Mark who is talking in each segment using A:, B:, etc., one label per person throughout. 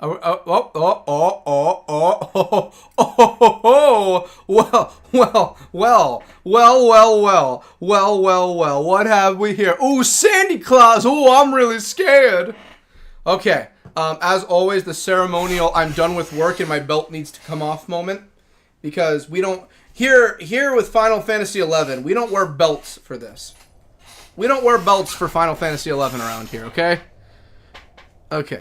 A: Well. What have we here? Ooh, Sandy Claus. Ooh, I'm really scared. Okay. As always, the ceremonial I'm done with work and my belt needs to come off moment. Because we don't... Here with Final Fantasy XI, we don't wear belts for this. We don't wear belts for Final Fantasy XI around here, okay? Okay.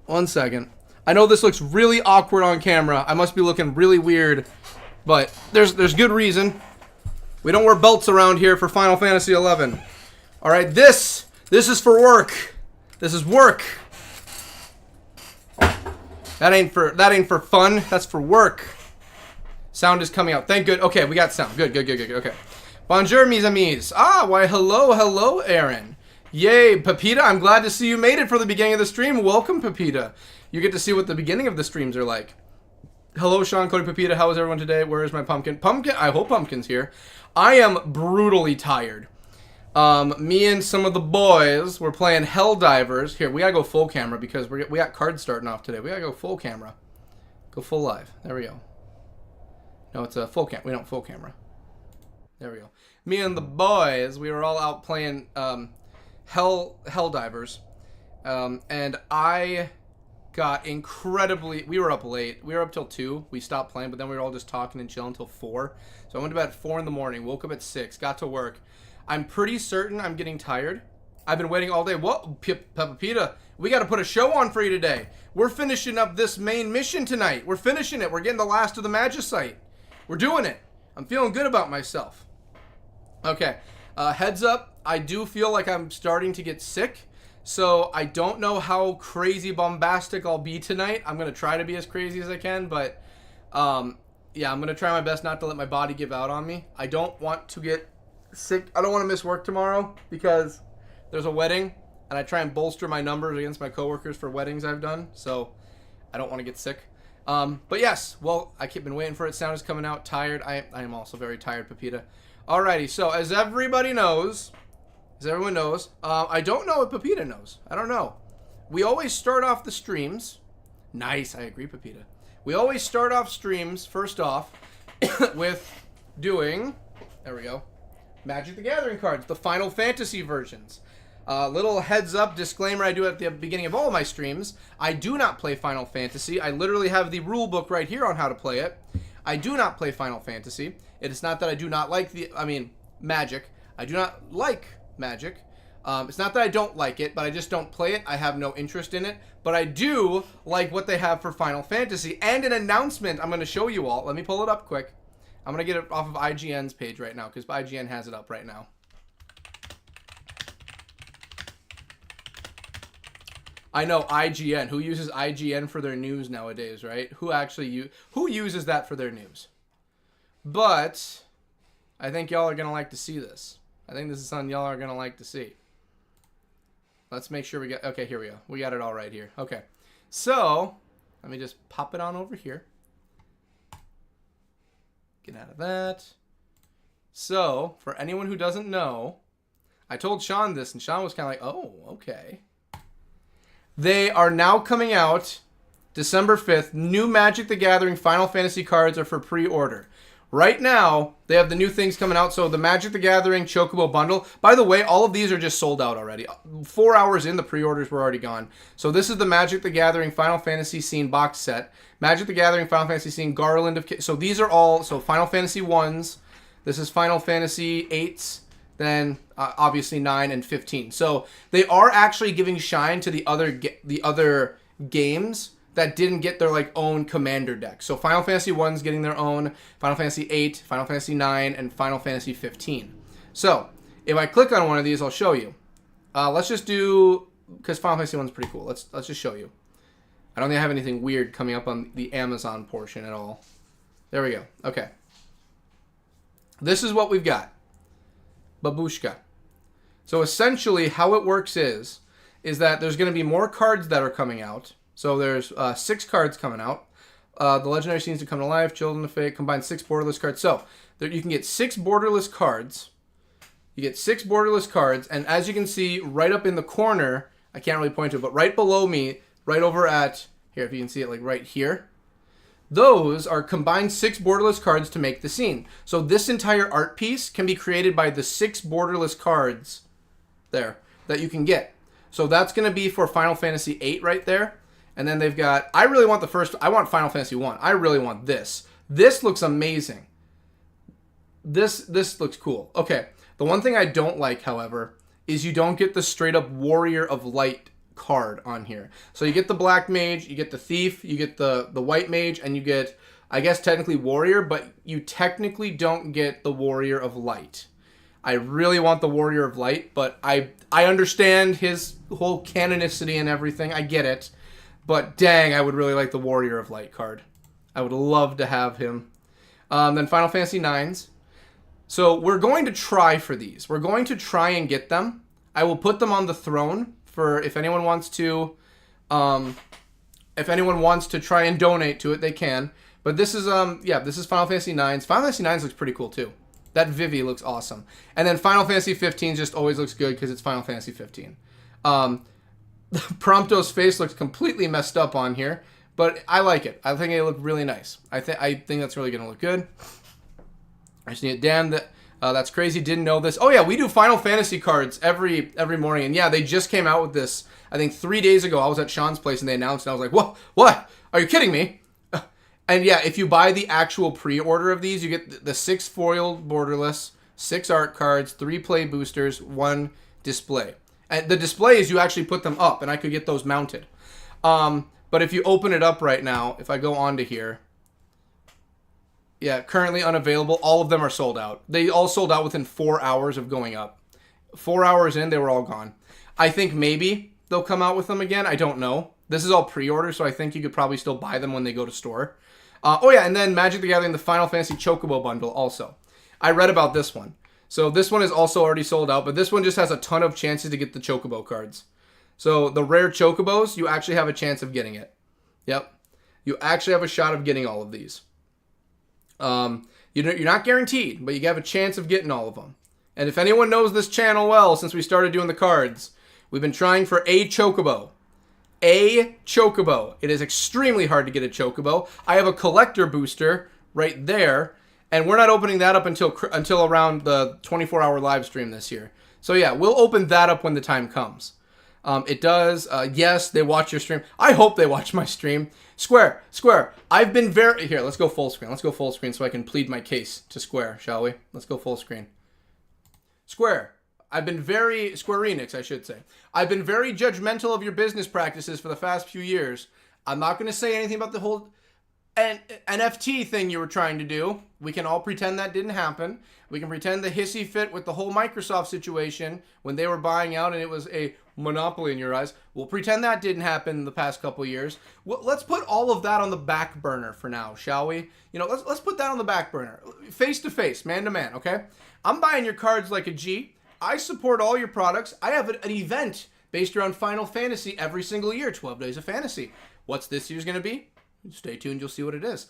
A: 1 second. I know this looks really awkward on camera. I must be looking really weird. But there's good reason. We don't wear belts around here for Final Fantasy XI. Alright, this is for work. This is work. That ain't for fun. That's for work. Sound is coming out. Thank good. Okay, we got sound. Good. Okay. Bonjour, mes amis. Ah, why, hello, Aaron. Yay, Pepita, I'm glad to see you made it for the beginning of the stream. Welcome, Pepita. You get to see what the beginning of the streams are like. Hello, Sean, Cody, Pepita. How is everyone today? Where is my pumpkin? I hope Pumpkin's here. I am brutally tired. Me and some of the boys were playing Helldivers. Here, we gotta go full camera because we got cards starting off today. We gotta go full camera. Go full live. There we go. No, it's a full cam. We don't full camera. There we go. Me and the boys, we were all out playing Helldivers. And I got incredibly... We were up late. We were up till 2. We stopped playing, but then we were all just talking and chilling until 4. So I went to bed at 4 in the morning, woke up at 6, got to work. I'm pretty certain I'm getting tired. I've been waiting all day. What? Pepita, we got to put a show on for you today. We're finishing up this main mission tonight. We're finishing it. We're getting the last of the MAGICITE. We're doing it. I'm feeling good about myself. Okay. Heads up, I do feel like I'm starting to get sick. So I don't know how crazy bombastic I'll be tonight. I'm going to try to be as crazy as I can. But, yeah, I'm going to try my best not to let my body give out on me. I don't want to get sick. I don't want to miss work tomorrow because there's a wedding. And I try and bolster my numbers against my coworkers for weddings I've done. So I don't want to get sick. But yes, well, I keep been waiting for it. Sound is coming out. Tired. I am also very tired, Pepita. Alrighty, so as everybody knows, I don't know if Pepita knows. I don't know. We always start off the streams. Nice, I agree, Pepita. We always start off streams, first off, with doing, there we go, Magic the Gathering cards, the Final Fantasy versions. Little heads up disclaimer I do at the beginning of all of my streams. I do not play Final Fantasy. I literally have the rule book right here on how to play it. I do not play Final Fantasy. It is not that I do not like Magic. I do not like Magic. It's not that I don't like it, but I just don't play it. I have no interest in it. But I do like what they have for Final Fantasy. And an announcement I'm going to show you all. Let me pull it up quick. I'm going to get it off of IGN's page right now because IGN has it up right now. I know, IGN. Who uses IGN for their news nowadays, right? Who uses that for their news? But I think y'all are going to like to see this. I think this is something y'all are going to like to see. Let's make sure we get... Okay, here we go. We got it all right here. Okay. So, let me just pop it on over here. Get out of that. So, for anyone who doesn't know, I told Sean this, and Sean was kind of like, oh, okay. They are now coming out December 5th. New Magic the Gathering Final Fantasy cards are for pre-order. Right now, they have the new things coming out. So the Magic the Gathering Chocobo Bundle. By the way, all of these are just sold out already. 4 hours in, the pre-orders were already gone. So this is the Magic the Gathering Final Fantasy Scene box set. Magic the Gathering Final Fantasy Scene Garland of... So these are all... So Final Fantasy 1s. This is Final Fantasy 8s. Then obviously 9 and 15. So they are actually giving shine to the other games that didn't get their like own commander deck. So Final Fantasy 1's getting their own, Final Fantasy 8, Final Fantasy 9, and Final Fantasy 15. So if I click on one of these, I'll show you. Let's just do, because Final Fantasy 1's pretty cool. Let's just show you. I don't think I have anything weird coming up on the Amazon portion at all. There we go. Okay. This is what we've got. Babushka. So essentially how it works is that there's going to be more cards that are coming out. So there's 6 cards coming out. The legendary scenes to come to life, Children of Fate, combine 6 borderless cards. So there, you can get 6 borderless cards. You get 6 borderless cards, and as you can see right up in the corner, I can't really point to it, but right below me, right over at, here, if you can see it like right here. Those are combined 6 borderless cards to make the scene. So this entire art piece can be created by the 6 borderless cards there that you can get. So that's going to be for Final Fantasy VIII right there. And then they've got, I really want I want Final Fantasy I. I really want this. This looks amazing. This looks cool. Okay, the one thing I don't like, however, is you don't get the straight up Warrior of Light card on here. So you get the Black Mage, you get the Thief, you get the White Mage, and you get, I guess technically Warrior, but you technically don't get the Warrior of Light. I really want the Warrior of Light, but I understand his whole canonicity and everything. I get it. But dang, I would really like the Warrior of Light card. I would love to have him. Then Final Fantasy IXs. So we're going to try for these. We're going to try and get them. I will put them on the throne for if anyone wants to try and donate to it, they can. But this is this is Final Fantasy IXs. Final Fantasy IXs looks pretty cool too. That Vivi looks awesome. And then Final Fantasy 15 just always looks good because it's Final Fantasy 15. Prompto's face looks completely messed up on here, but I like it. I think it looked really nice. I think that's really going to look good. I just need it. Damn, that's crazy. Didn't know this. Oh yeah, we do Final Fantasy cards every morning. And yeah, they just came out with this, I think 3 days ago. I was at Sean's place and they announced it. And I was like, what? Are you kidding me? And yeah, if you buy the actual pre-order of these, you get the 6 foiled borderless, 6 art cards, 3 play boosters, 1 display. And the display is you actually put them up, and I could get those mounted. But if you open it up right now, if I go onto here, yeah, currently unavailable. All of them are sold out. They all sold out within 4 hours of going up. 4 hours in, they were all gone. I think maybe they'll come out with them again. I don't know. This is all pre-order, so I think you could probably still buy them when they go to store. Oh yeah, and then Magic the Gathering, the Final Fantasy Chocobo bundle also. I read about this one. So this one is also already sold out, but this one just has a ton of chances to get the Chocobo cards. So the rare Chocobos, you actually have a chance of getting it. Yep. You actually have a shot of getting all of these. You're not guaranteed, but you have a chance of getting all of them. And if anyone knows this channel well, since we started doing the cards, we've been trying for a Chocobo. A Chocobo. It is extremely hard to get a Chocobo. I have a collector booster right there, and we're not opening that up until around the 24-hour live stream this year. So yeah, we'll open that up when the time comes. It does. Yes, they watch your stream. I hope they watch my stream. Square. I've been very... Here, let's go full screen. Let's go full screen so I can plead my case to Square, shall we? Let's go full screen. Square. Square Enix, I should say. I've been very judgmental of your business practices for the past few years. I'm not going to say anything about the whole NFT thing you were trying to do. We can all pretend that didn't happen. We can pretend the hissy fit with the whole Microsoft situation when they were buying out and it was a monopoly in your eyes. We'll pretend that didn't happen in the past couple of years. Well, let's put all of that on the back burner for now, shall we? You know, let's put that on the back burner. Face to face, man to man, okay? I'm buying your cards like a G. I support all your products. I have an event based around Final Fantasy every single year, 12 Days of Fantasy. What's this year's going to be? Stay tuned, you'll see what it is.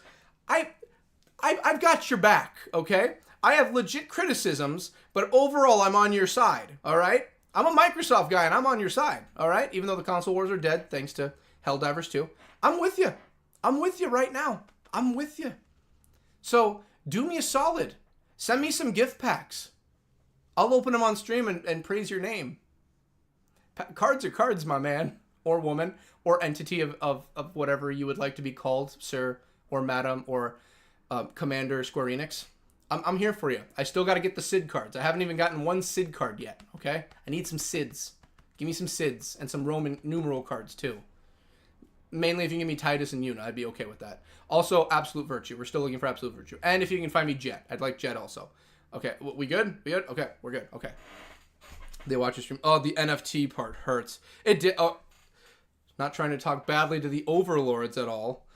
A: I've got your back, okay? I have legit criticisms, but overall I'm on your side, all right? I'm a Microsoft guy and I'm on your side, all right? Even though the console wars are dead, thanks to Helldivers 2. I'm with you. I'm with you right now. I'm with you. So do me a solid. Send me some gift packs. I'll open them on stream and praise your name. Cards are cards, my man, or woman, or entity of whatever you would like to be called, sir, or madam, or Commander Square Enix. I'm here for you. I still got to get the Sid cards. I haven't even gotten one Sid card yet, okay? I need some Sids. Give me some Sids and some Roman numeral cards, too. Mainly if you give me Titus and Yuna, I'd be okay with that. Also, Absolute Virtue. We're still looking for Absolute Virtue. And if you can find me Jet. I'd like Jet also. Okay, we good? We good? Okay, we're good. Okay. They watch your stream. Oh, the NFT part hurts. It did. Oh, not trying to talk badly to the overlords at all.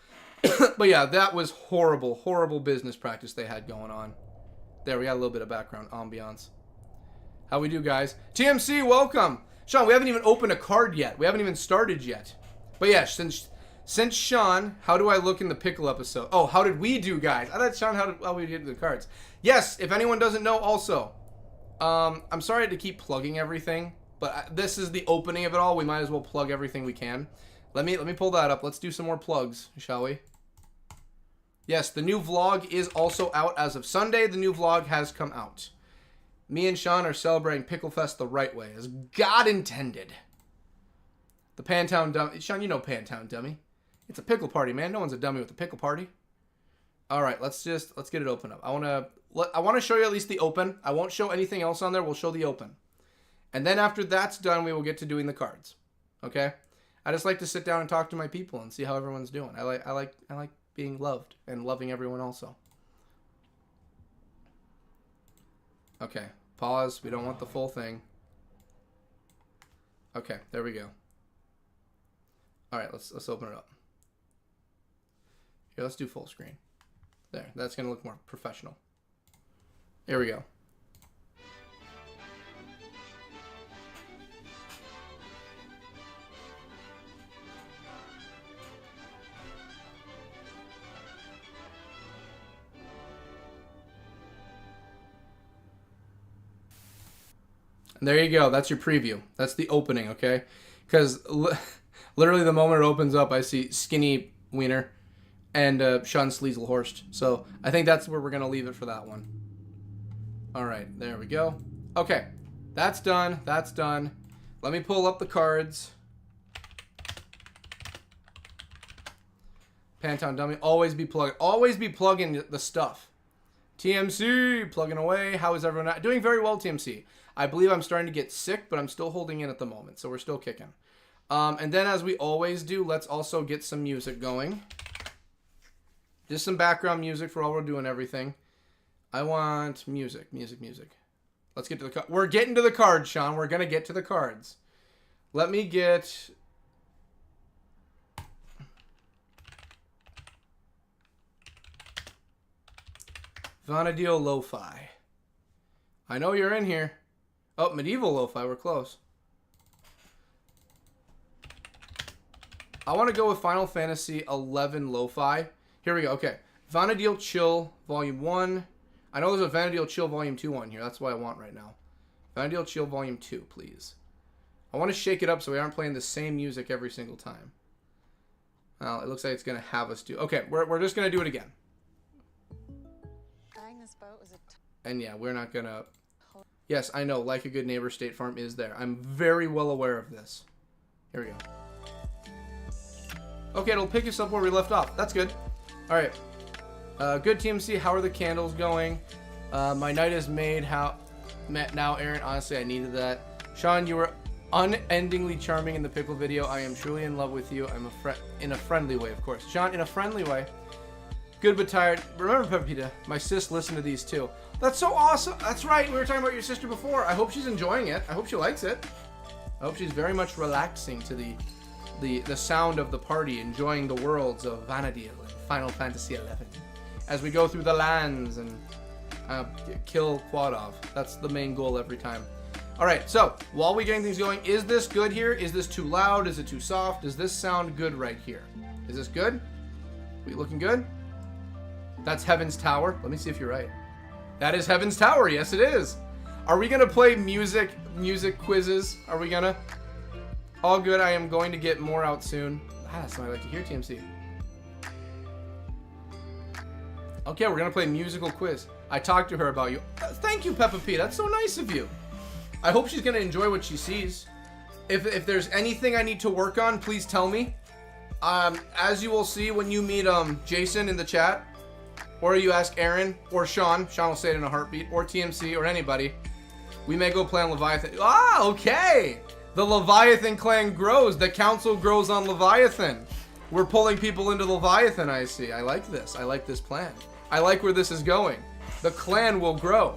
A: But yeah, that was horrible, horrible business practice they had going on. There, we got a little bit of background ambiance. How we do, guys? TMC, welcome. Sean, we haven't even opened a card yet. We haven't even started yet. But yeah, since Sean, how do I look in the pickle episode? Oh, how did we do, guys? I thought Sean, how we did the cards. Yes, if anyone doesn't know, also, I'm sorry to keep plugging everything, but this is the opening of it all. We might as well plug everything we can. Let me pull that up. Let's do some more plugs, shall we? Yes, the new vlog is also out as of Sunday. The new vlog has come out. Me and Sean are celebrating Pickle Fest the right way, as God intended. The Pantown Dummy. Sean, you know Pantown Dummy. It's a pickle party, man. No one's a dummy with a pickle party. All right, let's get it open up. I want to show you at least the open. I won't show anything else on there. We'll show the open. And then after that's done, we will get to doing the cards. Okay? I just like to sit down and talk to my people and see how everyone's doing. I like being loved and loving everyone also. Okay, pause. We don't want the full thing. Okay, there we go. All right, let's open it up. Here, let's do full screen. There, that's gonna look more professional. Here we go. And there you go. That's your preview. That's the opening, okay? Because literally the moment it opens up, I see Skinny Wiener and Sean Sleazelhorst. So I think that's where we're going to leave it for that one. All right, there we go. Okay, that's done. That's done. Let me pull up the cards. Pantown Dummy. Always be plugging the stuff. TMC, plugging away. How is everyone doing? Very well, TMC. I believe I'm starting to get sick, but I'm still holding in at the moment, so we're still kicking. And then, as we always do, let's also get some music going. Just some background music for while we're doing everything. I want music. Let's get to the cards. We're getting to the cards, Sean. We're going to get to the cards. Let me get... Vanadil Lo-Fi. I know you're in here. Oh, Medieval Lo-Fi. We're close. I want to go with Final Fantasy 11 Lo-Fi. Here we go. Okay. Vanadil Chill Volume 1. I know there's a Vanadil Chill Volume 2 on here. That's what I want right now. Vanadil Chill Volume 2, please. I want to shake it up so we aren't playing the same music every single time. Well, it looks like it's going to have us do... Okay, we're just going to do it again.
B: Buying this boat was
A: and yeah, we're not going to... Yes, I know. Like a Good Neighbor, State Farm is there. I'm very well aware of this. Here we go. Okay, it'll pick us up where we left off. That's good. All right. Good TMC. How are the candles going? My night is made. Now, Aaron? Honestly, I needed that. Sean, you were unendingly charming in the pickle video. I am truly in love with you. I'm in a friendly way, of course. Sean, in a friendly way. Good but tired. Remember, Pepita, my sis listened to these too. That's so awesome. That's right. We were talking about your sister before. I hope she's enjoying it. I hope she likes it. I hope she's very much relaxing to the sound of the party, enjoying the worlds of Vanadil and Final Fantasy 11 as we go through the lands and kill Quadov. That's the main goal every time. All right, so while we're getting things going, is this good here? Is this too loud? Is it too soft? Does this sound good right here? Is this good? We looking good? That's Heaven's Tower. Let me see if you're right. That is Heaven's Tower. Yes, it is. Are we gonna play music quizzes? Are we gonna? All good. I am going to get more out soon. That's what I like to hear, TMC. Okay, we're gonna play musical quiz. I talked to her about you. Thank you, Peppa P. That's so nice of you. I hope she's gonna enjoy what she sees. If there's anything I need to work on, please tell me. As you will see when you meet Jason in the chat, or you ask Aaron or Sean will say it in a heartbeat, or TMC or anybody, we may go play on Leviathan. Ah, okay. The Leviathan clan grows. The council grows on Leviathan. We're pulling people into Leviathan, I see. I like this. I like this plan. I like where this is going. The clan will grow.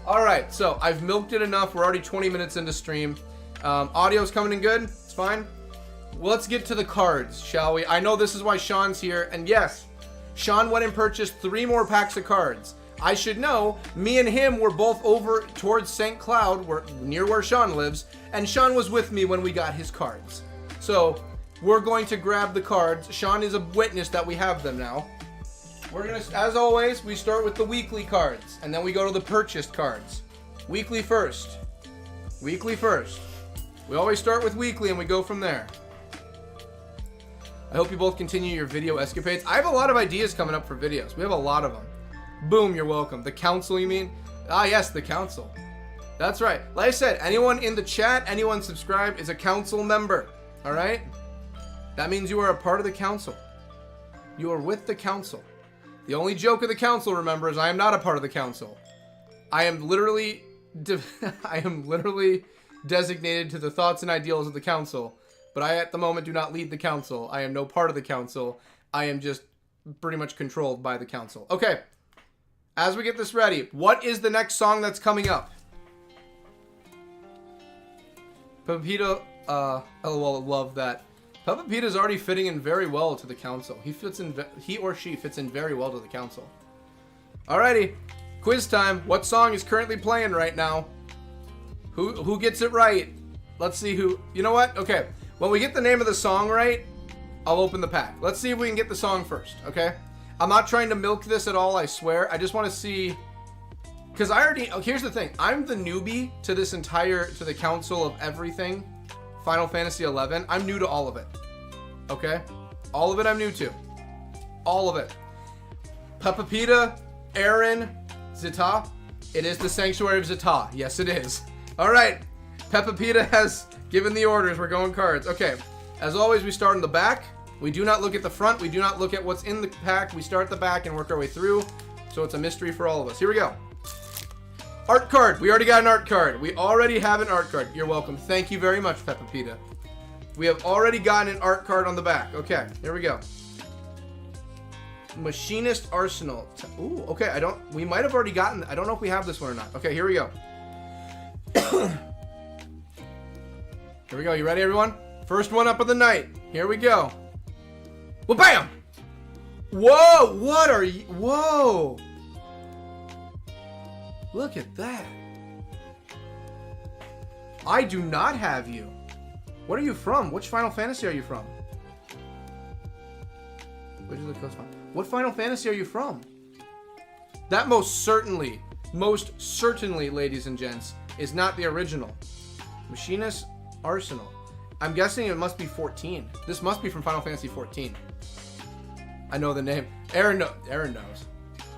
A: All right, so I've milked it enough. We're already 20 minutes into stream. Audio's coming in good. It's fine. Well, let's get to the cards, shall we? I know this is why Sean's here. And yes, Sean went and purchased 3 more packs of cards. I should know, me and him were both over towards St. Cloud, near where Sean lives, and Sean was with me when we got his cards. So, we're going to grab the cards. Sean is a witness that we have them now. We're gonna, as always, we start with the weekly cards, and then we go to the purchased cards. Weekly first. Weekly first. We always start with weekly and we go from there. I hope you both continue your video escapades. I have a lot of ideas coming up for videos. We have a lot of them. Boom, you're welcome. The council, you mean? Ah, yes, the council. That's right. Like I said, anyone in the chat, anyone subscribed is a council member. All right? That means you are a part of the council. You are with the council. The only joke of the council, remember, is I am not a part of the council. I am literally designated to the thoughts and ideals of the council, but I at the moment do not lead the council. I am no part of the council. I am just pretty much controlled by the council. Okay. As we get this ready, what is the next song that's coming up? Pepito, LOL, love that. Peppa Pita is already fitting in very well to the council. He or she fits in very well to the council. Alrighty, quiz time. What song is currently playing right now? Who gets it right? Let's see who. You know what? Okay, when we get the name of the song right, I'll open the pack. Let's see if we can get the song first. Okay, I'm not trying to milk this at all. I swear. I just want to see. Because I already. Oh, here's the thing. I'm the newbie to this to the council of everything. Final Fantasy 11. I'm new to all of it. Okay? All of it I'm new to. All of it. Peppa Pita, Aaron, Zita. It is the Sanctuary of Zita. Yes, it is. Alright. Peppa Pita has given the orders. We're going cards. Okay. As always, we start in the back. We do not look at the front. We do not look at what's in the pack. We start at the back and work our way through. So it's a mystery for all of us. Here we go. Art card. We already got an art card. We already have an art card. You're welcome. Thank you very much, Peppa Pita. We have already gotten an art card on the back. Okay, here we go. Machinist Arsenal. Ooh, okay, we might have already gotten, I don't know if we have this one or not. Okay, here we go. Here we go. You ready, everyone? First one up of the night. Here we go. Well, bam! Whoa, what are you? Whoa! Look at that. I do not have you. What are you from? Which Final Fantasy are you from? What Final Fantasy are you from? That most certainly, ladies and gents, is not the original. Machinist Arsenal. I'm guessing it must be 14. This must be from Final Fantasy 14. I know the name. Aaron knows.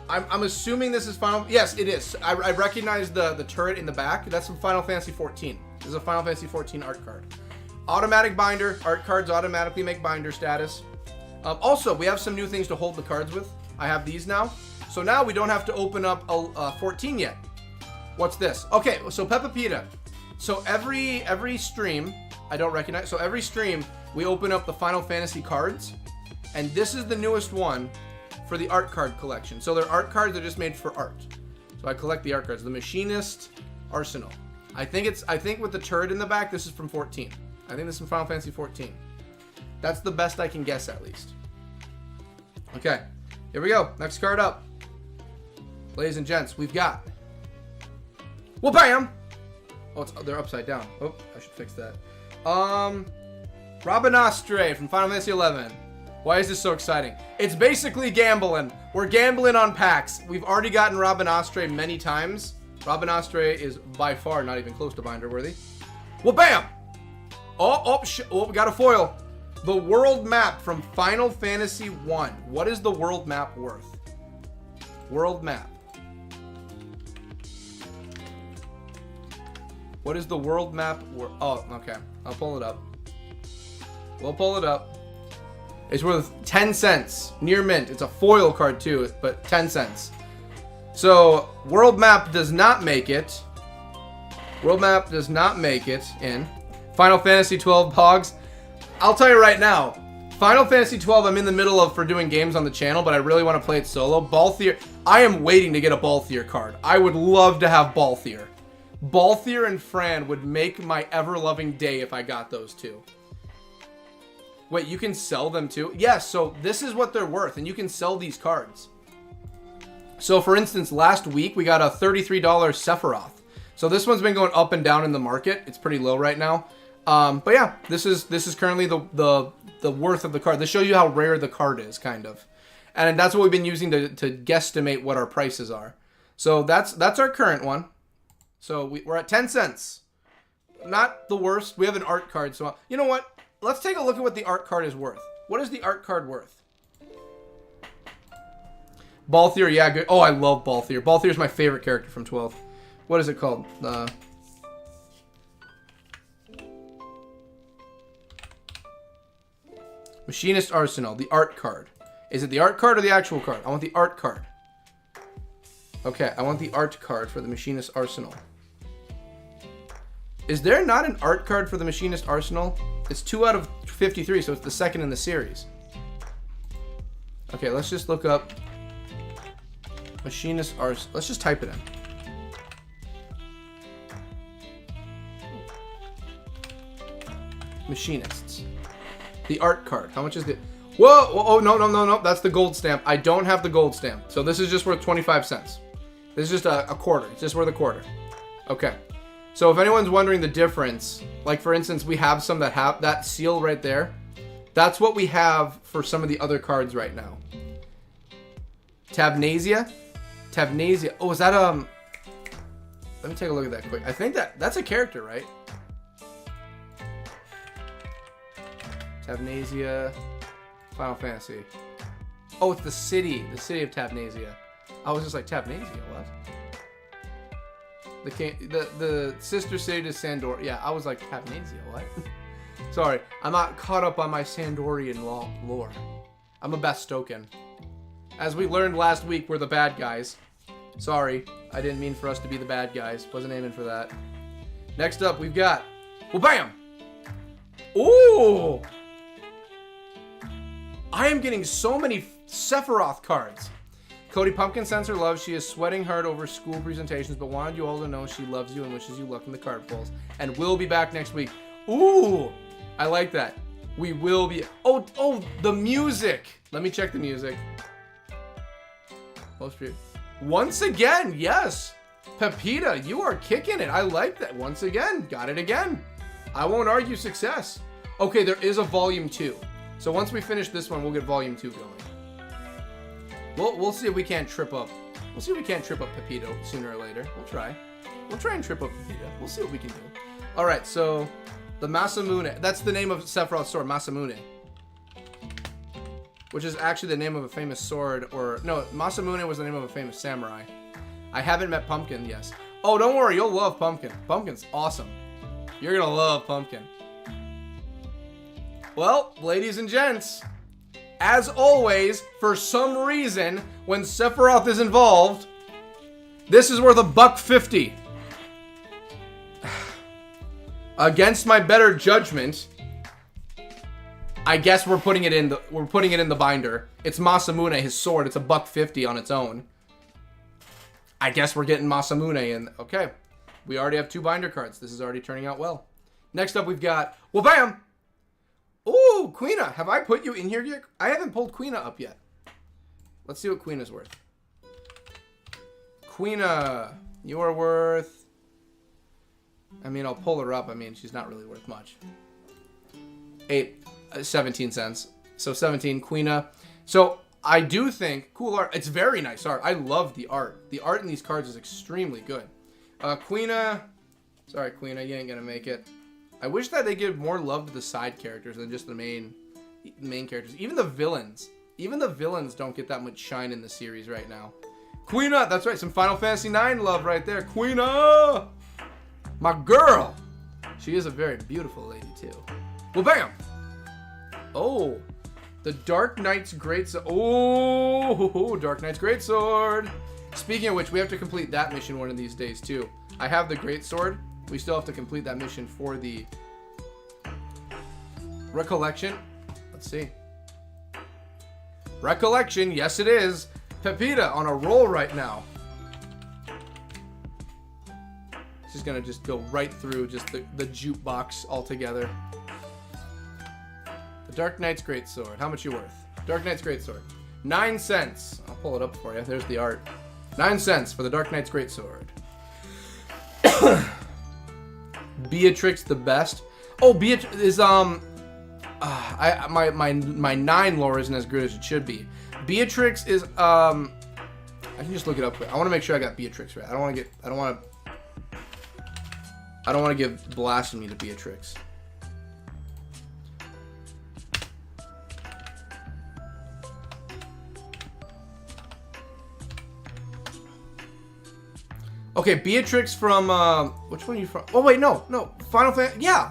A: I'm assuming this is Final... Yes, it is. I recognize the turret in the back. That's from Final Fantasy 14. This is a Final Fantasy 14 art card. Automatic binder. Art cards automatically make binder status. Also, we have some new things to hold the cards with. I have these now. So now we don't have to open up a 14 yet. What's this? Okay, so Peppa Pita. So every stream... I don't recognize... So every stream, we open up the Final Fantasy cards. And this is the newest one for the art card collection. So they're art cards, they're just made for art. So I collect the art cards. The Machinist Arsenal. I think with the turret in the back, this is from 14. I think this is from Final Fantasy 14. That's the best I can guess, at least. Okay, here we go. Next card up. Ladies and gents, we've got... Well, bam! Oh, they're upside down. Oh, I should fix that. Robinastre from Final Fantasy 11. Why is this so exciting? It's basically gambling. We're gambling on packs. We've already gotten Robinastre many times. Robinastre is by far not even close to binder worthy. Well, bam! Oh, we got a foil. The world map from Final Fantasy 1. What is the world map worth? World map. What is the world map worth? Oh, okay. I'll pull it up. We'll pull it up. It's worth 10 cents. Near mint. It's a foil card too, but 10 cents. So, world map does not make it. World map does not make it in. Final Fantasy 12 Pogs. I'll tell you right now. Final Fantasy 12 I'm in the middle of for doing games on the channel, but I really want to play it solo. Balthier. I am waiting to get a Balthier card. I would love to have Balthier. Balthier and Fran would make my ever-loving day if I got those two. Wait, you can sell them too? Yes, so this is what they're worth, and you can sell these cards. So, for instance, last week we got a $33 Sephiroth. So this one's been going up and down in the market. It's pretty low right now. But yeah, this is currently the worth of the card. This shows you how rare the card is, kind of. And that's what we've been using to guesstimate what our prices are. So that's our current one. So we're at 10 cents. Not the worst. We have an art card. So you know what? let's take a look at what the art card is worth. What is the art card worth? Balthier, yeah, good. Oh, I love Balthier. Balthier is my favorite character from 12. What is it called? Machinist Arsenal, the art card. Is it the art card or the actual card? I want the art card. Okay, I want the art card for the Machinist Arsenal. Is there not an art card for the Machinist Arsenal? It's 2 out of 53, so it's the second in the series. Okay, let's just look up Machinist Arsenal. Let's just type it in. Machinists. The art card. How much is it? Whoa! Oh, no. That's the gold stamp. I don't have the gold stamp. So this is just worth 25 cents. This is just a quarter. It's just worth a quarter. Okay. So if anyone's wondering the difference, like for instance, we have some that have that seal right there. That's what we have for some of the other cards right now. Tabnasia. Oh, is that let me take a look at that quick. I think that's a character, right? Tabnasia. Final Fantasy. Oh, it's the city of Tabnasia. I was just like, Tabnasia, what? The sister city to Sandor. Yeah, I was like, Tabnasia, what? Sorry, I'm not caught up on my Sandorian lore. I'm a Bastoken. As we learned last week, we're the bad guys. Sorry, I didn't mean for us to be the bad guys. Wasn't aiming for that. Next up, we've got... Well, bam! Ooh! I am getting so many Sephiroth cards. Cody Pumpkin sends her love. She is sweating hard over school presentations, but wanted you all to know she loves you and wishes you luck in the card pulls. And we'll be back next week. Ooh! I like that. We will be... Oh, the music! Let me check the music. Once again, yes! Pepita, you are kicking it. I like that. Once again, got it again. I won't argue success. Okay, there is a volume 2. So once we finish this one, we'll get volume 2 going. We'll see if we can't trip up. We'll see if we can't trip up Pepito sooner or later. We'll try. We'll try and trip up Pepito. We'll see what we can do. All right, so the Masamune. That's the name of Sephiroth's sword, Masamune. Which is actually the name of a famous sword, or no, Masamune was the name of a famous samurai. I haven't met Pumpkin, yes. Oh, don't worry, you'll love Pumpkin. Pumpkin's awesome. You're gonna love Pumpkin. Well, ladies and gents, as always, for some reason, when Sephiroth is involved, this is worth $1.50. Against my better judgment, I guess we're putting it in the binder. It's Masamune, his sword. It's $1.50 on its own. I guess we're getting Masamune in. Okay, we already have 2 binder cards. This is already turning out well. Next up, we've got bam. Ooh, Queena. Have I put you in here yet? I haven't pulled Queena up yet. Let's see what Queena's worth. Queena, you are worth... I mean, I'll pull her up. I mean, she's not really worth much. 17 cents. So 17, Queena. So I do think, cool art. It's very nice art. I love the art. The art in these cards is extremely good. Queena. Sorry, Queena, you ain't gonna make it. I wish that they give more love to the side characters than just the main characters. Even the villains. Even the villains don't get that much shine in the series right now. Queena, that's right. Some Final Fantasy IX love right there. Queena! My girl! She is a very beautiful lady, too. Well, bam! Oh, the Dark Knight's Greatsword. Oh, Dark Knight's Greatsword. Speaking of which, we have to complete that mission one of these days, too. I have the Greatsword. We still have to complete that mission for the Recollection. Let's see. Recollection, yes it is. Pepita on a roll right now. She's gonna just go right through just the jukebox altogether. The Dark Knight's Greatsword. How much you worth? Dark Knight's Greatsword. 9 cents. I'll pull it up for you. There's the art. 9 cents for the Dark Knight's Greatsword. Beatrix the best. Oh, Beatrix is my 9 lore isn't as good as it should be. Beatrix is I can just look it up quick. I want to make sure I got Beatrix right. I don't want to give blasphemy to Beatrix. Okay, Beatrix from, which one are you from? Oh, wait, no. Final Fantasy, yeah.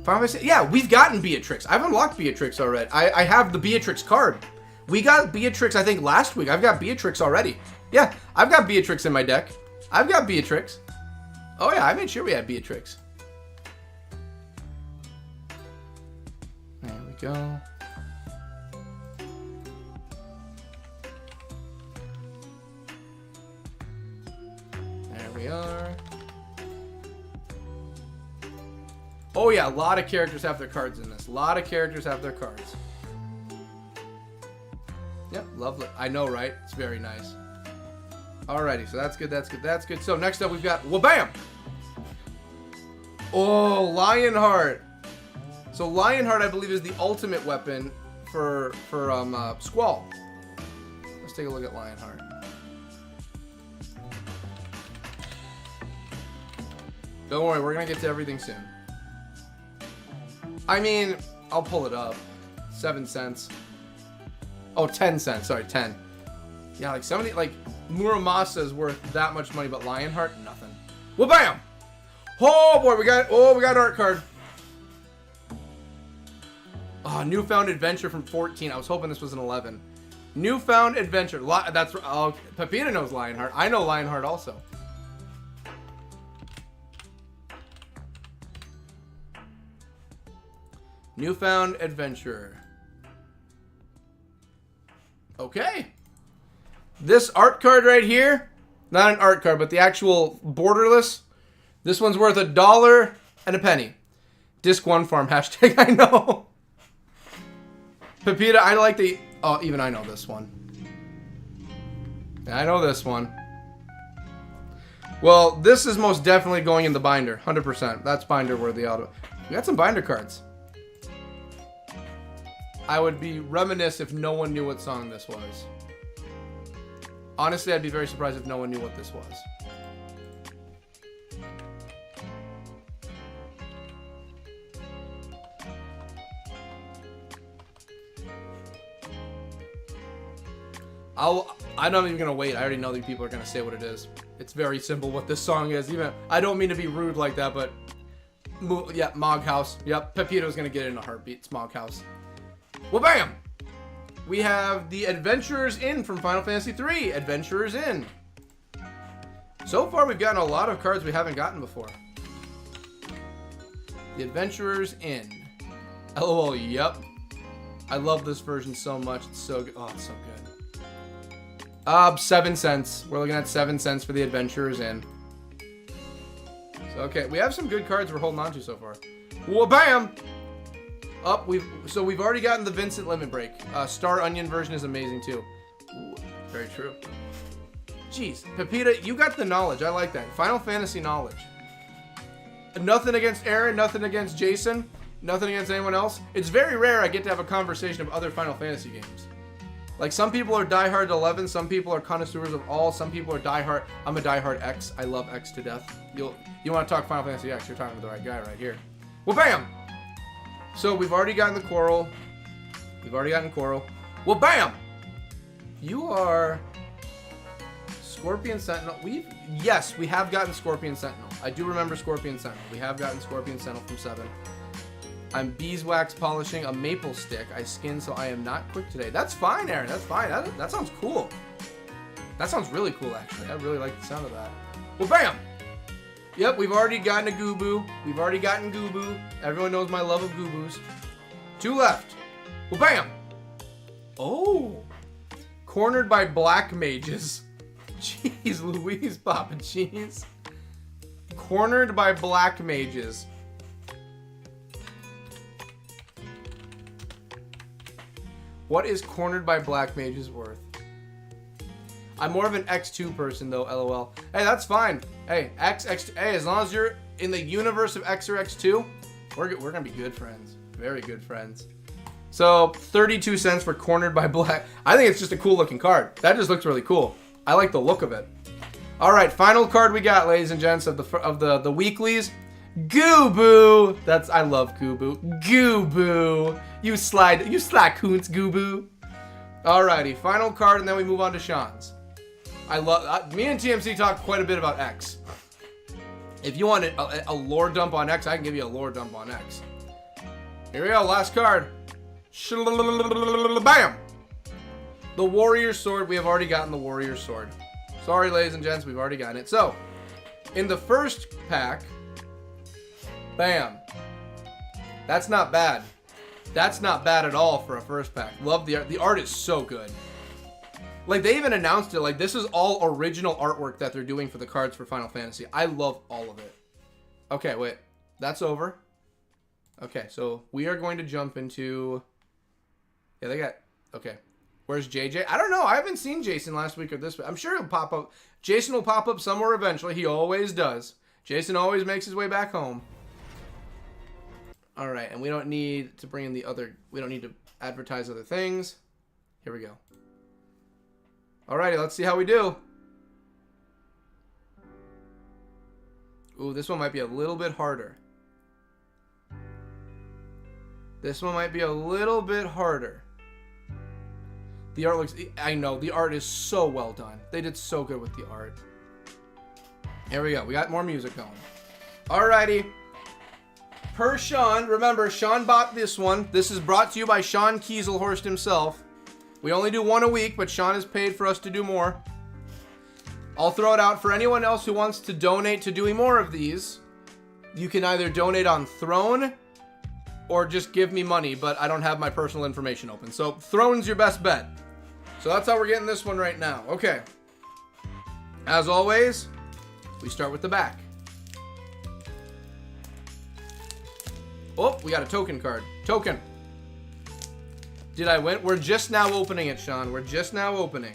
A: Final Fantasy, yeah, we've gotten Beatrix. I've unlocked Beatrix already. I have the Beatrix card. We got Beatrix, I think, last week. I've got Beatrix already. Yeah, I've got Beatrix in my deck. I've got Beatrix. Oh, yeah, I made sure we had Beatrix. There we go. There we are. Oh yeah, a lot of characters have their cards in this. A lot of characters have their cards. Yep, lovely. I know, right? It's very nice. Alrighty, so that's good, that's good, that's good. So next up we've got Wabam! Oh, Lionheart. So Lionheart, I believe, is the ultimate weapon for Squall. Let's take a look at Lionheart. Don't worry, we're gonna get to everything soon. I mean, I'll pull it up. 7 cents. Oh, 10 cents. Sorry, 10. Yeah, like 70. Like Muramasa is worth that much money, but Lionheart, nothing. Well, bam! Oh boy, we got an art card. Oh, Newfound Adventure from 14. I was hoping this was an 11. Newfound Adventure. That's oh, Pepita knows Lionheart. I know Lionheart also. Newfound Adventure. Okay. This art card right here, not an art card, but the actual borderless. This one's worth $1 and a penny. Disc 1 farm hashtag, I know. Pepita, I like the, oh, even I know this one. I know this one. Well, this is most definitely going in the binder, 100%. That's binder worthy auto. We got some binder cards. I would be reminiscent if no one knew what song this was. Honestly, I'd be very surprised if no one knew what this was. I'm not even gonna wait. I already know that people are gonna say what it is. It's very simple what this song is. Even I don't mean to be rude like that, but yeah, Mog House. Yep, Pepito's gonna get it in a heartbeat. It's Mog House. Well, bam! We have the Adventurers Inn from Final Fantasy III. Adventurers Inn. So far, we've gotten a lot of cards we haven't gotten before. The Adventurers Inn. LOL, yep. I love this version so much. It's so good. Oh, it's so good. 7 cents. We're looking at 7 cents for the Adventurers Inn. So, okay, we have some good cards we're holding on to so far. Well, bam! Up, we've already gotten the Vincent Limit Break. Star Onion version is amazing too. Ooh, very true. Jeez, Pepita, you got the knowledge. I like that. Final Fantasy knowledge. Nothing against Aaron, nothing against Jason, nothing against anyone else. It's very rare I get to have a conversation of other Final Fantasy games. Like, some people are diehard 11, some people are connoisseurs of all, some people are diehard. I'm a diehard X. I love X to death. You want to talk Final Fantasy X, you're talking to the right guy right here. Well, bam! So we've already gotten the Coral. Well, bam! You are Scorpion Sentinel. Yes, we have gotten Scorpion Sentinel. I do remember Scorpion Sentinel. We have gotten Scorpion Sentinel from 7. I'm beeswax polishing a maple stick. I skinned, so I am not quick today. That's fine, Aaron. That's fine. That sounds cool. That sounds really cool, actually. I really like the sound of that. Well, bam! Yep, we've already gotten a Gooboo. Everyone knows my love of Gooboos. 2 left. Well, bam! Oh! Cornered by black mages. Jeez Louise, Papa Cheese. Cornered by black mages. What is cornered by black mages worth? I'm more of an X2 person though, LOL. Hey, that's fine. Hey, X2. Hey, as long as you're in the universe of X or X2, we're gonna be good friends. Very good friends. So, 32 cents for Cornered by Black. I think it's just a cool looking card. That just looks really cool. I like the look of it. All right, final card we got, ladies and gents, of the weeklies. Gooboo. I love Gooboo. Gooboo. You slack coons, Gooboo. Alrighty, final card, and then we move on to Sean's. I love... me and TMC talk quite a bit about X. If you want a lore dump on X, I can give you a lore dump on X. Here we go, last card. Bam! The Warrior Sword. We have already gotten the Warrior Sword. Sorry, ladies and gents, we've already gotten it. So, in the first pack, bam. That's not bad. That's not bad at all for a first pack. Love the art. The art is so good. Like, they even announced it. Like, this is all original artwork that they're doing for the cards for Final Fantasy. I love all of it. Okay, wait. That's over. Okay, so we are going to jump into... Yeah, they got... Okay. Where's JJ? I don't know. I haven't seen Jason last week or this week. I'm sure he'll pop up. Jason will pop up somewhere eventually. He always does. Jason always makes his way back home. All right, and we don't need to bring in the other... We don't need to advertise other things. Here we go. Alrighty, let's see how we do. Ooh, this one might be a little bit harder. This one might be a little bit harder. The art looks... I know, the art is so well done. They did so good with the art. Here we go. We got more music going. Alrighty. Per Sean, remember, Sean bought this one. This is brought to you by Sean Kieselhorst himself. We only do one a week, but Sean has paid for us to do more. I'll throw it out for anyone else who wants to donate to doing more of these. You can either donate on Throne or just give me money, but I don't have my personal information open. So Throne's your best bet. So that's how we're getting this one right now. Okay. As always, we start with the back. Oh, we got a token card. Token. Did I win? We're just now opening it, Sean. We're just now opening.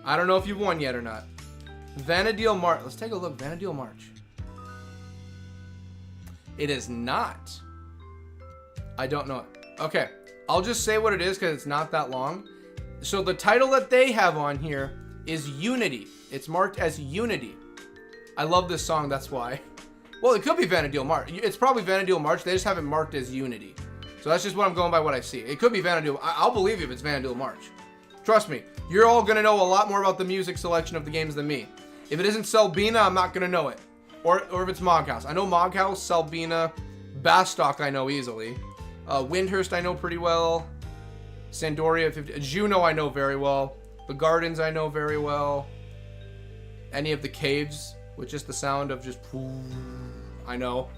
A: I don't know if you've won yet or not. Vanadil March. Let's take a look. Vanadil March. It is not. I don't know it. Okay. I'll just say what it is because it's not that long. So the title that they have on here is Unity. It's marked as Unity. I love this song, that's why. Well, it could be Vanadil March. It's probably Vanadil March. They just have it marked as Unity. So that's just what I'm going by what I see. It could be Vanadil. I'll believe you if it's Vanadil March. Trust me. You're all going to know a lot more about the music selection of the games than me. If it isn't Selbina, I'm not going to know it. Or if it's Moghouse. I know Moghouse, Selbina, Bastock I know easily. Windhurst I know pretty well. Sandoria, Juno I know very well. The Gardens I know very well. Any of the caves with just the sound of just... I know.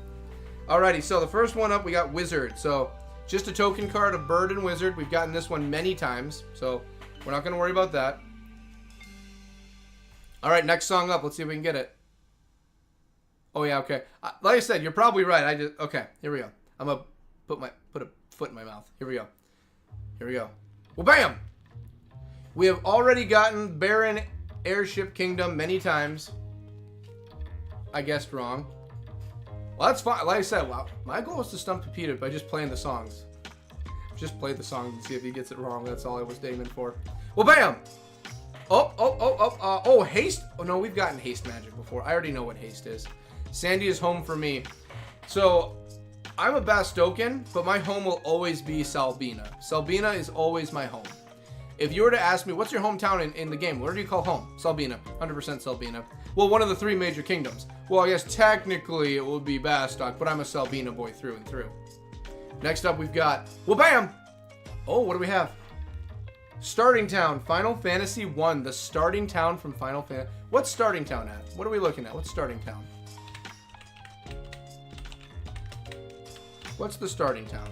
A: Alrighty, so the first one up, we got Wizard. So... just a token card of Bird and Wizard. We've gotten this one many times, so we're not going to worry about that. All right, next song up. Let's see if we can get it. Oh, yeah, okay. Like I said, you're probably right. Okay, here we go. I'm going to put a foot in my mouth. Here we go. Here we go. Well, bam! We have already gotten Baron Airship Kingdom many times. I guessed wrong. Well, that's fine. Like I said, wow, my goal is to stump Pepita by just playing the songs. Just play the songs and see if he gets it wrong. That's all I was aiming for. Well, bam! Oh, haste. Oh, no, we've gotten haste magic before. I already know what haste is. Sandy is home for me. So, I'm a Bastoken, but my home will always be Selbina. Selbina is always my home. If you were to ask me, what's your hometown in the game? What do you call home? Selbina. 100% Selbina. Well, one of the 3 major kingdoms. Well, I guess technically it would be Bastock, but I'm a Selbina boy through and through. Next up, we've got... well, bam! Oh, what do we have? Starting Town. Final Fantasy 1. The starting town from Final Fantasy... what's Starting Town at? What are we looking at? What's Starting Town? What's the Starting Town?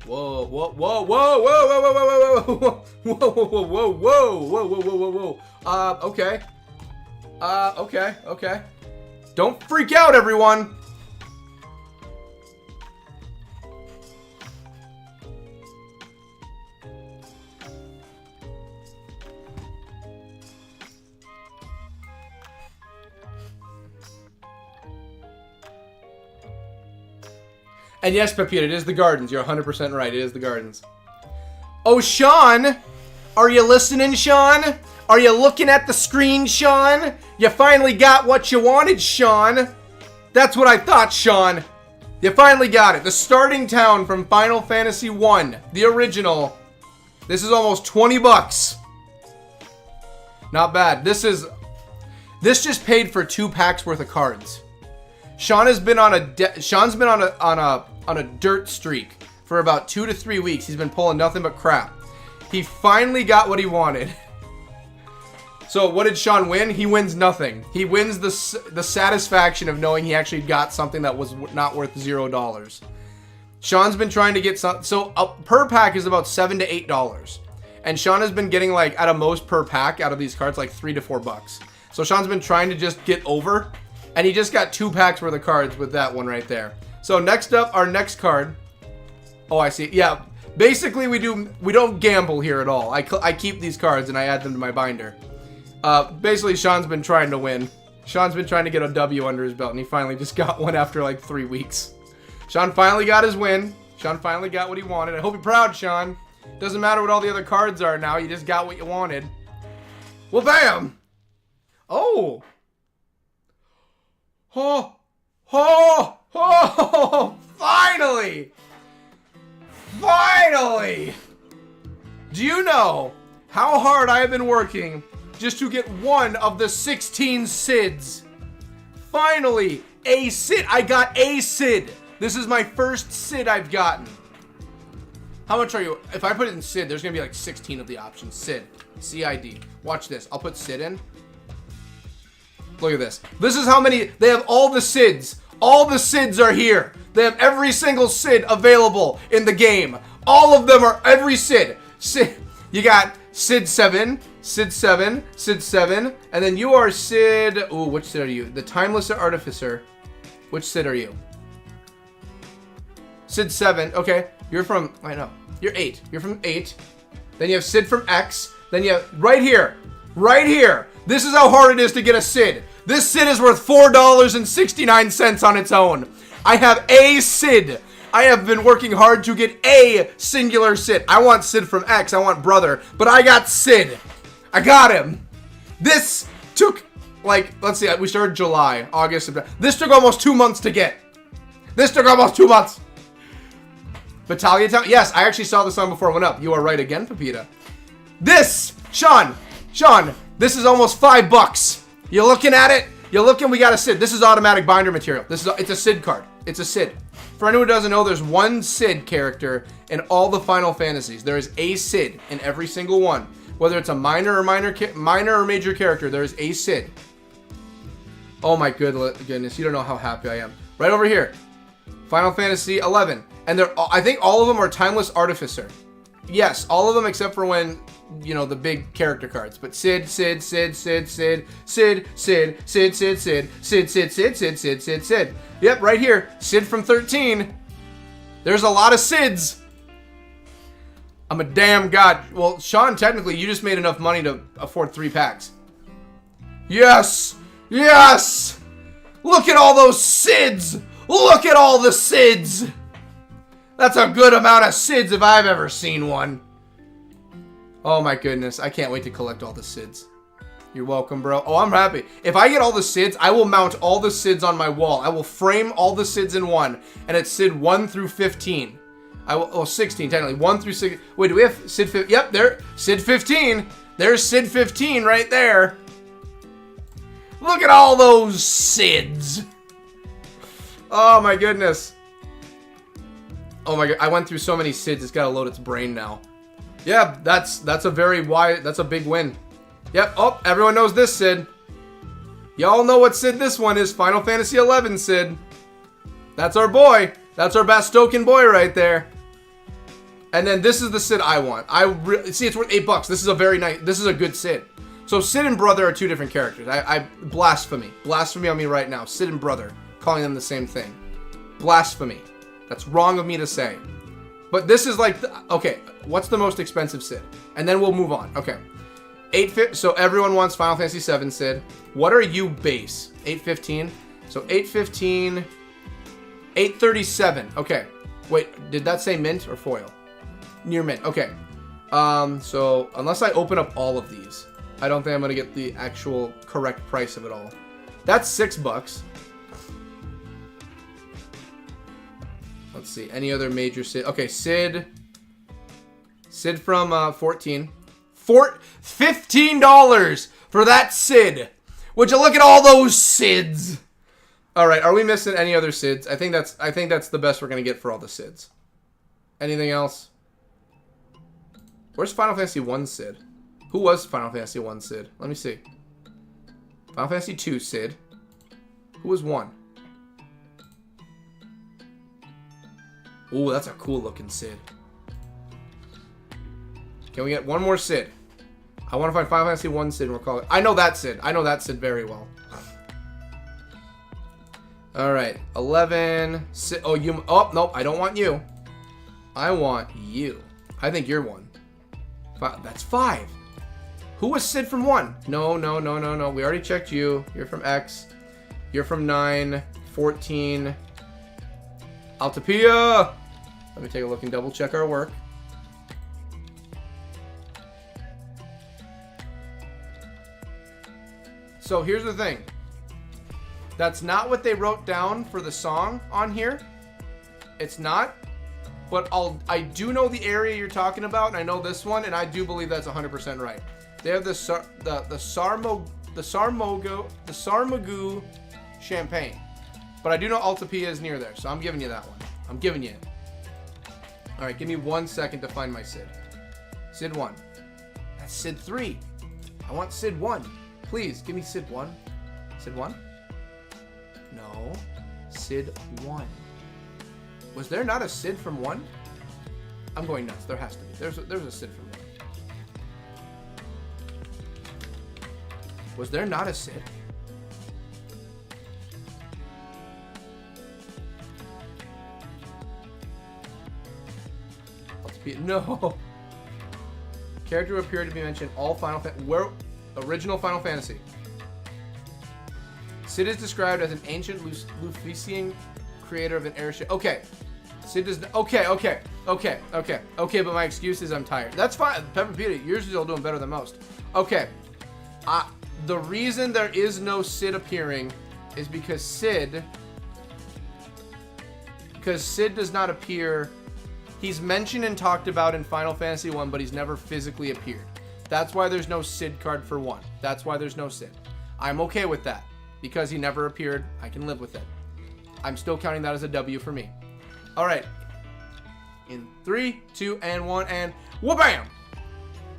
A: Whoa, whoa, whoa, whoa, whoa, whoa, whoa, whoa, whoa, whoa, whoa, whoa, whoa, whoa, whoa, whoa, whoa, whoa. Okay. Okay. Don't freak out, everyone. And yes, Pepita, it is the Gardens. You're 100% right. It is the Gardens. Oh, Sean! Are you listening, Sean? Are you looking at the screen, Sean? You finally got what you wanted, Sean. That's what I thought, Sean. You finally got it. The starting town from Final Fantasy 1. The original. This is almost 20 bucks. Not bad. This just paid for 2 packs worth of cards. Sean has been on a dirt streak for about 2 to 3 weeks. He's been pulling nothing but crap. He finally got what he wanted. So what did Sean win? He wins nothing. He wins the satisfaction of knowing he actually got something that was not worth $0. Sean's been trying to get some. So per pack is about $7 to $8, and Sean has been getting like at a most per pack out of these cards like $3 to $4. So Sean's been trying to just get over, and he just got 2 packs worth of cards with that one right there. So next up, our next card. Oh, I see. Yeah, basically we don't gamble here at all. I keep these cards and I add them to my binder. Basically, Sean's been trying to win. Sean's been trying to get a W under his belt, and he finally just got one after like 3 weeks. Sean finally got his win. Sean finally got what he wanted. I hope you're proud, Sean. Doesn't matter what all the other cards are now. You just got what you wanted. Well, bam! Oh! Oh! Oh! Oh! Finally! Finally! Do you know how hard I have been working just to get one of the 16 SIDs? Finally, a SID. I got a SID. This is my first SID I've gotten. How much are you? If I put it in SID, there's going to be like 16 of the options. SID. CID. Watch this. I'll put SID in. Look at this. This is how many. They have all the SIDs. All the SIDs are here. They have every single SID available in the game. All of them are every SID. SID. You got SID 7, SID 7, SID 7, and then you are SID. Ooh, which SID are you? The Timeless Artificer. Which SID are you? SID 7. Okay, you're from. I know. You're 8. You're from 8. Then you have SID from X. Then you have right here. Right here. This is how hard it is to get a SID. This SID is worth $4.69 on its own. I have a SID. I have been working hard to get a singular SID. I want SID from X. I want brother. But I got SID. I got him. This took, like, let's see. We started July, August, September. This took almost 2 months to get. This took almost 2 months. Battalion Town. Yes, I actually saw this one before it went up. You are right again, Pepita. This, Sean, this is almost $5. You looking at it? You're looking, we got a SID. This is automatic binder material. It's a SID card. It's a SID. For anyone who doesn't know, there's one SID character in all the Final Fantasies. There is a SID in every single one. Whether it's a minor or major character, there is a SID. Oh my goodness, you don't know how happy I am. Right over here, Final Fantasy 11. And I think all of them are Timeless Artificer. Yes, all of them except for when, you know, the big character cards. But SID. Yep, right here. SID from 13. There's a lot of SIDs. I'm a damn god. Well, Sean, technically, you just made enough money to afford 3 packs. Yes! Yes! Look at all those SIDs! Look at all the SIDs! That's a good amount of SIDs if I've ever seen one. Oh my goodness. I can't wait to collect all the SIDs. You're welcome, bro. Oh, I'm happy. If I get all the SIDs, I will mount all the SIDs on my wall. I will frame all the SIDs in one. And it's SID 1 through 15. I will, oh, 16 technically. 1 through 6. Wait, do we have SID 15? Yep, there. SID 15. There's SID 15 right there. Look at all those SIDs. Oh my goodness. Oh my god, I went through so many SIDs, it's gotta load its brain now. Yeah, that's a very wide, that's a big win. Yep, oh, everyone knows this SID. Y'all know what SID this one is, Final Fantasy 11 SID. That's our boy. That's our Bastoken boy right there. And then this is the SID I want. See, it's worth $8. This is a very nice, this is a good SID. So SID and brother are 2 different characters. Blasphemy. Blasphemy on me right now. SID and brother, calling them the same thing. Blasphemy. That's wrong of me to say. But this is like, okay, what's the most expensive SID? And then we'll move on. Okay. So everyone wants Final Fantasy 7 SID. What are you base? 815. So 815, 837. Okay. Wait, did that say mint or foil? Near mint. Okay. So unless I open up all of these, I don't think I'm gonna get the actual correct price of it all. That's $6. Let's see, any other major SID? Okay, SID. Sid from 14. $15 for that Sid. Would you look at all those Sids? All right, are we missing any other Sids? I think that's the best we're gonna get for all the Sids. Anything else? Where's Final Fantasy 1 Sid? Who was Final Fantasy 1 Sid? Let me see. Final Fantasy 2 Sid. Who was 1? Ooh, that's a cool looking Sid. Can we get one more Sid? I want to find Final Fantasy 1 Sid and we'll call it. I know that Sid. I know that Sid very well. Alright. 11. Sid. Oh, you. Oh, nope. I don't want you. I want you. I think you're 1. That's 5. Who was Sid from 1? No. We already checked you. You're from X. You're from 9. 14. Altopia! Let me take a look and double check our work. So here's the thing. That's not what they wrote down for the song on here. It's not. But I do know the area you're talking about, and I know this one, and I do believe that's 100% right. They have the Sarmagu champagne. But I do know Altopia is near there, so I'm giving you that one. I'm giving you it. Alright, give me 1 second to find my Sid. Sid 1. That's Sid 3. I want Sid 1. Please, give me Sid 1. Sid 1? No. Sid 1. Was there not a Sid from 1? I'm going nuts. There has to be. There's a Sid from 1. Was there not a Sid? No. Character who appeared to be mentioned all original Final Fantasy. Sid is described as an ancient Lufisian creator of an airship. Okay. Sid does. Okay. But my excuse is I'm tired. That's fine. Peppa Peter, you're still doing better than most. Okay. The reason there is no Sid appearing is because Sid does not appear. He's mentioned and talked about in Final Fantasy 1, but he's never physically appeared. That's why there's no Sid card for 1. That's why there's no Sid. I'm okay with that. Because he never appeared, I can live with it. I'm still counting that as a W for me. Alright. In 3, 2, and 1, and wha-bam!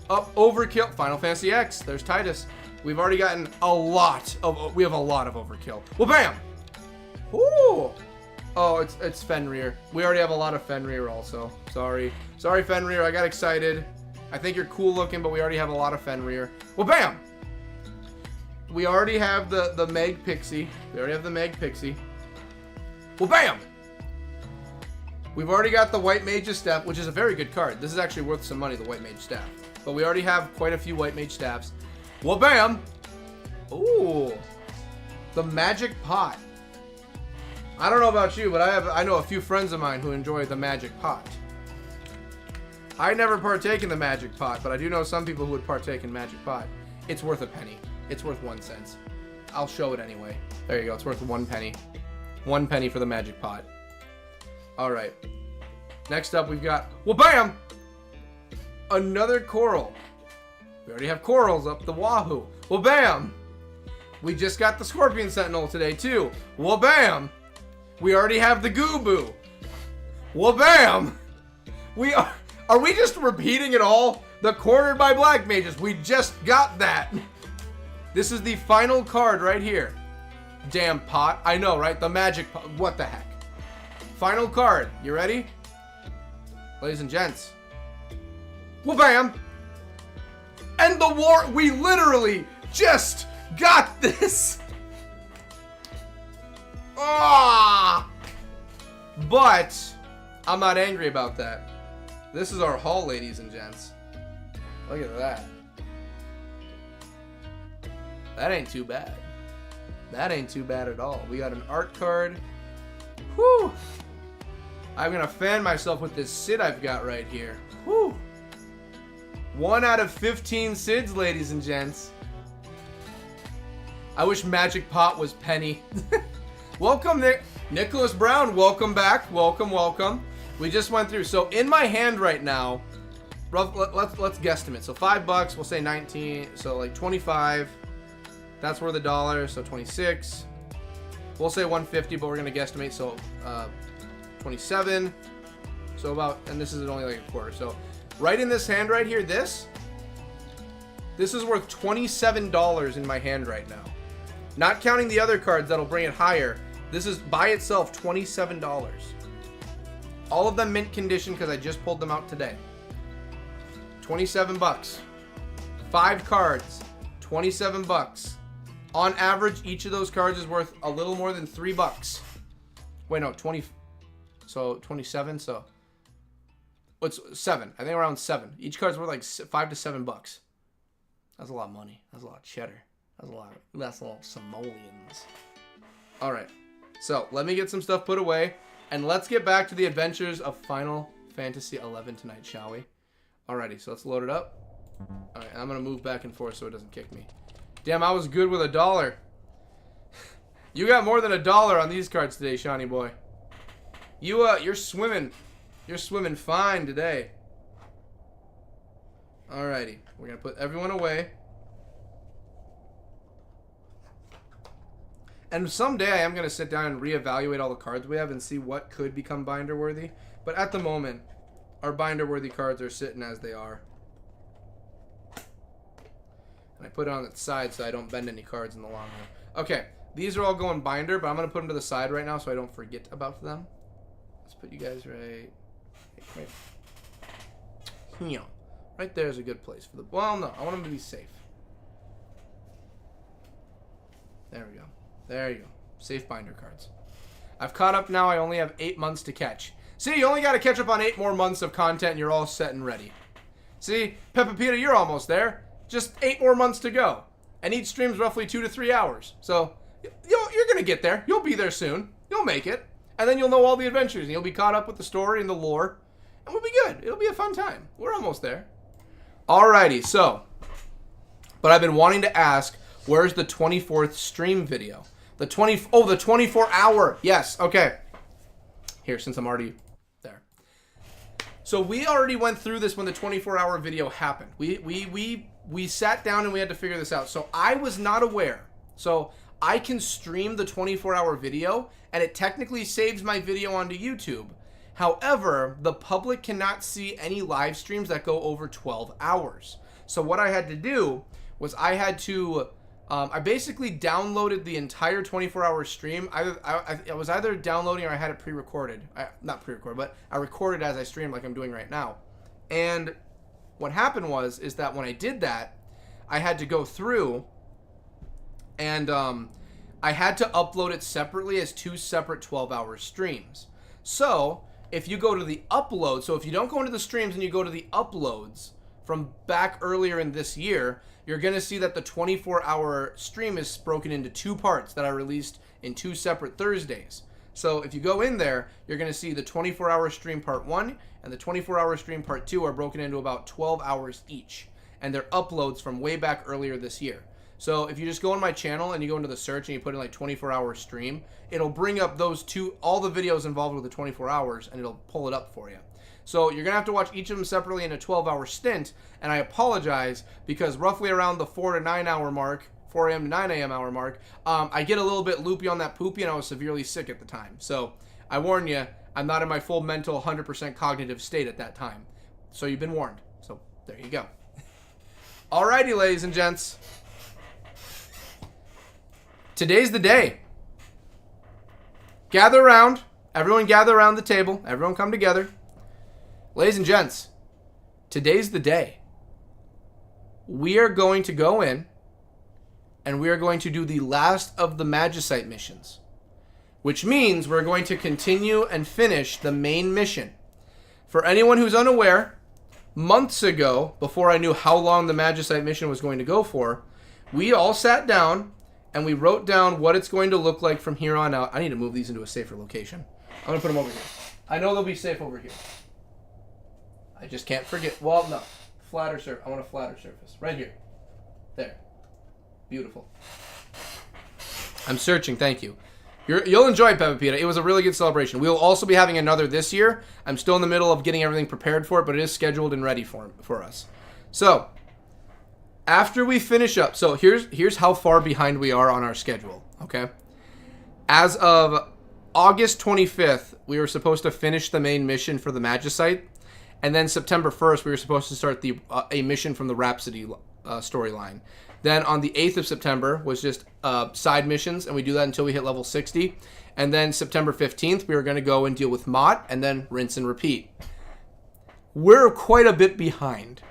A: Up, overkill. Final Fantasy X. There's Titus. We've already gotten a lot of... We have a lot of overkill. Wha-bam! Ooh! Oh, it's Fenrir. We already have a lot of Fenrir also. Sorry, Fenrir. I got excited. I think you're cool looking, but we already have a lot of Fenrir. Well, bam! We already have the Meg Pixie. Well, bam! We've already got the White Mage's Staff, which is a very good card. This is actually worth some money, the White Mage Staff. But we already have quite a few White Mage Staffs. Well, bam! Ooh. The Magic Pot. I don't know about you, but I know a few friends of mine who enjoy the Magic Pot. I never partake in the Magic Pot, but I do know some people who would partake in Magic Pot. It's worth a penny. It's worth 1 cent. I'll show it anyway. There you go. It's worth 1 penny. 1 penny for the Magic Pot. All right. Next up, we've got... Well, bam! Another coral. We already have corals up the wahoo. Well, bam! We just got the Scorpion Sentinel today, too. Well, bam! We already have the Goo-Boo. Well, bam! Are we just repeating it all? The Cornered by Black Mages. We just got that. This is the final card right here. Damn pot. I know, right? The Magic Pot. What the heck? Final card. You ready? Ladies and gents. Well, bam! And the war. We literally just got this. Ah! But I'm not angry about that. This is our haul, ladies and gents. Look at that. That ain't too bad. That ain't too bad at all. We got an art card. Whew. I'm gonna fan myself with this Sid I've got right here. Whew. 1 out of 15 Sids, ladies and gents. I wish Magic Pot was Penny. Welcome, Nicholas Brown. Welcome back. Welcome. We just went through. So in my hand right now, let's guesstimate. So $5, we'll say 19. So like 25. That's worth $1. So 26. We'll say 150, but we're gonna guesstimate. So 27. So about, and this is only like a quarter. So right in this hand right here, this is worth $27 in my hand right now. Not counting the other cards that'll bring it higher. This is by itself $27. All of them mint condition because I just pulled them out today. 27 bucks. 5 cards, 27 bucks. On average, each of those cards is worth a little more than $3. Wait, no, 20. So 27. So what's 7? I think around 7. Each card's worth like $5 to $7. That's a lot of money. That's a lot of cheddar. That's a lot of simoleons. All right. So let me get some stuff put away, and let's get back to the adventures of Final Fantasy XI tonight, shall we? Alrighty, so let's load it up. All right, I'm gonna move back and forth so it doesn't kick me. Damn, I was good with $1. You got more than $1 on these cards today, Shawnee boy. You're swimming. You're swimming fine today. Alrighty, we're gonna put everyone away. And someday I am going to sit down and reevaluate all the cards we have and see what could become binder worthy. But at the moment, our binder worthy cards are sitting as they are. And I put it on the side so I don't bend any cards in the long run. Okay, these are all going binder, but I'm going to put them to the side right now so I don't forget about them. Let's put you guys right here. Right there is a good place for the... Well, no, I want them to be safe. There we go. There you go. Safe binder cards. I've caught up now. I only have 8 months to catch. See, you only got to catch up on 8 more months of content and you're all set and ready. See, Peppa Pita, you're almost there. Just 8 more months to go. And each stream's roughly 2 to 3 hours. So, you're going to get there. You'll be there soon. You'll make it. And then you'll know all the adventures. And you'll be caught up with the story and the lore. And we'll be good. It'll be a fun time. We're almost there. Alrighty, so. But I've been wanting to ask, where's the 24th stream video? The 24-hour. Yes, okay. Here, since I'm already there. So we already went through this when the 24-hour video happened. We sat down and we had to figure this out. So I was not aware. So I can stream the 24-hour video, and it technically saves my video onto YouTube. However, the public cannot see any live streams that go over 12 hours. So what I had to do was I had to... I basically downloaded the entire 24-hour stream. I was either downloading or I had it pre-recorded. Not pre-recorded, but I recorded as I streamed like I'm doing right now. And what happened is that when I did that, I had to go through and I had to upload it separately as 2 separate 12-hour streams. So if you go to the upload, so if you don't go into the streams and you go to the uploads from back earlier in this year, you're going to see that the 24-hour stream is broken into 2 parts that I released in 2 separate Thursdays. So if you go in there, you're going to see the 24-hour stream part 1 and the 24-hour stream part 2 are broken into about 12 hours each. And they're uploads from way back earlier this year. So if you just go on my channel and you go into the search and you put in like 24-hour stream, it'll bring up those 2, all the videos involved with the 24 hours, and it'll pull it up for you. So you're going to have to watch each of them separately in a 12-hour stint, and I apologize because roughly around the 4 to 9 hour mark, 4 a.m. to 9 a.m. hour mark, I get a little bit loopy on that poopy, and I was severely sick at the time. So I warn you, I'm not in my full mental 100% cognitive state at that time. So you've been warned. So there you go. Alrighty, ladies and gents. Today's the day. Gather around. Everyone gather around the table. Everyone come together. Ladies and gents, today's the day. We are going to go in and we are going to do the last of the MAGICITE missions, which means we're going to continue and finish the main mission. For anyone who's unaware, months ago, before I knew how long the MAGICITE mission was going to go for, we all sat down and we wrote down what it's going to look like from here on out. I need to move these into a safer location. I'm going to put them over here. I know they'll be safe over here. I just can't forget. Well, no. Flatter surface. I want a flatter surface. Right here. There. Beautiful. I'm searching. Thank you. You'll enjoy Peppa Pita. It was a really good celebration. We will also be having another this year. I'm still in the middle of getting everything prepared for it, but it is scheduled and ready for us. So, after we finish up, so here's how far behind we are on our schedule, okay? As of August 25th, we were supposed to finish the main mission for the MAGICITE, and then September 1st, we were supposed to start a mission from the Rhapsody storyline. Then on the 8th of September was just side missions, and we do that until we hit level 60. And then September 15th, we were going to go and deal with Mott, and then rinse and repeat. We're quite a bit behind,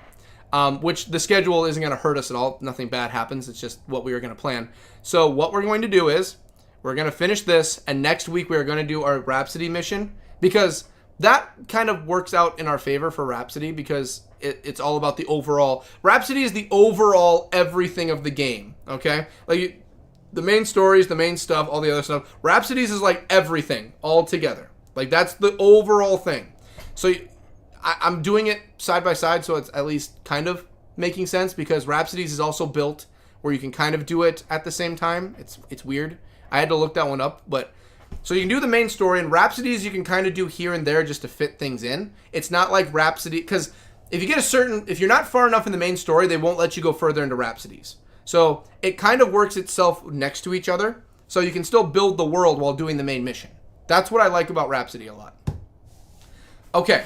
A: which the schedule isn't going to hurt us at all. Nothing bad happens. It's just what we were going to plan. So what we're going to do is we're going to finish this, and next week we are going to do our Rhapsody mission, because that kind of works out in our favor for Rhapsody, because it's all about the overall. Rhapsody is the overall everything of the game, okay? Like, the main stories, the main stuff, all the other stuff. Rhapsodies is like everything all together. Like, that's the overall thing. So I'm doing it side by side, so it's at least kind of making sense, because Rhapsodies is also built where you can kind of do it at the same time. It's weird. I had to look that one up, but so you can do the main story, and Rhapsodies you can kind of do here and there just to fit things in. It's not like Rhapsody, because if you're not far enough in the main story, they won't let you go further into Rhapsodies. So it kind of works itself next to each other, so you can still build the world while doing the main mission. That's what I like about Rhapsody a lot. Okay,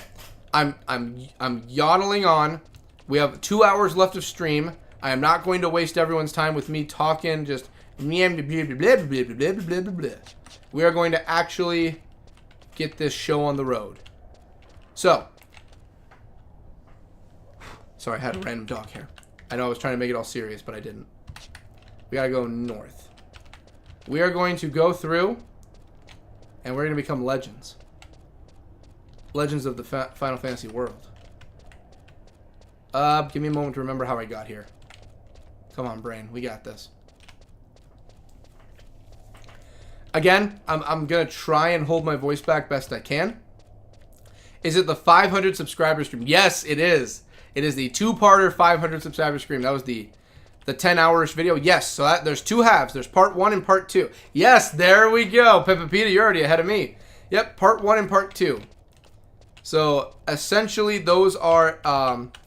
A: I'm yodeling on. We have 2 hours left of stream. I am not going to waste everyone's time with me talking just we are going to actually get this show on the road. So, sorry, I had a random dog here. I know I was trying to make it all serious, but I didn't. We gotta go north. We are going to go through, and we're going to become legends. Legends of the Final Fantasy world. Give me a moment to remember how I got here. Come on, brain. We got this. Again, I'm going to try and hold my voice back best I can. Is it the 500 subscriber stream? Yes, it is. It is the two-parter 500 subscriber stream. That was the 10-hour-ish video. Yes, so there's two halves. There's part 1 and part 2. Yes, there we go. Peppa Pita, you're already ahead of me. Yep, part 1 and part 2. So, essentially, those are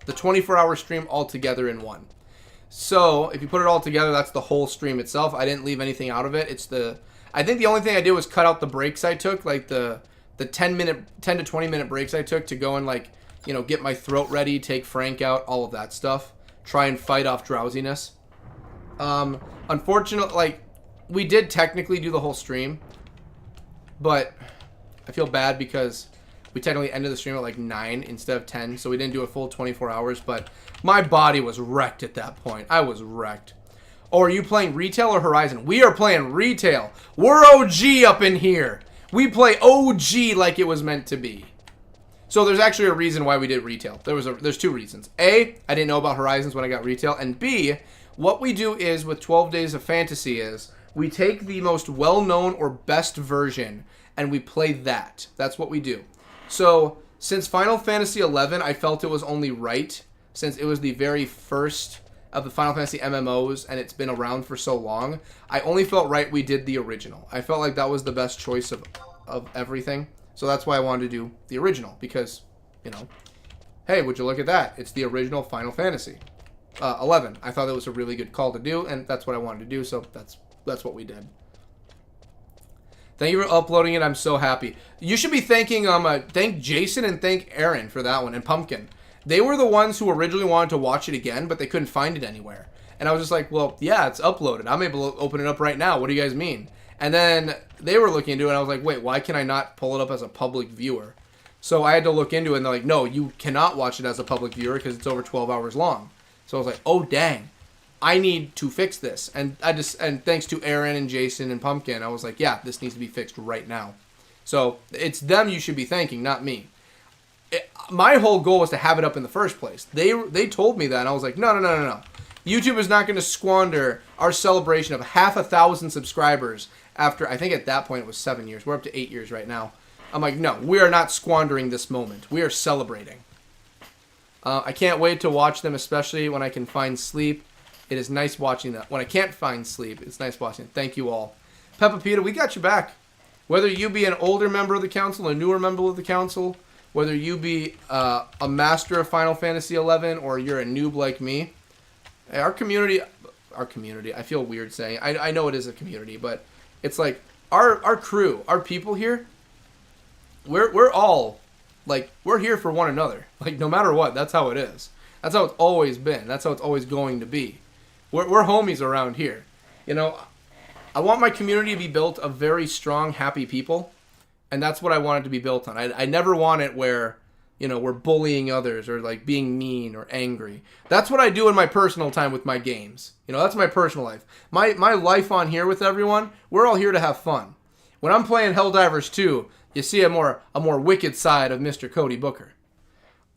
A: the 24-hour stream all together in one. So, if you put it all together, that's the whole stream itself. I didn't leave anything out of it. I think the only thing I did was cut out the breaks I took, like the 10 to 20 minute breaks I took to go and, like, you know, get my throat ready, take Frank out, all of that stuff. Try and fight off drowsiness. Unfortunately, like, we did technically do the whole stream, but I feel bad because we technically ended the stream at like 9 instead of 10, so we didn't do a full 24 hours, but my body was wrecked at that point. I was wrecked. Oh, are you playing retail or Horizon? We are playing retail. We're OG up in here. We play OG like it was meant to be. So there's actually a reason why we did retail. There's two reasons. A, I didn't know about Horizons when I got retail, and B, what we do is with 12 Days of Fantasy is we take the most well-known or best version and we play that. That's what we do. So since Final Fantasy XI, I felt it was only right, since it was the very first of the Final Fantasy MMOs and it's been around for so long, I only felt right we did the original. I felt like that was the best choice of everything. So that's why I wanted to do the original, because, you know, hey, would you look at that? It's the original Final Fantasy 11. I thought that was a really good call to do, and that's what I wanted to do, so that's what we did. Thank you for uploading it. I'm so happy. You should be thanking thank Jason and thank Aaron for that one, and Pumpkin. They were the ones who originally wanted to watch it again, but they couldn't find it anywhere. And I was just like, well, yeah, it's uploaded. I'm able to open it up right now. What do you guys mean? And then they were looking into it, and I was like, wait, why can I not pull it up as a public viewer? So I had to look into it, and they're like, no, you cannot watch it as a public viewer because it's over 12 hours long. So I was like, oh, dang. I need to fix this. And thanks to Aaron and Jason and Pumpkin, I was like, yeah, this needs to be fixed right now. So it's them you should be thanking, not me. My whole goal was to have it up in the first place. They told me that, and I was like, no. YouTube is not going to squander our celebration of 500,000 subscribers after, I think at that point it was 7 years. We're up to 8 years right now. I'm like, no, we are not squandering this moment. We are celebrating. I can't wait to watch them, especially when I can find sleep. It is nice watching that. When I can't find sleep, it's nice watching it. Thank you all. Peppa Pita, we got you back. Whether you be an older member of the council, a newer member of the council, whether you be a master of Final Fantasy XI or you're a noob like me, our community, I feel weird saying, I know it is a community, but it's like our crew, our people here, we're all, like, we're here for one another. Like, no matter what, that's how it is. That's how it's always been. That's how it's always going to be. We're homies around here. You know, I want my community to be built of very strong, happy people. And that's what I want it to be built on. I never want it where, you know, we're bullying others or, like, being mean or angry. That's what I do in my personal time with my games. You know, that's my personal life. My life on here with everyone, we're all here to have fun. When I'm playing Helldivers 2, you see a more wicked side of Mr. Cody Booker.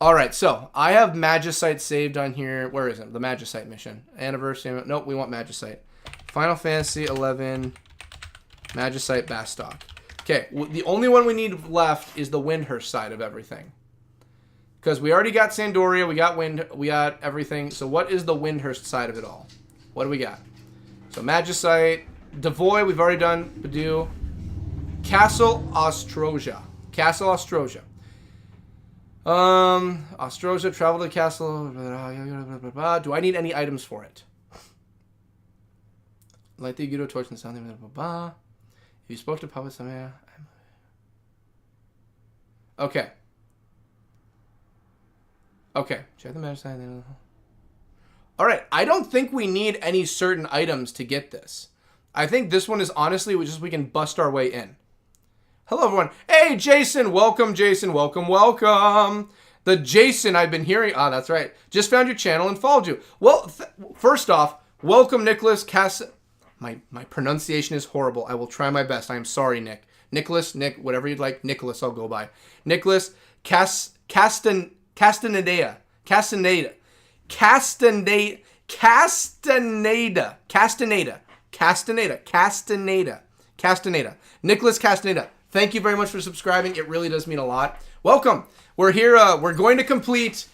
A: All right, so I have Magicite saved on here. Where is it? The Magicite mission. Anniversary. Nope, we want Magicite. Final Fantasy 11 Magicite Bastok. Okay, the only one we need left is the Windhurst side of everything. Because we already got Sandoria, we got everything. So what is the Windhurst side of it all? What do we got? So Magicite, Devoy, we've already done. Badu. Castle Ostrosia. Castle Ostrosia. Ostrosia, travel to the castle. Do I need any items for it? Light the Guido torch and sound the if you spoke to Papa Samaya. Okay. Okay. Check the magic side. Alright, I don't think we need any certain items to get this. I think this one is honestly we can bust our way in. Hello, everyone. Hey, Jason. Welcome, Jason. Welcome, welcome. The Jason I've been hearing. Ah, that's right. Just found your channel and followed you. Well, first off, welcome, Nicholas Cass. My pronunciation is horrible. I will try my best. I am sorry, Nick. Nicholas, Nick, whatever you'd like. Nicholas, I'll go by. Nicholas Castaneda. Nicholas Castaneda. Thank you very much for subscribing. It really does mean a lot. Welcome. We're here. We're going to complete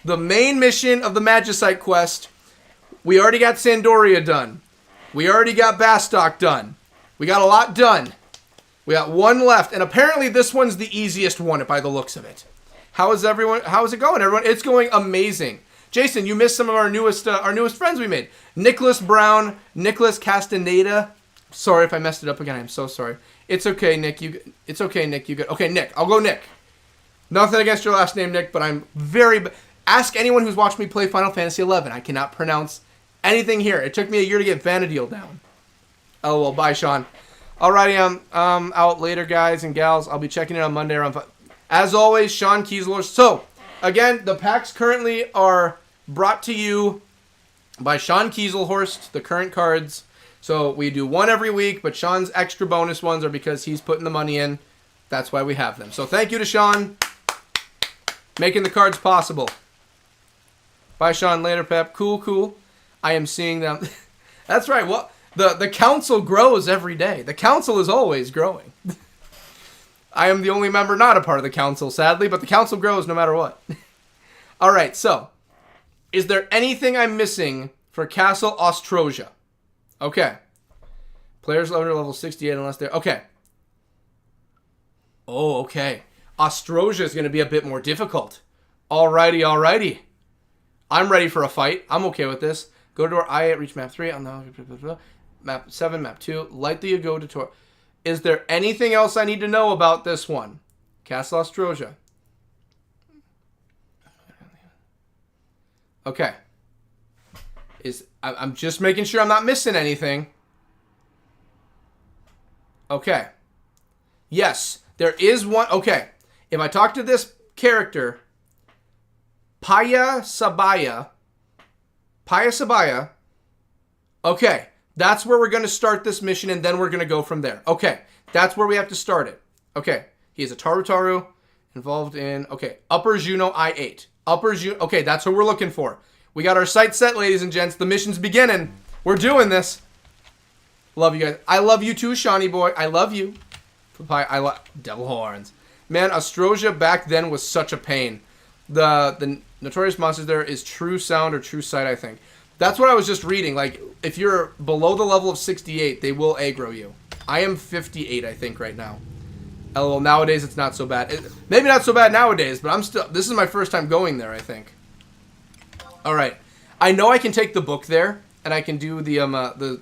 A: the main mission of the Magicite quest. We already got Sandoria done. We already got Bastok done. We got a lot done. We got one left, and apparently this one's the easiest one by the looks of it. How is it going, everyone? It's going amazing. Jason, you missed some of our newest friends we made. Nicholas Brown, Nicholas Castaneda. Sorry if I messed it up again. I'm so sorry. It's okay, Nick. It's okay, Nick. You good? Okay, Nick. I'll go Nick. Nothing against your last name, Nick, but I'm very... Ask anyone who's watched me play Final Fantasy XI. I cannot pronounce anything here. It took me a year to get Vanadil down. Oh, well, bye, Sean. Alrighty, I'm out later, guys and gals. I'll be checking in on Monday around 5. As always, Sean Kiesler. So, again, the packs currently are brought to you by Sean Kieselhorst, the current cards. So, we do one every week, but Sean's extra bonus ones are because he's putting the money in. That's why we have them. So, thank you to Sean, making the cards possible. Bye, Sean. Later, Pep. Cool, cool. I am seeing them. That's right. Well, the council grows every day. The council is always growing. I am the only member not a part of the council, sadly, but the council grows no matter what. All right, so is there anything I'm missing for Castle Ostrosia? Okay. Players under level 68 unless they're... Okay. Oh, okay. Ostrosia is going to be a bit more difficult. Alrighty, alrighty. I'm ready for a fight. I'm okay with this. Go to our I8, reach map 3. Map 7, map 2. Light the go to tour. Is there anything else I need to know about this one? Castle Ostrosia. Okay. I'm just making sure I'm not missing anything. Okay. Yes, there is one. Okay. If I talk to this character, Paya Sabaya. Okay. That's where we're going to start this mission, and then we're going to go from there. Okay. That's where we have to start it. Okay. He is a Tarutaru involved in... Okay. Upper Juno I8. Upper Juno... Okay, that's what we're looking for. We got our sights set, ladies and gents. The mission's beginning. We're doing this. Love you guys. I love you too, Shawnee boy. I love you. I love... Devil horns. Man, Ostrosia back then was such a pain. The Notorious Monsters there is True Sound or True Sight, I think. That's what I was just reading. Like, if you're below the level of 68, they will aggro you. I am 58, I think, right now. LOL, nowadays it's not so bad. Maybe not so bad nowadays, but I'm still... This is my first time going there, I think. Alright. I know I can take the book there, and I can do the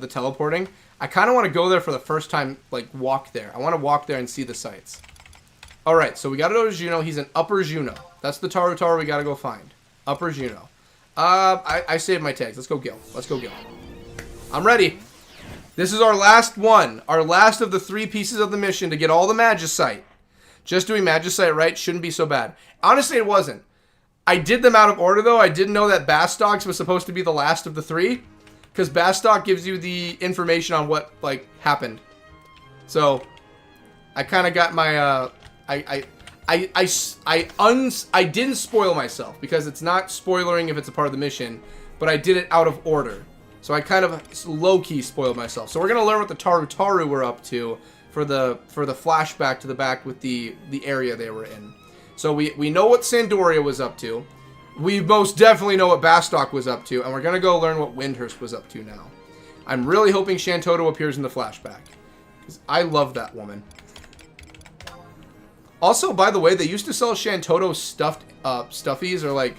A: teleporting. I kind of want to go there for the first time, like, walk there. I want to walk there and see the sights. Alright, so we got to go to Juno. He's in Upper Juno. That's the Taru we got to go find. Upper Juno. I saved my tags. Let's go Gil. Let's go Gil. I'm ready. This is our last one. Our last of the 3 pieces of the mission to get all the Magicite. Just doing Magicite right shouldn't be so bad. Honestly, it wasn't. I did them out of order, though. I didn't know that Bastox was supposed to be the last of the 3. Because Bastox gives you the information on what, like, happened. So, I kind of got my, I didn't spoil myself. Because it's not spoilering if it's a part of the mission. But I did it out of order. So I kind of low-key spoiled myself. So we're going to learn what the Taru were up to for the flashback to the back with the area they were in. So we know what Sandoria was up to. We most definitely know what Bastock was up to. And we're going to go learn what Windhurst was up to now. I'm really hoping Shantoto appears in the flashback. Because I love that woman. Also, by the way, they used to sell Shantoto stuffed stuffies or like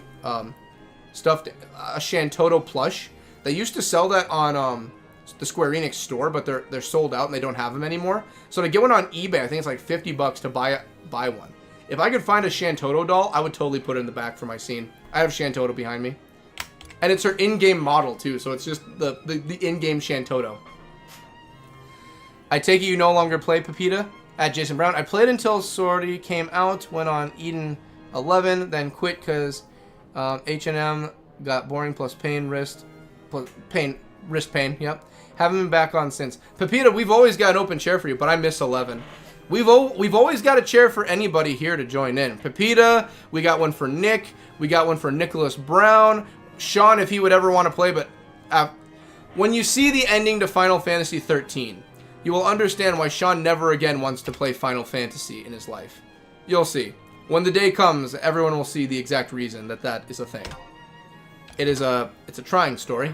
A: stuffed a Shantoto plush. They used to sell that on the Square Enix store, but they're sold out and they don't have them anymore. So to get one on eBay, I think it's like $50 to buy one. If I could find a Shantoto doll, I would totally put it in the back for my scene. I have Shantoto behind me. And it's her in-game model too, so it's just the in-game Shantoto. I take it you no longer play Pepita? At Jason Brown. I played until Sortie came out, went on Eden 11, then quit because H&M got boring plus pain, wrist pain, yep. Haven't been back on since. Pepita, we've always got an open chair for you, but I miss 11. We've always got a chair for anybody here to join in. Pepita, we got one for Nick, we got one for Nicholas Brown, Sean if he would ever want to play, but when you see the ending to Final Fantasy 13, you will understand why Sean never again wants to play Final Fantasy in his life. You'll see. When the day comes, everyone will see the exact reason that is a thing. It's a trying story.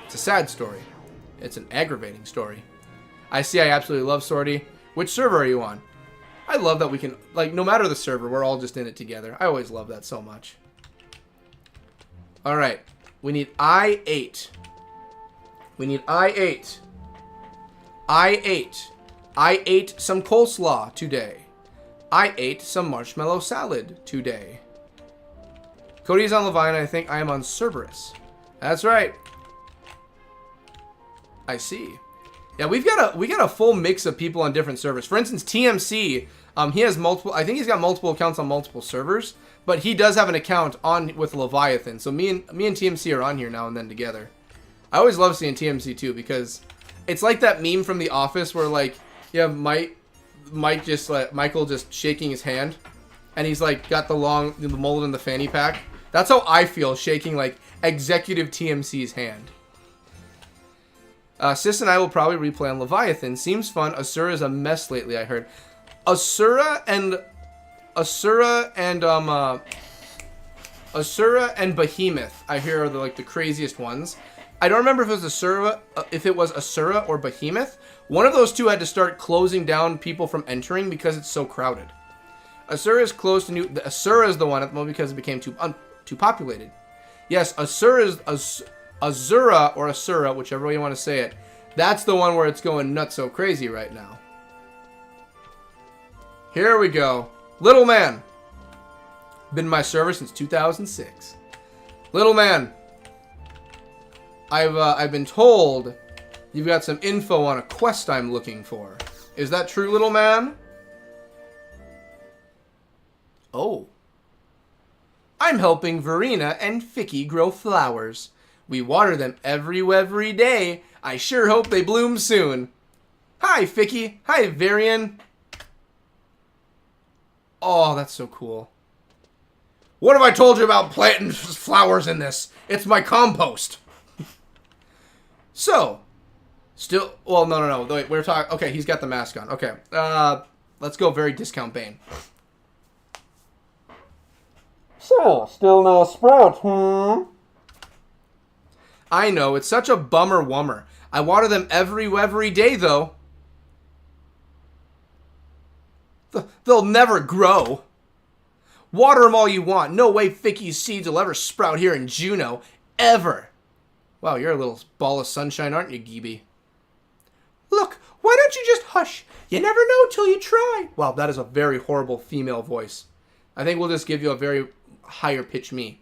A: It's a sad story. It's an aggravating story. I absolutely love Sortie. Which server are you on? I love that we can, like, no matter the server, we're all just in it together. I always love that so much. Alright. We need I-8. We need I-8. I-8. I ate some coleslaw today. I ate some marshmallow salad today. Cody's on Levine, I think I am on Cerberus. That's right. I see. Yeah, we got a full mix of people on different servers. For instance, TMC, he has multiple. I think he's got multiple accounts on multiple servers, but he does have an account on with Leviathan. So me and TMC are on here now and then together. I always love seeing TMC too because it's like that meme from The Office where like you have Michael just shaking his hand, and he's like got the mullet and the fanny pack. That's how I feel shaking like Executive TMC's hand. Sis and I will probably replay on Leviathan. Seems fun. Asura is a mess lately, I heard. Asura and Behemoth, I hear are the craziest ones. I don't remember if it was Asura or Behemoth. One of those two had to start closing down people from entering because it's so crowded. Asura is closed to new. Asura is the one at the moment because it became too populated. Yes, Asura is Azura or Asura, whichever way you want to say it. That's the one where it's going nuts so crazy right now. Here we go. Little man. Been in my server since 2006. Little man. I've been told you've got some info on a quest I'm looking for. Is that true, little man? Oh. I'm helping Verena and Ficky grow flowers. We water them every day. I sure hope they bloom soon. Hi, Ficky. Hi, Varian. Oh, that's so cool. What have I told you about planting flowers in this? It's my compost. So, still, well, no. Wait, we're talking, okay, he's got the mask on. Okay, let's go very discount Bane. So, still no sprout, I know, it's such a bummer-wummer. I water them every day, though. They'll never grow. Water them all you want. No way Ficky's seeds will ever sprout here in Juneau. Ever. Wow, you're a little ball of sunshine, aren't you, Geeby? Look, why don't you just hush? You never know till you try. Wow, that is a very horrible female voice. I think we'll just give you a very higher pitch me.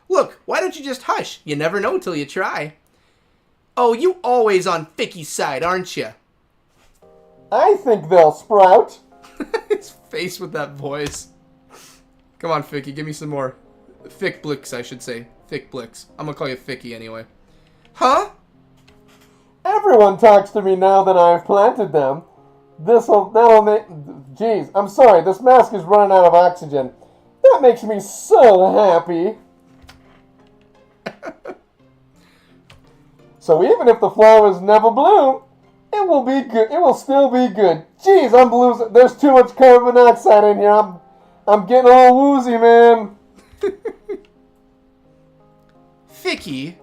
A: Look, why don't you just hush? You never know till you try. Oh, you always on Ficky's side, aren't you?
B: I think they'll sprout.
A: His face with that voice. Come on, Ficky, give me some more. Fick Blicks, I should say. Fick Blicks. I'm gonna call you Ficky anyway. Huh?
B: Everyone talks to me now that I've planted them. That'll make... Jeez, I'm sorry, this mask is running out of oxygen. That makes me so happy. So even if the flowers never bloom, it will be good. It will still be good. Jeez, I'm losing. There's too much carbon dioxide in here. I'm getting all woozy, man.
A: Ficky.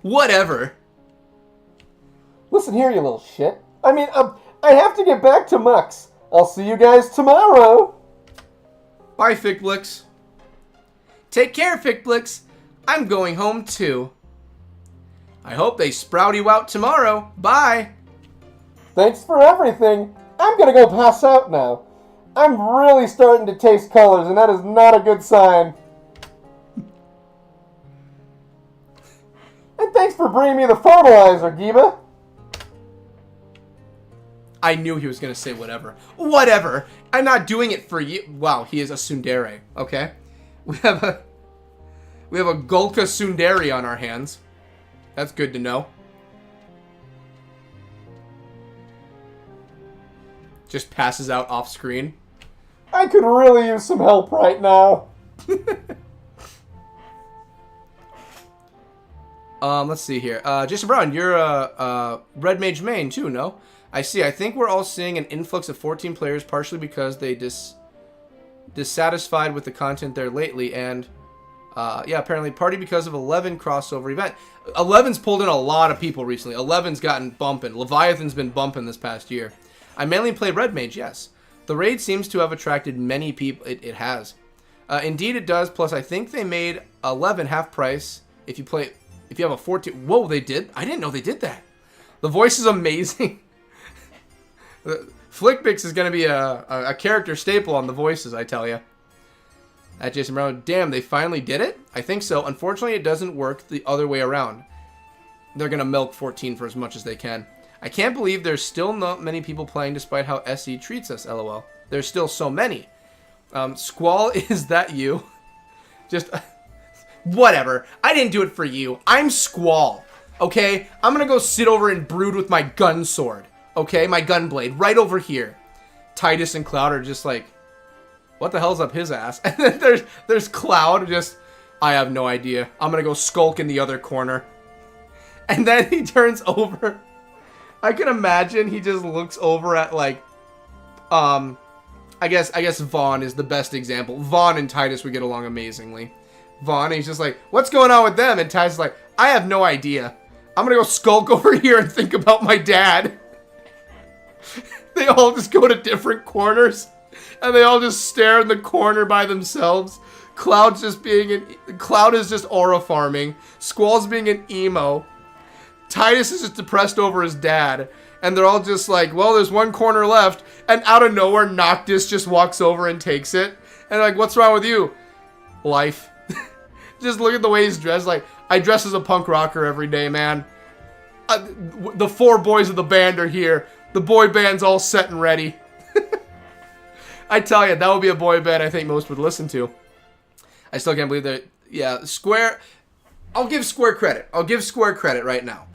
A: Whatever.
B: Listen here, you little shit. I mean, I have to get back to Mux. I'll see you guys tomorrow.
A: Bye, Fickblix. Take care, Fickblix. I'm going home too. I hope they sprout you out tomorrow. Bye.
B: Thanks for everything. I'm gonna go pass out now. I'm really starting to taste colors, and that is not a good sign. And thanks for bringing me the fertilizer, Giba.
A: I knew he was going to say whatever. Whatever. I'm not doing it for you. Wow, he is a tsundere. Okay. We have a Gulka tsundere on our hands. That's good to know. Just passes out off screen.
B: I could really use some help right now.
A: Let's see here. Jason Brown, you're a Red Mage main too, no? I see. I think we're all seeing an influx of 14 players, partially because they dissatisfied with the content there lately, and yeah, apparently party because of 11 crossover event. 11's pulled in a lot of people recently. 11's gotten bumping. Leviathan's been bumping this past year. I mainly play Red Mage, yes. The raid seems to have attracted many people. It has. Indeed, it does. Plus, I think they made 11 half price if you have a 14. Whoa, they did? I didn't know they did that. The voice is amazing. Flickbix is going to be a character staple on the voices, I tell you. At Jason Brown, damn, they finally did it? I think so. Unfortunately, it doesn't work the other way around. They're going to milk 14 for as much as they can. I can't believe there's still not many people playing despite how SE treats us, lol. There's still so many. Squall, is that you? Just, whatever. I didn't do it for you. I'm Squall, okay? I'm going to go sit over and brood with my gun sword, okay? My gun blade, right over here. Titus and Cloud are just like, what the hell's up his ass? And then there's Cloud, just, I have no idea. I'm going to go skulk in the other corner. And then he turns over. I can imagine he just looks over at, like, I guess Vaughn is the best example. Vaughn and Titus would get along amazingly. Vaughn, he's just like, what's going on with them? And Titus is like, I have no idea. I'm going to go skulk over here and think about my dad. They all just go to different corners. And they all just stare in the corner by themselves. Cloud is just aura farming. Squall's being an emo. Titus is just depressed over his dad. And they're all just like, well, there's one corner left. And out of nowhere, Noctis just walks over and takes it. And like, what's wrong with you? Life. Just look at the way he's dressed. Like, I dress as a punk rocker every day, man. The 4 boys of the band are here. The boy band's all set and ready. I tell you, that would be a boy band I think most would listen to. I still can't believe that. Yeah, Square. I'll give Square credit. I'll give Square credit right now.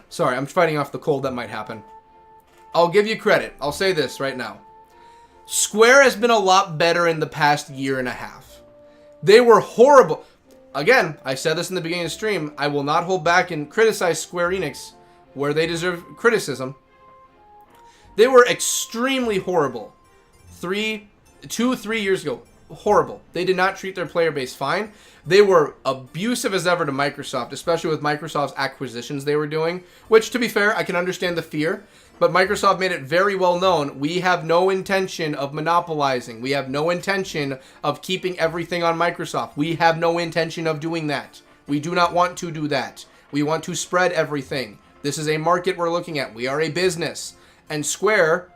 A: Sorry, I'm fighting off the cold that might happen. I'll give you credit. I'll say this right now. Square has been a lot better in the past year and a half. They were horrible. Again, I said this in the beginning of the stream. I will not hold back and criticize Square Enix where they deserve criticism. They were extremely horrible 3 years ago. horrible. They did not treat their player base fine. They were abusive as ever to Microsoft, especially with Microsoft's acquisitions they were doing, which, to be fair, I can understand the fear, but Microsoft made it very well known, we have no intention of monopolizing. We have no intention of keeping everything on Microsoft. We have no intention of doing that. We do not want to do that. We want to spread everything. This is a market we're looking at. We are a business. And Square,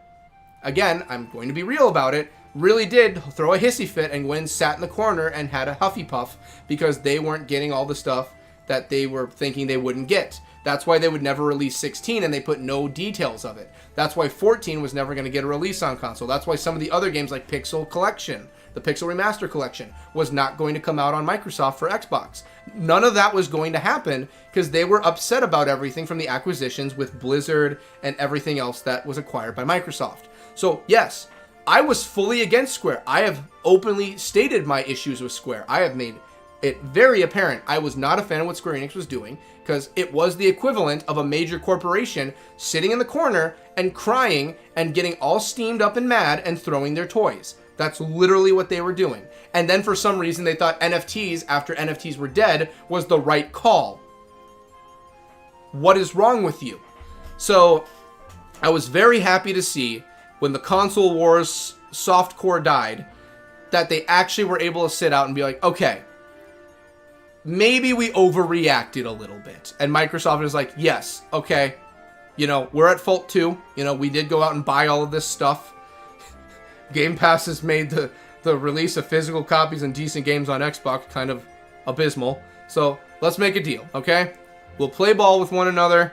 A: again, I'm going to be real about it, really did throw a hissy fit and went and sat in the corner and had a huffy puff because they weren't getting all the stuff that they were thinking they wouldn't get. That's why they would never release 16 and they put no details of it. That's why 14 was never going to get a release on console. That's why some of the other games like Pixel Collection, the Pixel Remaster Collection, was not going to come out on Microsoft for Xbox. None of that was going to happen because they were upset about everything from the acquisitions with Blizzard and everything else that was acquired by Microsoft. So yes, I was fully against Square. I have openly stated my issues with Square. I have made it very apparent I was not a fan of what Square Enix was doing because it was the equivalent of a major corporation sitting in the corner and crying and getting all steamed up and mad and throwing their toys. That's literally what they were doing. And then for some reason they thought NFTs, after NFTs were dead, was the right call. What is wrong with you? So I was very happy to see when the console wars softcore died, that they actually were able to sit out and be like, okay, maybe we overreacted a little bit. And Microsoft is like, yes, okay, we're at fault too. We did go out and buy all of this stuff. Game Pass has made the release of physical copies and decent games on Xbox kind of abysmal. So let's make a deal, okay? We'll play ball with one another.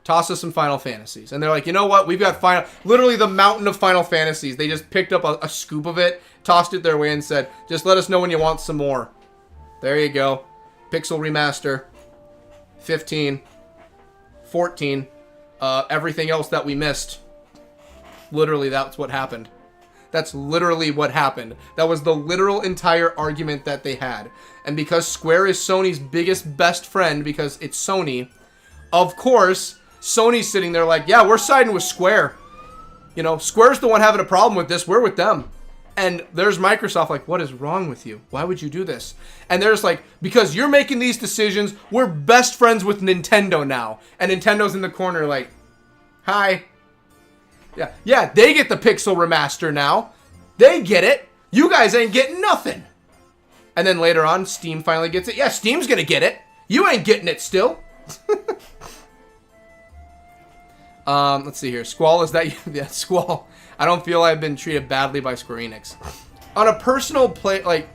A: Toss us some Final Fantasies. And they're like, you know what? We've got literally the mountain of Final Fantasies. They just picked up a scoop of it, tossed it their way and said, just let us know when you want some more. There you go. Pixel Remaster. 15. 14. Everything else that we missed. Literally, that's what happened. That's literally what happened. That was the literal entire argument that they had. And because Square is Sony's biggest best friend, because it's Sony, of course, Sony's sitting there like, yeah, we're siding with Square. Square's the one having a problem with this. We're with them. And there's Microsoft like, what is wrong with you? Why would you do this? And they're just like, because you're making these decisions, we're best friends with Nintendo now. And Nintendo's in the corner like, hi. Yeah, they get the Pixel Remaster now. They get it. You guys ain't getting nothing. And then later on, Steam finally gets it. Yeah, Steam's gonna get it. You ain't getting it still. Let's see here. Squall, is that you? Yeah, Squall. I don't feel I've been treated badly by Square Enix. On a personal play, like,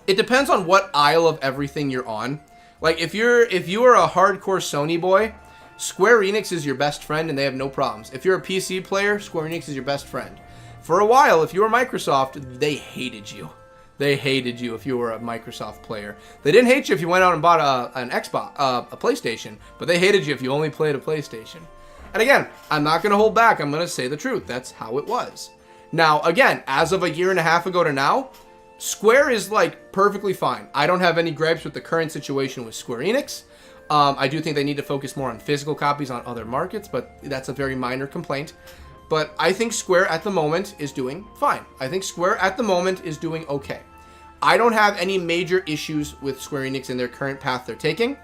A: it depends on what aisle of everything you're on. Like, if you are a hardcore Sony boy, Square Enix is your best friend and they have no problems. If you're a PC player, Square Enix is your best friend. For a while, if you were Microsoft, they hated you. They hated you if you were a Microsoft player. They didn't hate you if you went out and bought an Xbox, a PlayStation, but they hated you if you only played a PlayStation. And again, I'm not going to hold back. I'm going to say the truth. That's how it was. Now, again, as of a year and a half ago to now, Square is like perfectly fine. I don't have any gripes with the current situation with Square Enix. I do think they need to focus more on physical copies on other markets, but that's a very minor complaint. But I think Square at the moment is doing fine. I think Square at the moment is doing okay. I don't have any major issues with Square Enix in their current path they're taking.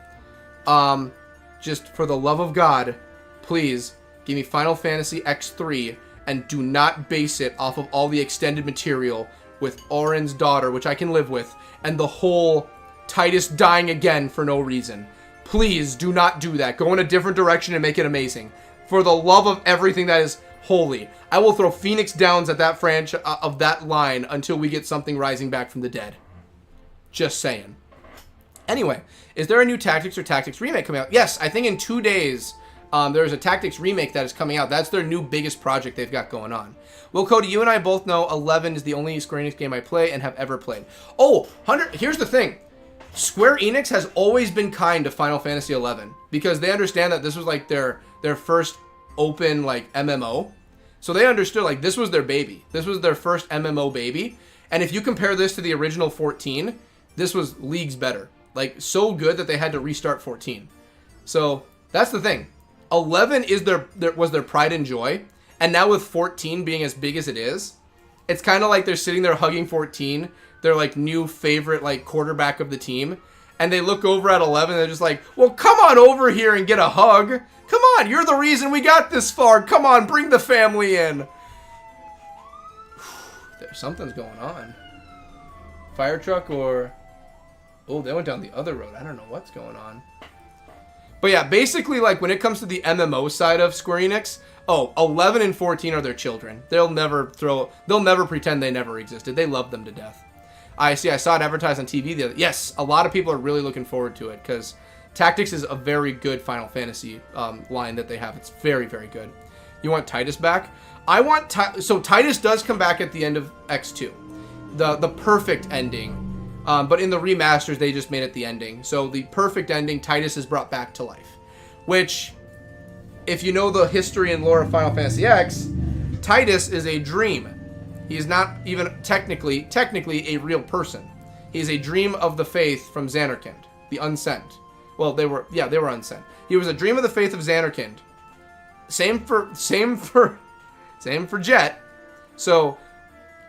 A: Just for the love of God, please give me Final Fantasy X3 and do not base it off of all the extended material with Auron's daughter, which I can live with, and the whole Titus dying again for no reason. Please do not do that. Go in a different direction and make it amazing. For the love of everything that is holy, I will throw Phoenix Downs at that franchise of that line until we get something rising back from the dead. Just saying. Anyway, is there a new Tactics or Tactics remake coming out? Yes, I think in 2 days there's a Tactics remake that is coming out. That's their new biggest project they've got going on. Well, Cody, you and I both know 11 is the only Square Enix game I play and have ever played. Oh, 100. Here's the thing. Square Enix has always been kind to Final Fantasy 11 because they understand that this was like their first open like MMO. So they understood like this was their baby. This was their first MMO baby. And if you compare this to the original 14, this was leagues better. Like so good that they had to restart 14. So that's the thing. 11 is was their pride and joy. And now with 14 being as big as it is, it's kind of like they're sitting there hugging 14, their like new favorite like quarterback of the team, and they look over at 11 and they're just like, well, come on over here and get a hug. Come on, you're the reason we got this far. Come on, bring the family in. Something's going on. Fire truck or... Oh, they went down the other road. I don't know what's going on. But yeah, basically, like, when it comes to the MMO side of Square Enix, 11 and 14 are their children. They'll never pretend they never existed. They love them to death. I saw it advertised on TV the other... Yes, a lot of people are really looking forward to it, because Tactics is a very good Final Fantasy line that they have. It's very, very good. You want Titus back? I want... So Titus does come back at the end of X2. The perfect ending. But in the remasters, they just made it the ending. So the perfect ending, Titus is brought back to life. Which, if you know the history and lore of Final Fantasy X, Titus is a dream. He is not even technically a real person. He is a dream of the faith from Xanarkand, the Unsent. Well, they were Unsent. He was a dream of the faith of Xanarkand. Same for Jet. So,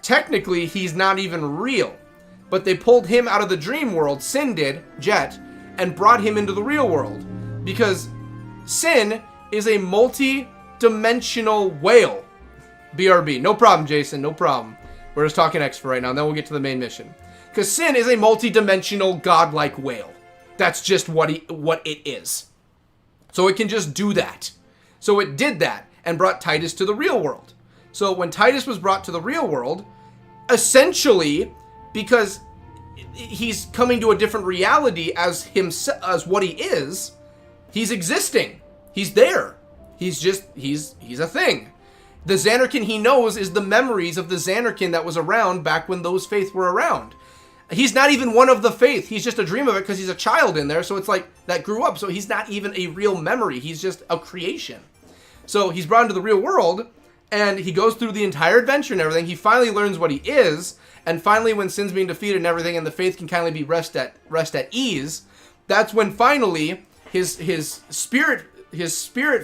A: technically, he's not even real. But they pulled him out of the dream world, Sin did, Jet, and brought him into the real world. Because Sin is a multi-dimensional whale. BRB. No problem, Jason. No problem. We're just talking X for right now, and then we'll get to the main mission. Because Sin is a multi-dimensional godlike whale. That's just what it is. So it can just do that. So it did that, and brought Titus to the real world. So when Titus was brought to the real world, essentially, because he's coming to a different reality as himself, as what he is, he's existing. He's there. He's a thing. The Xanarkand he knows is the memories of the Xanarkand that was around back when those faith were around. He's not even one of the faith. He's just a dream of it because he's a child in there. So it's like that grew up. So he's not even a real memory. He's just a creation. So he's brought into the real world, and he goes through the entire adventure and everything. He finally learns what he is, and finally when Sin's being defeated and everything, and the faith can kind of be rest at ease, that's when finally his spirit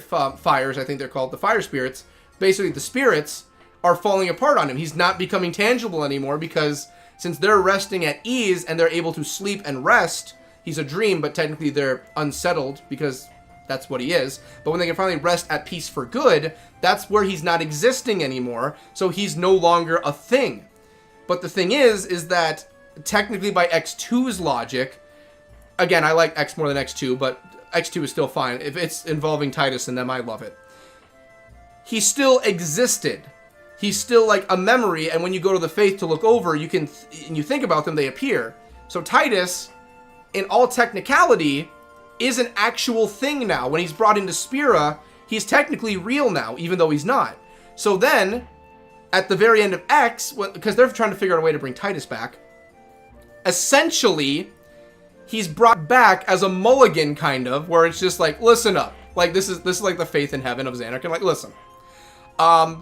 A: fires, I think they're called, the fire spirits, basically the spirits, are falling apart on him. He's not becoming tangible anymore because since they're resting at ease and they're able to sleep and rest, he's a dream, but technically they're unsettled because that's what he is. But when they can finally rest at peace for good, that's where he's not existing anymore. So he's no longer a thing. But the thing is that technically by X2's logic, again, I like X more than X2, but X2 is still fine. If it's involving Titus and them, I love it. He still existed. He's still like a memory, and when you go to the faith to look over, you can, and you think about them, they appear. So Titus, in all technicality, is an actual thing now. When he's brought into Spira, he's technically real now, even though he's not. So then, at the very end of X, because they're trying to figure out a way to bring Titus back, essentially, he's brought back as a mulligan, kind of, where it's just like, listen up. Like, this is like the faith in heaven of Xanarkand. Like, listen.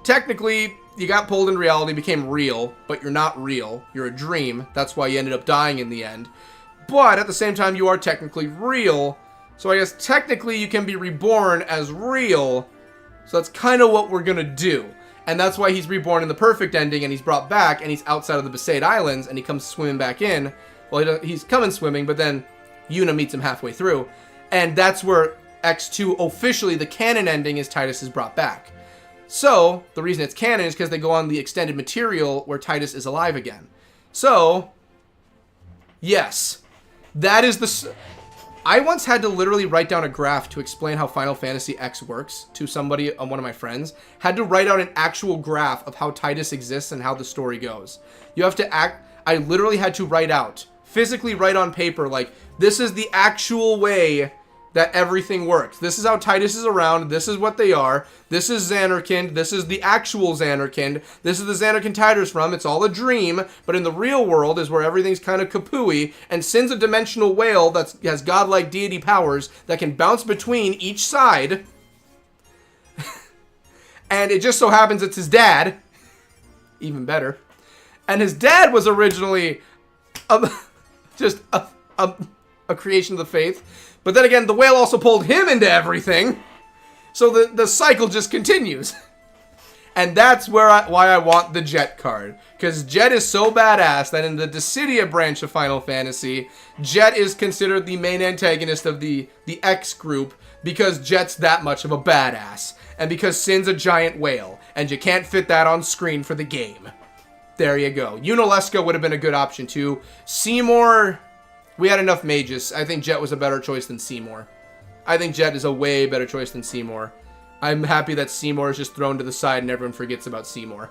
A: Technically, you got pulled in reality, became real, but you're not real. You're a dream. That's why you ended up dying in the end. But at the same time, you are technically real. So I guess technically you can be reborn as real. So that's kind of what we're going to do. And that's why he's reborn in the perfect ending, and he's brought back, and he's outside of the Besaid Islands, and he comes swimming back in. Well, he's coming swimming, but then Yuna meets him halfway through. And that's where X2 officially, the canon ending, is Titus is brought back. So, the reason it's canon is because they go on the extended material where Titus is alive again. So, yes. That is the... I once had to literally write down a graph to explain how Final Fantasy X works to somebody, one of my friends. Had to write out an actual graph of how Titus exists and how the story goes. You have to act... I literally had to write out, physically write on paper, like, this is the actual way that everything works. This is how Titus is around. This is what they are. This is Xanarkand. This is the actual Xanarkand. This is the Xanarkand Titus from. It's all a dream, but in the real world is where everything's kind of kapooey, and Sin's a dimensional whale that has godlike deity powers that can bounce between each side. And it just so happens it's his dad. Even better. And his dad was originally just a creation of the faith. But then again, the whale also pulled him into everything. So the cycle just continues. And that's why I want the Jet card. Because Jet is so badass that in the Dissidia branch of Final Fantasy, Jet is considered the main antagonist of the X group because Jet's that much of a badass. And because Sin's a giant whale. And you can't fit that on screen for the game. There you go. Unalesca would have been a good option too. Seymour, we had enough mages. I think Jet was a better choice than Seymour. I think Jet is a way better choice than Seymour. I'm happy that Seymour is just thrown to the side and everyone forgets about Seymour.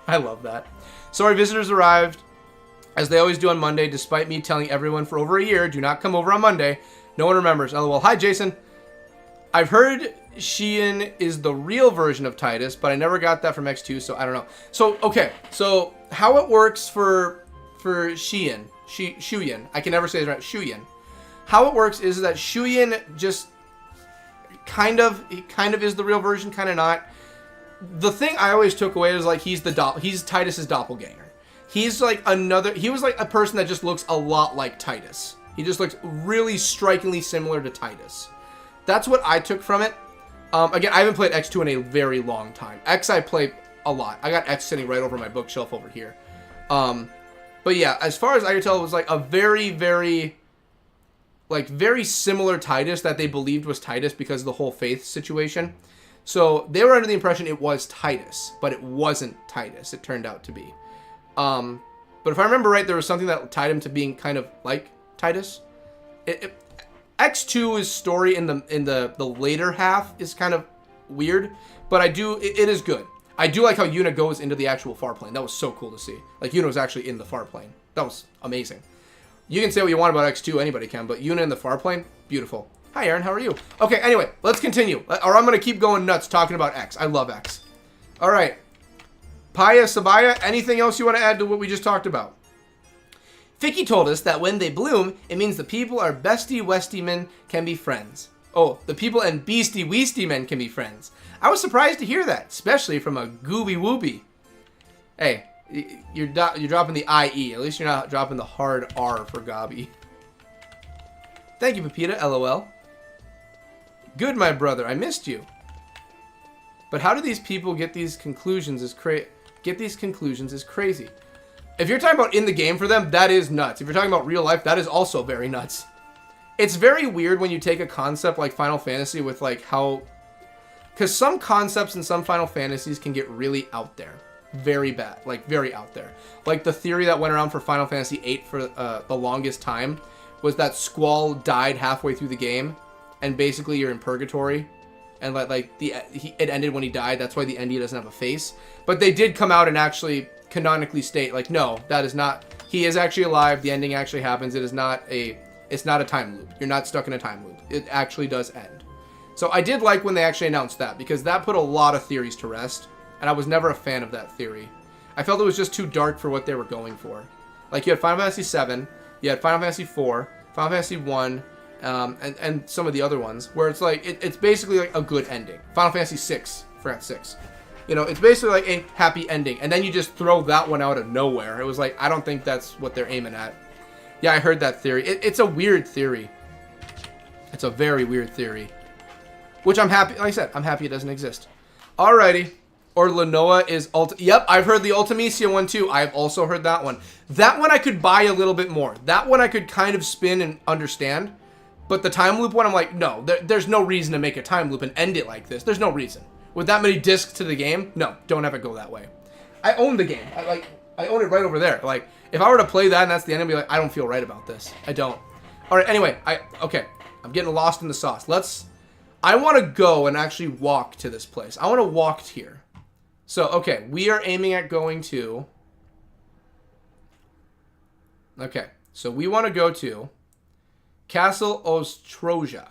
A: I love that. Sorry, visitors arrived, as they always do on Monday, despite me telling everyone for over a year, do not come over on Monday. No one remembers. LOL. Hi, Jason. I've heard Sheehan is the real version of Titus, but I never got that from X2, so I don't know. So, okay. So, how it works for Sheehan, Shuyin, I can never say it right, Shuyin. How it works is that Shuyin just kind of is the real version, kind of not. The thing I always took away is like he's Titus's doppelganger. He's like he was like a person that just looks a lot like Titus. He just looks really strikingly similar to Titus. That's what I took from it. Again, I haven't played X2 in a very long time. X I play a lot. I got X sitting right over my bookshelf over here. But yeah, as far as I could tell, it was like a very, very similar Titus that they believed was Titus because of the whole faith situation. So they were under the impression it was Titus, but it wasn't Titus. It turned out to be. But if I remember right, there was something that tied him to being kind of like Titus. X2's story in the later half is kind of weird, but it is good. I do like how Yuna goes into the actual far plane. That was so cool to see. Like Yuna was actually in the far plane. That was amazing. You can say what you want about X2, anybody can, but Yuna in the far plane, beautiful. Hi Aaron, how are you? Okay, anyway, let's continue. Or I'm going to keep going nuts talking about X. I love X. Alright. Paya, Sabaya, anything else you want to add to what we just talked about? Vicky told us that when they bloom, it means the people are bestie westie men can be friends. Oh, the people and beastie weastie men can be friends. I was surprised to hear that, especially from a gooby wooby. Hey, you're dropping the IE. At least you're not dropping the hard R for Gabi. Thank you, Pepita, LOL. Good, my brother. I missed you. But how do these people get these conclusions is crazy. If you're talking about in the game for them, that is nuts. If you're talking about real life, that is also very nuts. It's very weird when you take a concept like Final Fantasy with like how... Because some concepts in some Final Fantasies can get really out there. Very bad. Like, very out there. Like, the theory that went around for Final Fantasy VIII for the longest time was that Squall died halfway through the game, and basically you're in purgatory. And, it ended when he died. That's why the ND doesn't have a face. But they did come out and actually canonically state, like, no, that is not... He is actually alive. The ending actually happens. It is not a... It's not a time loop. You're not stuck in a time loop. It actually does end. So I did like when they actually announced that, because that put a lot of theories to rest, and I was never a fan of that theory. I felt it was just too dark for what they were going for. Like, you had Final Fantasy VII, you had Final Fantasy IV, Final Fantasy I, and some of the other ones, where it's like, it's basically like a good ending. Final Fantasy VI, forgot 6. You know, it's basically like a happy ending, and then you just throw that one out of nowhere. It was like, I don't think that's what they're aiming at. Yeah, I heard that theory. It's a weird theory. It's a very weird theory. Which I'm happy, like I said, I'm happy it doesn't exist. Alrighty. Or Lenoa is Yep, I've heard the Ultimecia one too. I've also heard that one. That one I could buy a little bit more. That one I could kind of spin and understand. But the time loop one, I'm like, no, there's no reason to make a time loop and end it like this. There's no reason. With that many discs to the game, no, don't have it go that way. I own the game. I own it right over there. Like, if I were to play that and that's the end, I'd be like, I don't feel right about this. I don't. Alright, anyway, okay. I'm getting lost in the sauce. I want to go and actually walk to this place. I want to walk here. So, okay, we are aiming at going to... Okay, so we want to go to Castle Ostroja.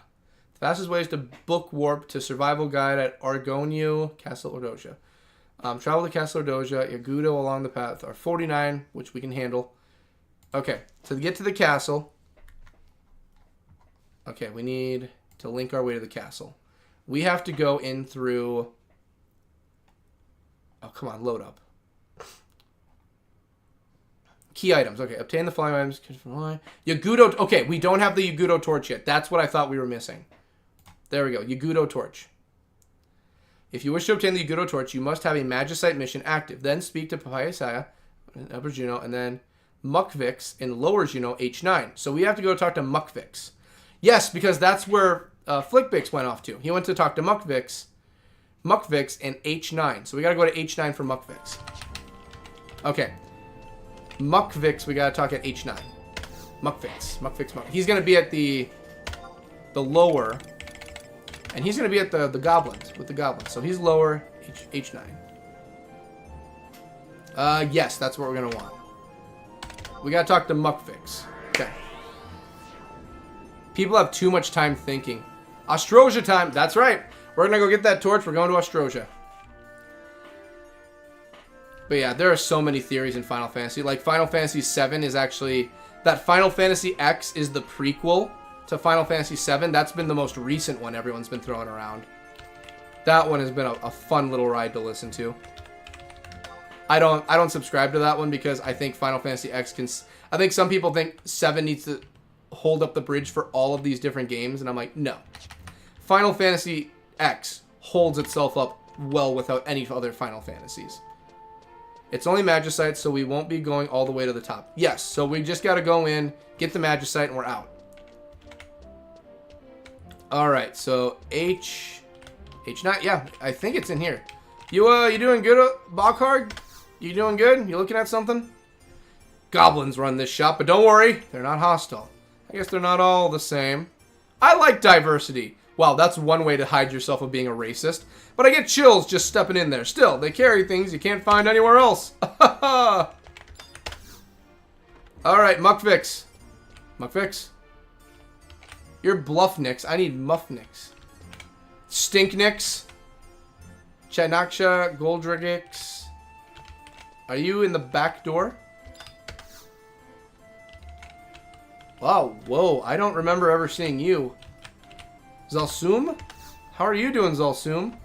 A: The fastest way is to book warp to survival guide at Argonio, Castle Ordoja. Travel to Castle Ordoja, Yagudo along the path are 49, which we can handle. Okay, to get to the castle... Okay, we need to link our way to the castle. We have to go in through... Oh, come on, load up. Key items. Okay, obtain the following items. Yagudo... Okay, we don't have the Yagudo torch yet. That's what I thought we were missing. There we go. Yagudo torch. If you wish to obtain the Gudo torch, you must have a Magicite mission active. Then speak to Papaya Saya in Upper Juno, and then Mukvix in Lower Juno, H9. So we have to go talk to Mukvix. Yes, because that's where Flickbix went off to. He went to talk to Mukvix in H9. So we got to go to H9 for Mukvix. Okay. Mukvix, we got to talk at H9. Mukvix. He's going to be at the lower, and he's going to be at the goblins, with the goblins. So he's lower, H9. Yes, that's what we're going to want. We got to talk to Mukvix. Okay. People have too much time thinking. Ostrosia time. That's right. We're going to go get that torch. We're going to Ostrosia. But yeah, there are so many theories in Final Fantasy. Like, Final Fantasy VII is actually... That Final Fantasy X is the prequel to Final Fantasy VII. That's been the most recent one everyone's been throwing around. That one has been a fun little ride to listen to. I don't subscribe to that one because I think Final Fantasy X can... I think some people think 7 needs to hold up the bridge for all of these different games, and I'm like, no. Final Fantasy X holds itself up well without any other Final Fantasies. It's only Magicite, so we won't be going all the way to the top. Yes, so we just got to go in, get the Magicite, and we're out. Alright, so H9, yeah, I think it's in here. You doing good, Bokhard? You doing good? You looking at something? Goblins run this shop, but don't worry, they're not hostile. I guess they're not all the same. I like diversity. Wow, that's one way to hide yourself of being a racist. But I get chills just stepping in there. Still, they carry things you can't find anywhere else. Alright, Mukvix. Mukvix? You're Bluffnix. I need Muffnix. Stinknix. Chanaksha. Goldrigix. Are you in the back door? Wow, whoa. I don't remember ever seeing you. Zalsum? How are you doing, Zalsum?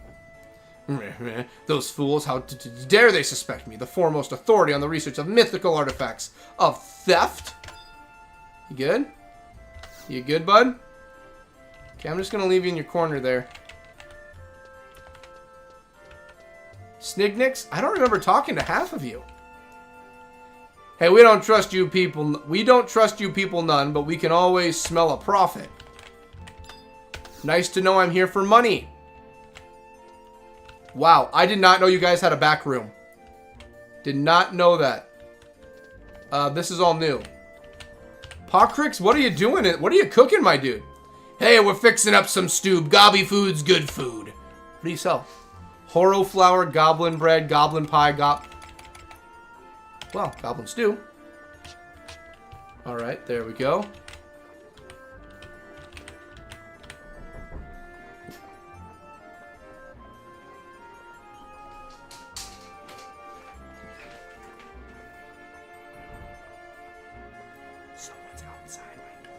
A: Those fools, how dare they suspect me, the foremost authority on the research of mythical artifacts, of theft? You good? You good, bud? Okay, I'm just gonna leave you in your corner there. Snignix? I don't remember talking to half of you. Hey, we don't trust you people. We don't trust you people none, but we can always smell a profit. Nice to know I'm here for money. Wow, I did not know you guys had a back room. Did not know that. This is all new. Pocrix, what are you doing? What are you cooking, my dude? Hey, we're fixing up some stew. Gobby food's good food. What do you sell? Horo flour, goblin bread, goblin pie, well, goblin stew. Alright, there we go. Someone's outside my door.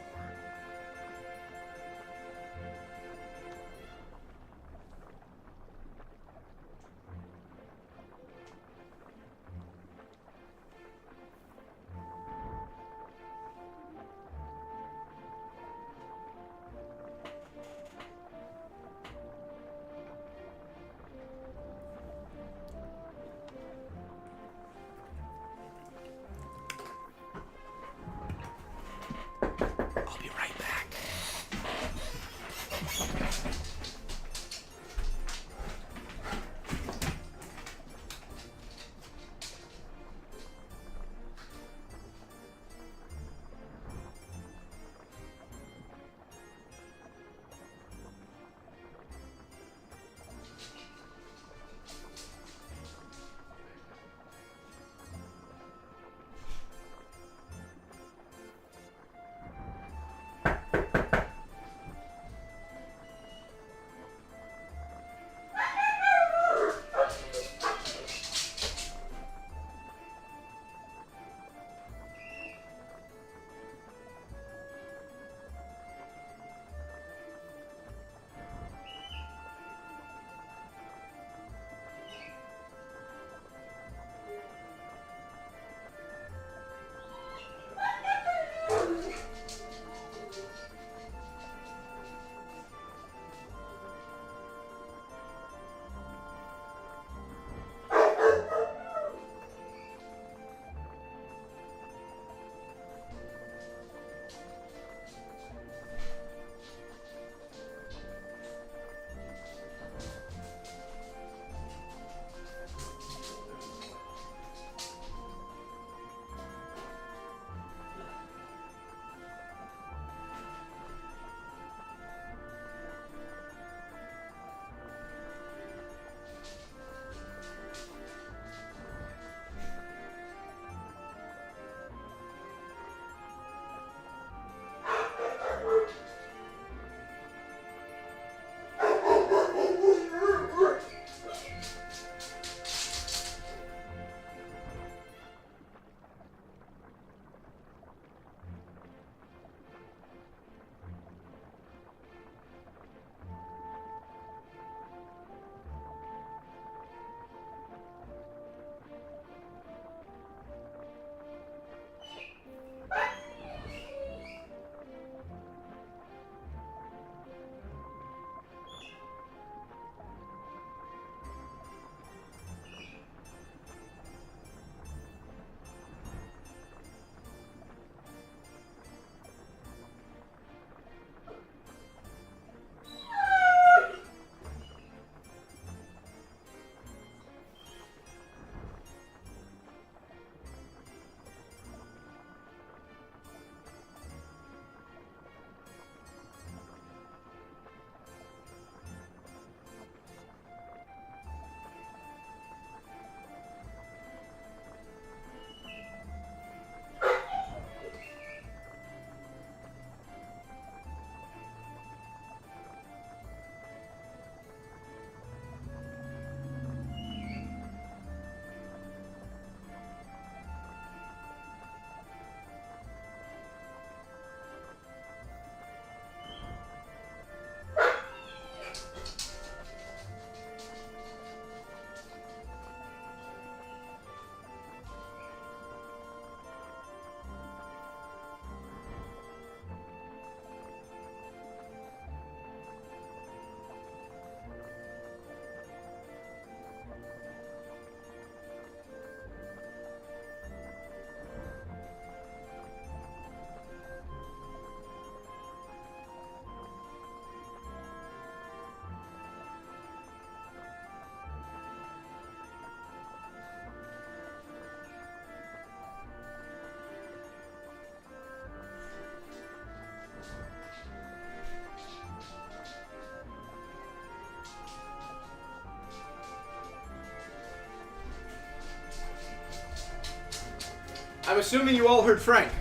A: I'm assuming you all heard Frank.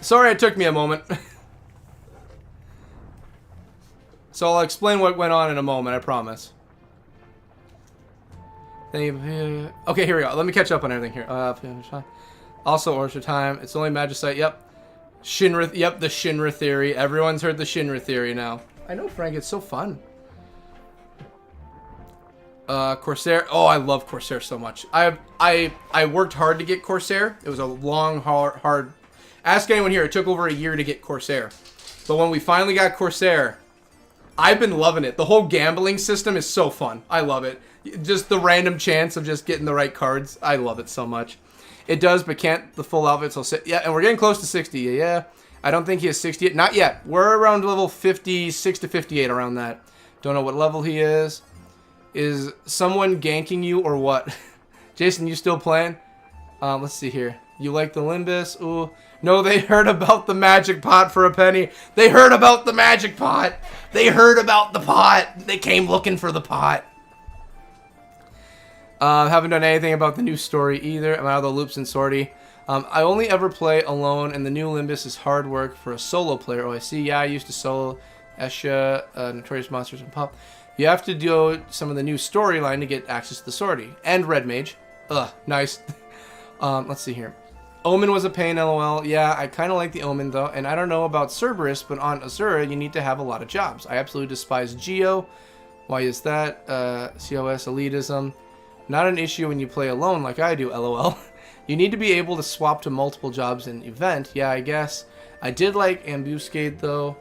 A: Sorry it took me a moment. So I'll explain what went on in a moment, I promise. Okay, here we go. Let me catch up on everything here. Also, Orchard time. It's only Magicite. Yep. Shinra. Yep, the Shinra theory. Everyone's heard the Shinra theory now. I know, Frank. It's so fun. Corsair. Oh, I love Corsair so much. I worked hard to get Corsair. It was a long, hard. Ask anyone here. It took over a year to get Corsair. But when we finally got Corsair, I've been loving it. The whole gambling system is so fun. I love it. Just the random chance of just getting the right cards. I love it so much. It does, but can't the full outfits will sit. Yeah, and we're getting close to 60. Yeah. I don't think he has 60 yet. Not yet. We're around level 56 to 58 around that. Don't know what level he is. Is someone ganking you or what? Jason, you still playing? Let's see here. You like the Limbus? Ooh. No, they heard about the magic pot for a penny. They heard about the magic pot. They heard about the pot. They came looking for the pot. Haven't done anything about the new story either. I'm out of the loops and sortie. I only ever play alone, and the new Limbus is hard work for a solo player. Oh, I see. Yeah, I used to solo Esha, Notorious Monsters, and Pop. You have to do some of the new storyline to get access to the sortie. And Red Mage. Ugh, nice. Let's see here. Omen was a pain, lol. Yeah, I kind of like the Omen, though. And I don't know about Cerberus, but on Azura, you need to have a lot of jobs. I absolutely despise Geo. Why is that? COS elitism. Not an issue when you play alone like I do, lol. You need to be able to swap to multiple jobs in event. Yeah, I guess. I did like Ambuscade, though.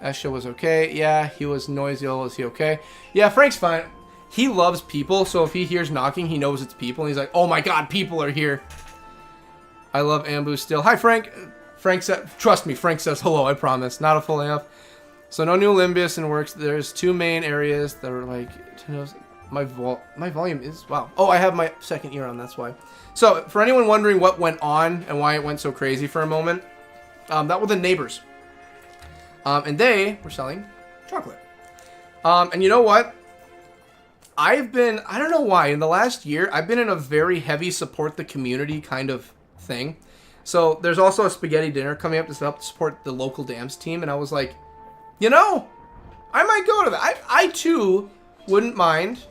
A: Esha was okay. Yeah, he was noisy. Is he okay? Yeah, Frank's fine. He loves people, so if he hears knocking, he knows it's people. And he's like, oh my god, people are here. I love Ambush still. Hi, Frank. Frank said, trust me, Frank says hello, I promise. Not a full AF. So no new Limbus and works. There's two main areas that are like, my volume is, wow. Oh, I have my second ear on, that's why. So for anyone wondering what went on and why it went so crazy for a moment, that were the neighbors. And they were selling chocolate. And you know what? I don't know why, in the last year, I've been in a very heavy support the community kind of thing. So there's also a spaghetti dinner coming up to help support the local dance team. And I was like, you know, I might go to that. I too wouldn't mind,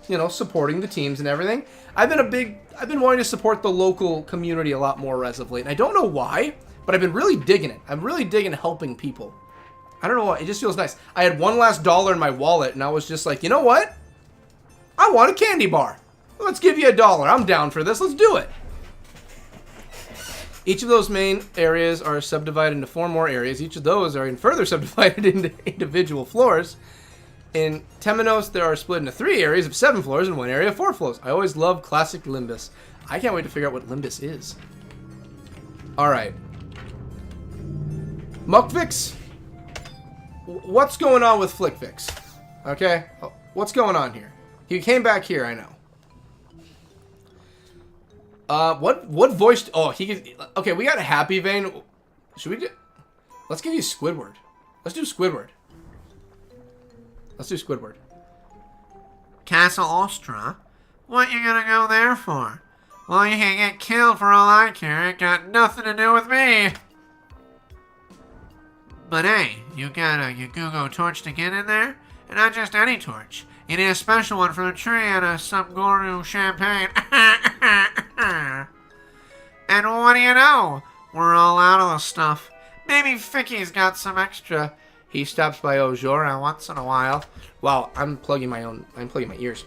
A: you know, supporting the teams and everything. I've been wanting to support the local community a lot more as of late. And I don't know why, but I've been really digging it. I'm really digging helping people. I don't know why. It just feels nice. I had one last dollar in my wallet, and I was just like, you know what? I want a candy bar. Let's give you $1. I'm down for this. Let's do it. Each of those main areas are subdivided into 4 more areas. Each of those are further subdivided into individual floors. In Temenos, there are split into 3 areas of 7 floors and 1 area of 4 floors. I always love classic Limbus. I can't wait to figure out what Limbus is. Alright. Muckfix? What's going on with Flickfix? Okay? What's going on here? He came back here, I know. What voice? Oh, okay, we got a Happy Vein. Should we do? Let's give you Squidward. Let's do Squidward. Let's do Squidward.
C: Castle Ostra? What you gonna go there for? Well, you can get killed for all I care. It got nothing to do with me. But hey, you got your Google torch to get in there? And not just any torch. You need a special one from the tree and a Subgoru champagne. And what do you know? We're all out of the stuff. Maybe Ficky's got some extra.
A: He stops by Ojora once in a while. Wow, I'm plugging my ears.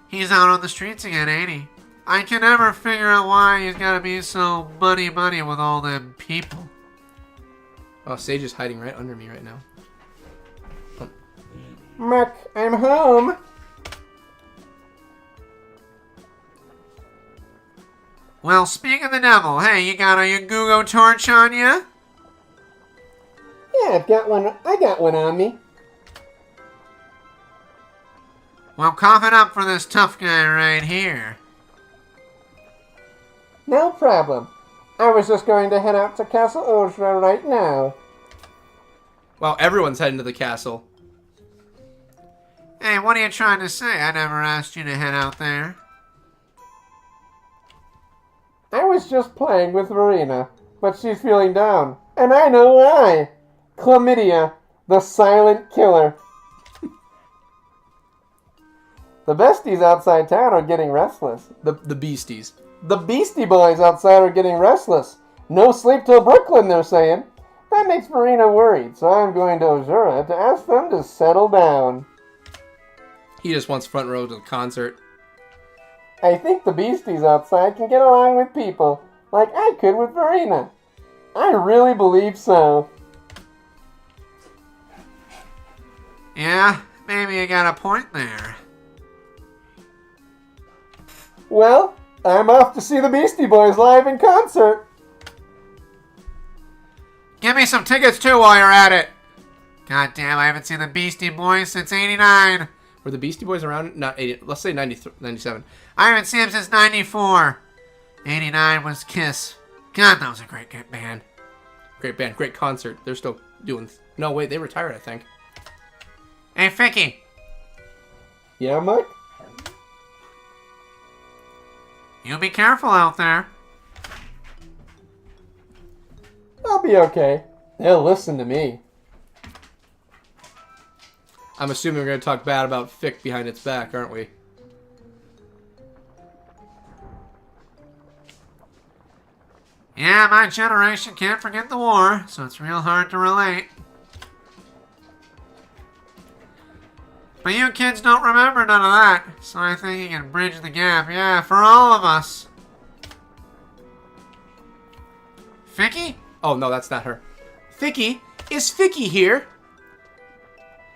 C: He's out on the streets again, ain't he? I can never figure out why he's gotta be so buddy-buddy with all them people.
A: Oh, Sage is hiding right under me right now. Oh.
B: Muck, I'm home.
C: Well, speak of the devil, hey, you got your Google torch on you?
B: Yeah, I got one on me.
C: Well, cough it up for this tough guy right here.
B: No problem. I was just going to head out to Castle Ojra right now.
A: Wow, everyone's heading to the castle.
C: Hey, what are you trying to say? I never asked you to head out there.
B: was just playing with Verena, but she's feeling down. And I know why. Chlamydia, the silent killer. The besties outside town are getting restless.
A: The beasties.
B: The Beastie Boys outside are getting restless. No sleep till Brooklyn, they're saying. That makes Verena worried, so I'm going to Ozura to ask them to settle down.
A: He just wants front row to the concert.
B: I think the beasties outside can get along with people, like I could with Verena. I really believe so.
C: Yeah, maybe you got a point there.
B: Well, I'm off to see the Beastie Boys live in concert.
C: Give me some tickets too while you're at it. God damn, I haven't seen the Beastie Boys since '89.
A: Were the Beastie Boys around? Not 80. Let's say 97.
C: I haven't seen them since '94. '89 was Kiss. God, that was a great band.
A: Great band, great concert. They're still doing. No, wait, they retired, I think.
C: Hey, Ficky.
B: Yeah, Mike?
C: You be careful out there.
B: I'll be okay. They'll listen to me.
A: I'm assuming we're going to talk bad about Fick behind its back, aren't we?
C: Yeah, my generation can't forget the war, so it's real hard to relate. But you kids don't remember none of that, so I think you can bridge the gap, yeah, for all of us. Ficky?
A: Oh, no, that's not her. Ficky? Is Ficky here?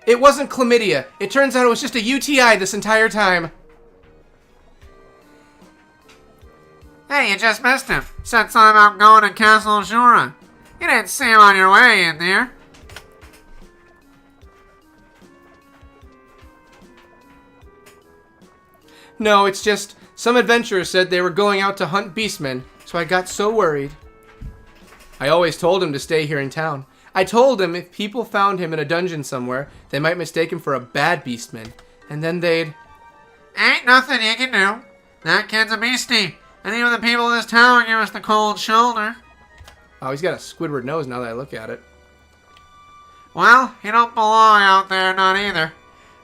A: It wasn't chlamydia. It turns out it was just a UTI this entire time.
C: Hey, you just missed him. Said something about going to Castle Jura. You didn't see him on your way in there.
A: No, it's just some adventurers said they were going out to hunt beastmen, so I got so worried. I always told him to stay here in town. I told him if people found him in a dungeon somewhere, they might mistake him for a bad beastman, and then they'd...
C: Ain't nothing you can do. That kid's a beastie, and even the people of this town give us the cold shoulder.
A: Oh, he's got a Squidward nose now that I look at it.
C: Well, he don't belong out there, not either.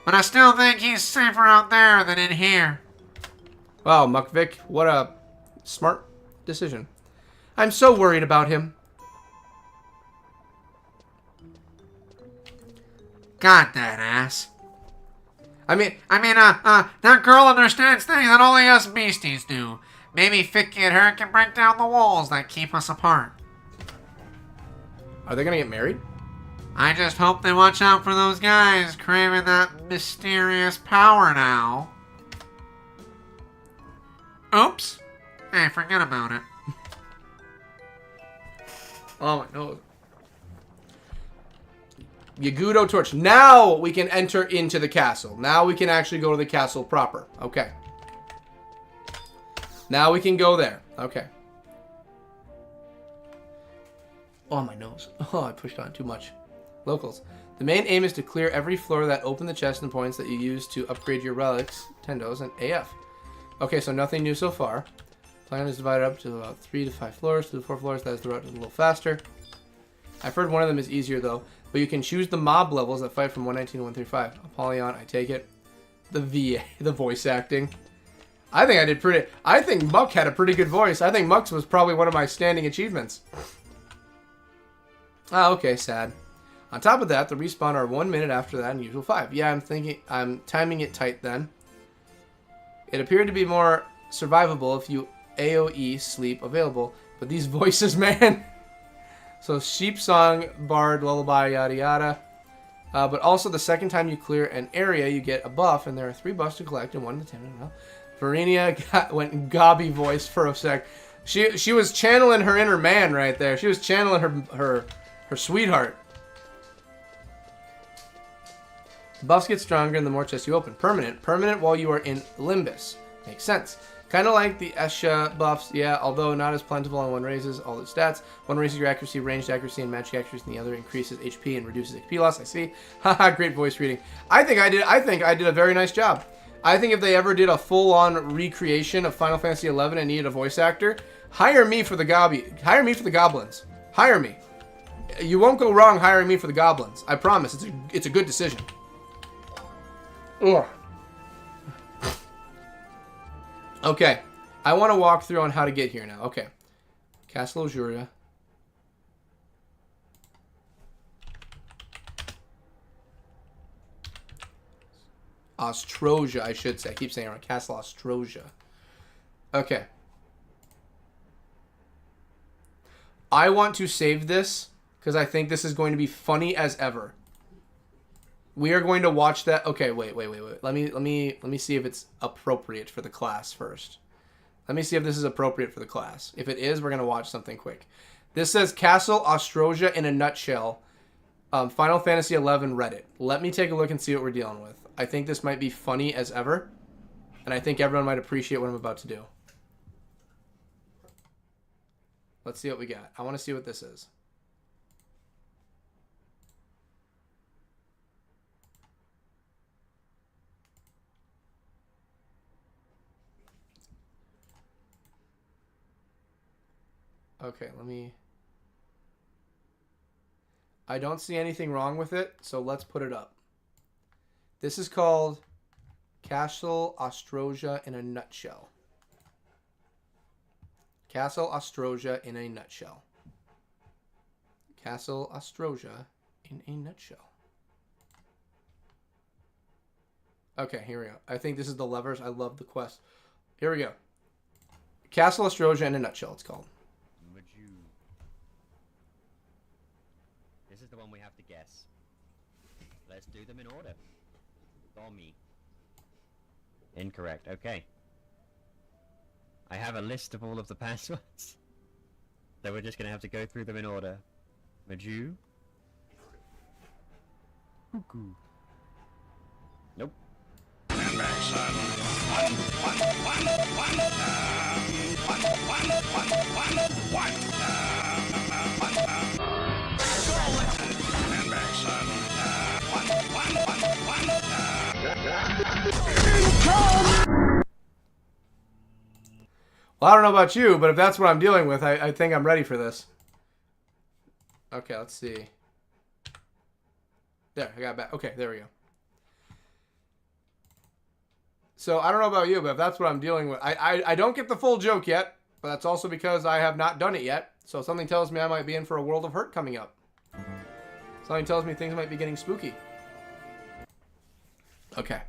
C: But I still think he's safer out there than in here.
A: Wow, Muckvic, what a smart decision. I'm so worried about him.
C: God, that ass.
A: I mean,
C: that girl understands things that only us beasties do. Maybe Ficky and her can break down the walls that keep us apart.
A: are they gonna get married?
C: I just hope they watch out for those guys craving that mysterious power now. Oops. Hey, forget about it.
A: Oh my nose. Yagudo torch. Now we can enter into the castle. Now we can actually go to the castle proper. Okay. Now we can go there. Okay. Oh, my nose. Oh, I pushed on too much. Locals. The main aim is to clear every floor that open the chest and points that you use to upgrade your relics, tendos, and AF. Okay, so nothing new so far. Plan is divided up to about 3 to 5 floors. 2 to 4 floors, that is the route a little faster. I've heard one of them is easier though, but you can choose the mob levels that fight from 119 to 135. Apollyon, I take it. The VA, the voice acting. I think Muck had a pretty good voice. I think Muck's was probably one of my standing achievements. Ah, okay, sad. On top of that, the respawn are 1 minute after that and usual 5. Yeah, I'm timing it tight then. It appeared to be more survivable if you AoE sleep available, but these voices, man. So sheep song, bard, lullaby, yada yada. But also the second time you clear an area, you get a buff, and there are 3 buffs to collect, and 1 to 10. Verenia went gobby voice for a sec. She was channeling her inner man right there. She was channeling her sweetheart. Buffs get stronger and the more chests you open. Permanent while you are in Limbus. Makes sense. Kind of like the Esha buffs, yeah, although not as plentiful on one raises all its stats. One raises your accuracy, ranged accuracy, and magic accuracy, and the other increases HP and reduces HP loss. I see. Haha, great voice reading. I think I did a very nice job. I think if they ever did a full-on recreation of Final Fantasy XI and needed a voice actor, Hire me for the goblins. Hire me. You won't go wrong hiring me for the goblins. I promise. It's a good decision. Ugh. Okay. I want to walk through on how to get here now. Okay. Castle Ojuria. Ostrosia, I should say. I keep saying it wrong. Castle Ostrosia. Okay. I want to save this because I think this is going to be funny as ever. We are going to watch that. Okay, wait. Let me see if it's appropriate for the class first. Let me see if this is appropriate for the class. If it is, we're going to watch something quick. This says Castle Ostrosia in a nutshell. Final Fantasy XI Reddit. Let me take a look and see what we're dealing with. I think this might be funny as ever. And I think everyone might appreciate what I'm about to do. Let's see what we got. I want to see what this is. Okay, I don't see anything wrong with it, so let's put it up. This is called Castle Ostrosia in a nutshell. Castle Ostrosia in a nutshell. Castle Ostrosia in a nutshell. Okay, here we go. I think this is the levers. I love the quest. Here we go. Castle Ostrosia in a nutshell, it's called.
D: This is the one we have to guess. Let's do them in order. Bommy. Incorrect. Okay. I have a list of all of the passwords. So we're just gonna have to go through them in order. Maju. Cuckoo. Nope.
A: Well, I don't know about you, but if that's what I'm dealing with, I think I'm ready for this. Okay, let's see. There, I got it back. Okay, there we go. So, I don't know about you, but if that's what I'm dealing with, I don't get the full joke yet, but that's also because I have not done it yet. So, something tells me I might be in for a world of hurt coming up. Something tells me things might be getting spooky. Okay.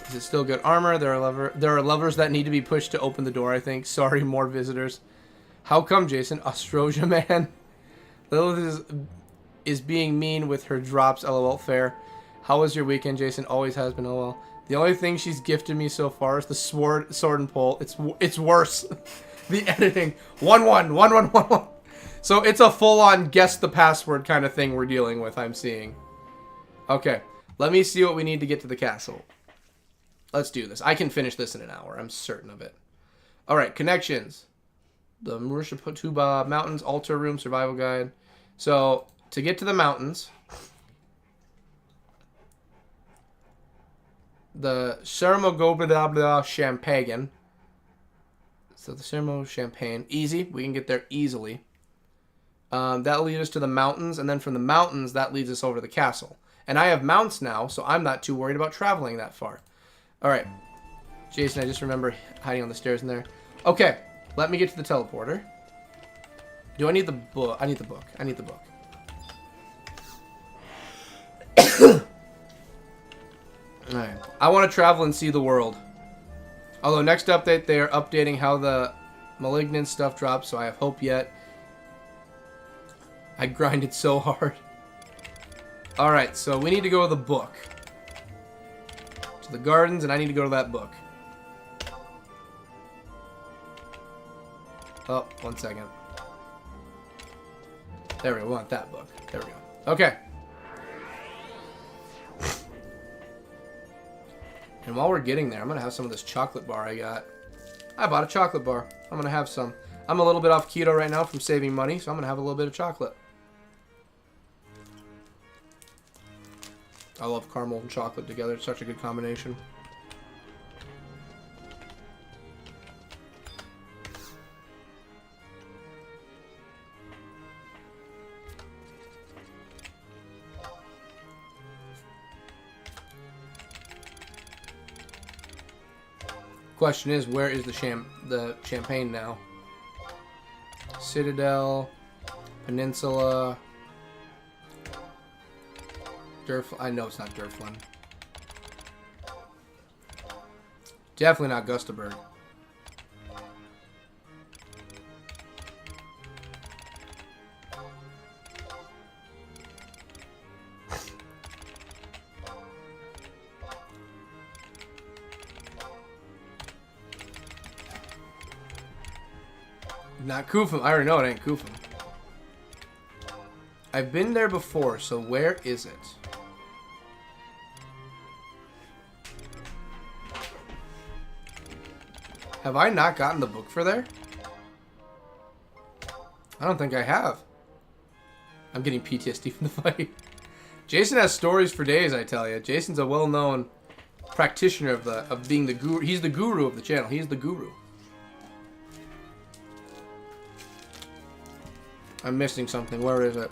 A: Is it still good armor? There are levers that need to be pushed to open the door, I think. Sorry, more visitors. How come, Jason? Ostrosia, man. Lilith is being mean with her drops, lol, fair. How was your weekend, Jason? Always has been, lol. The only thing she's gifted me so far is the sword and pole. It's worse. The editing. 1-1. So it's a full-on guess the password kind of thing we're dealing with, I'm seeing. Okay. Let me see what we need to get to the castle. Let's do this. I can finish this in an hour. I'm certain of it. All right, connections. The Murashituba Mountains, Altar Room, Survival Guide. So, to get to the mountains, the Sermogobladabla Champagne. So, the Sermo Champagne. Easy. We can get there easily. That'll lead us to the mountains, and then from the mountains, that leads us over to the castle. And I have mounts now, so I'm not too worried about traveling that far. Alright. Jason, I just remember hiding on the stairs in there. Okay. Let me get to the teleporter. Do I need the book? I need the book. I need the book. Alright. I want to travel and see the world. Although next update, they are updating how the malignant stuff drops, so I have hope yet. I grinded so hard. Alright, so we need to go to the book. To the gardens, and I need to go to that book. Oh, 1 second. There we go. We want that book. There we go. Okay. And while we're getting there, I'm going to have some of this chocolate bar I got. I bought a chocolate bar. I'm going to have some. I'm a little bit off keto right now from saving money, so I'm going to have a little bit of chocolate. I love caramel and chocolate together. It's such a good combination. Question is, where is the champagne now? Citadel, Peninsula, I know it's not Durflin. Definitely not Gustaberg. Not Kufum. I already know it ain't Kufum. I've been there before, so where is it? Have I not gotten the book for there? I don't think I have. I'm getting PTSD from the fight. Jason has stories for days, I tell you. Jason's a well-known practitioner of being the guru. He's the guru of the channel. He's the guru. I'm missing something. Where is it?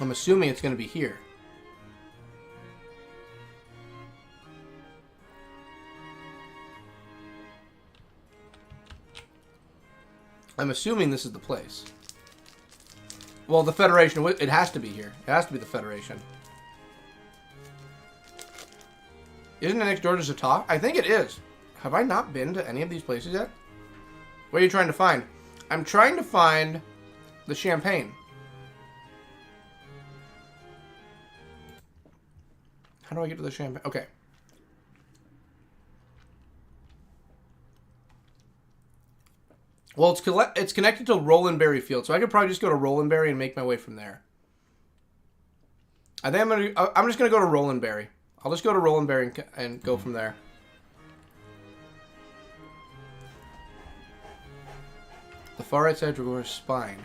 A: I'm assuming it's going to be here. I'm assuming this is the place. Well, the Federation, it has to be here. It has to be the Federation. Isn't it next door to Zata? I think it is. Have I not been to any of these places yet? What are you trying to find? I'm trying to find the champagne. How do I get to the champagne? Okay. Well, it's connected to Rolandberry Field, so I could probably just go to Rolandberry and make my way from there. I think I'm just gonna go to Rolandberry. I'll just go to Rolandberry and go from there. The far right side of spine.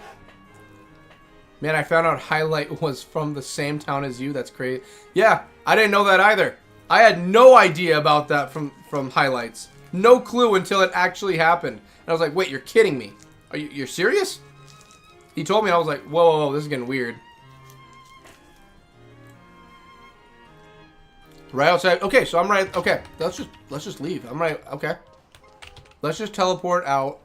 A: Man, I found out Highlight was from the same town as you. That's crazy. Yeah, I didn't know that either. I had no idea about that from Highlights. No clue until it actually happened. And I was like, wait, you're kidding me. You're serious? He told me, and I was like, whoa, whoa, whoa, this is getting weird. Right outside. Okay, so I'm right. Okay, let's just leave. I'm right. Okay. Let's just teleport out.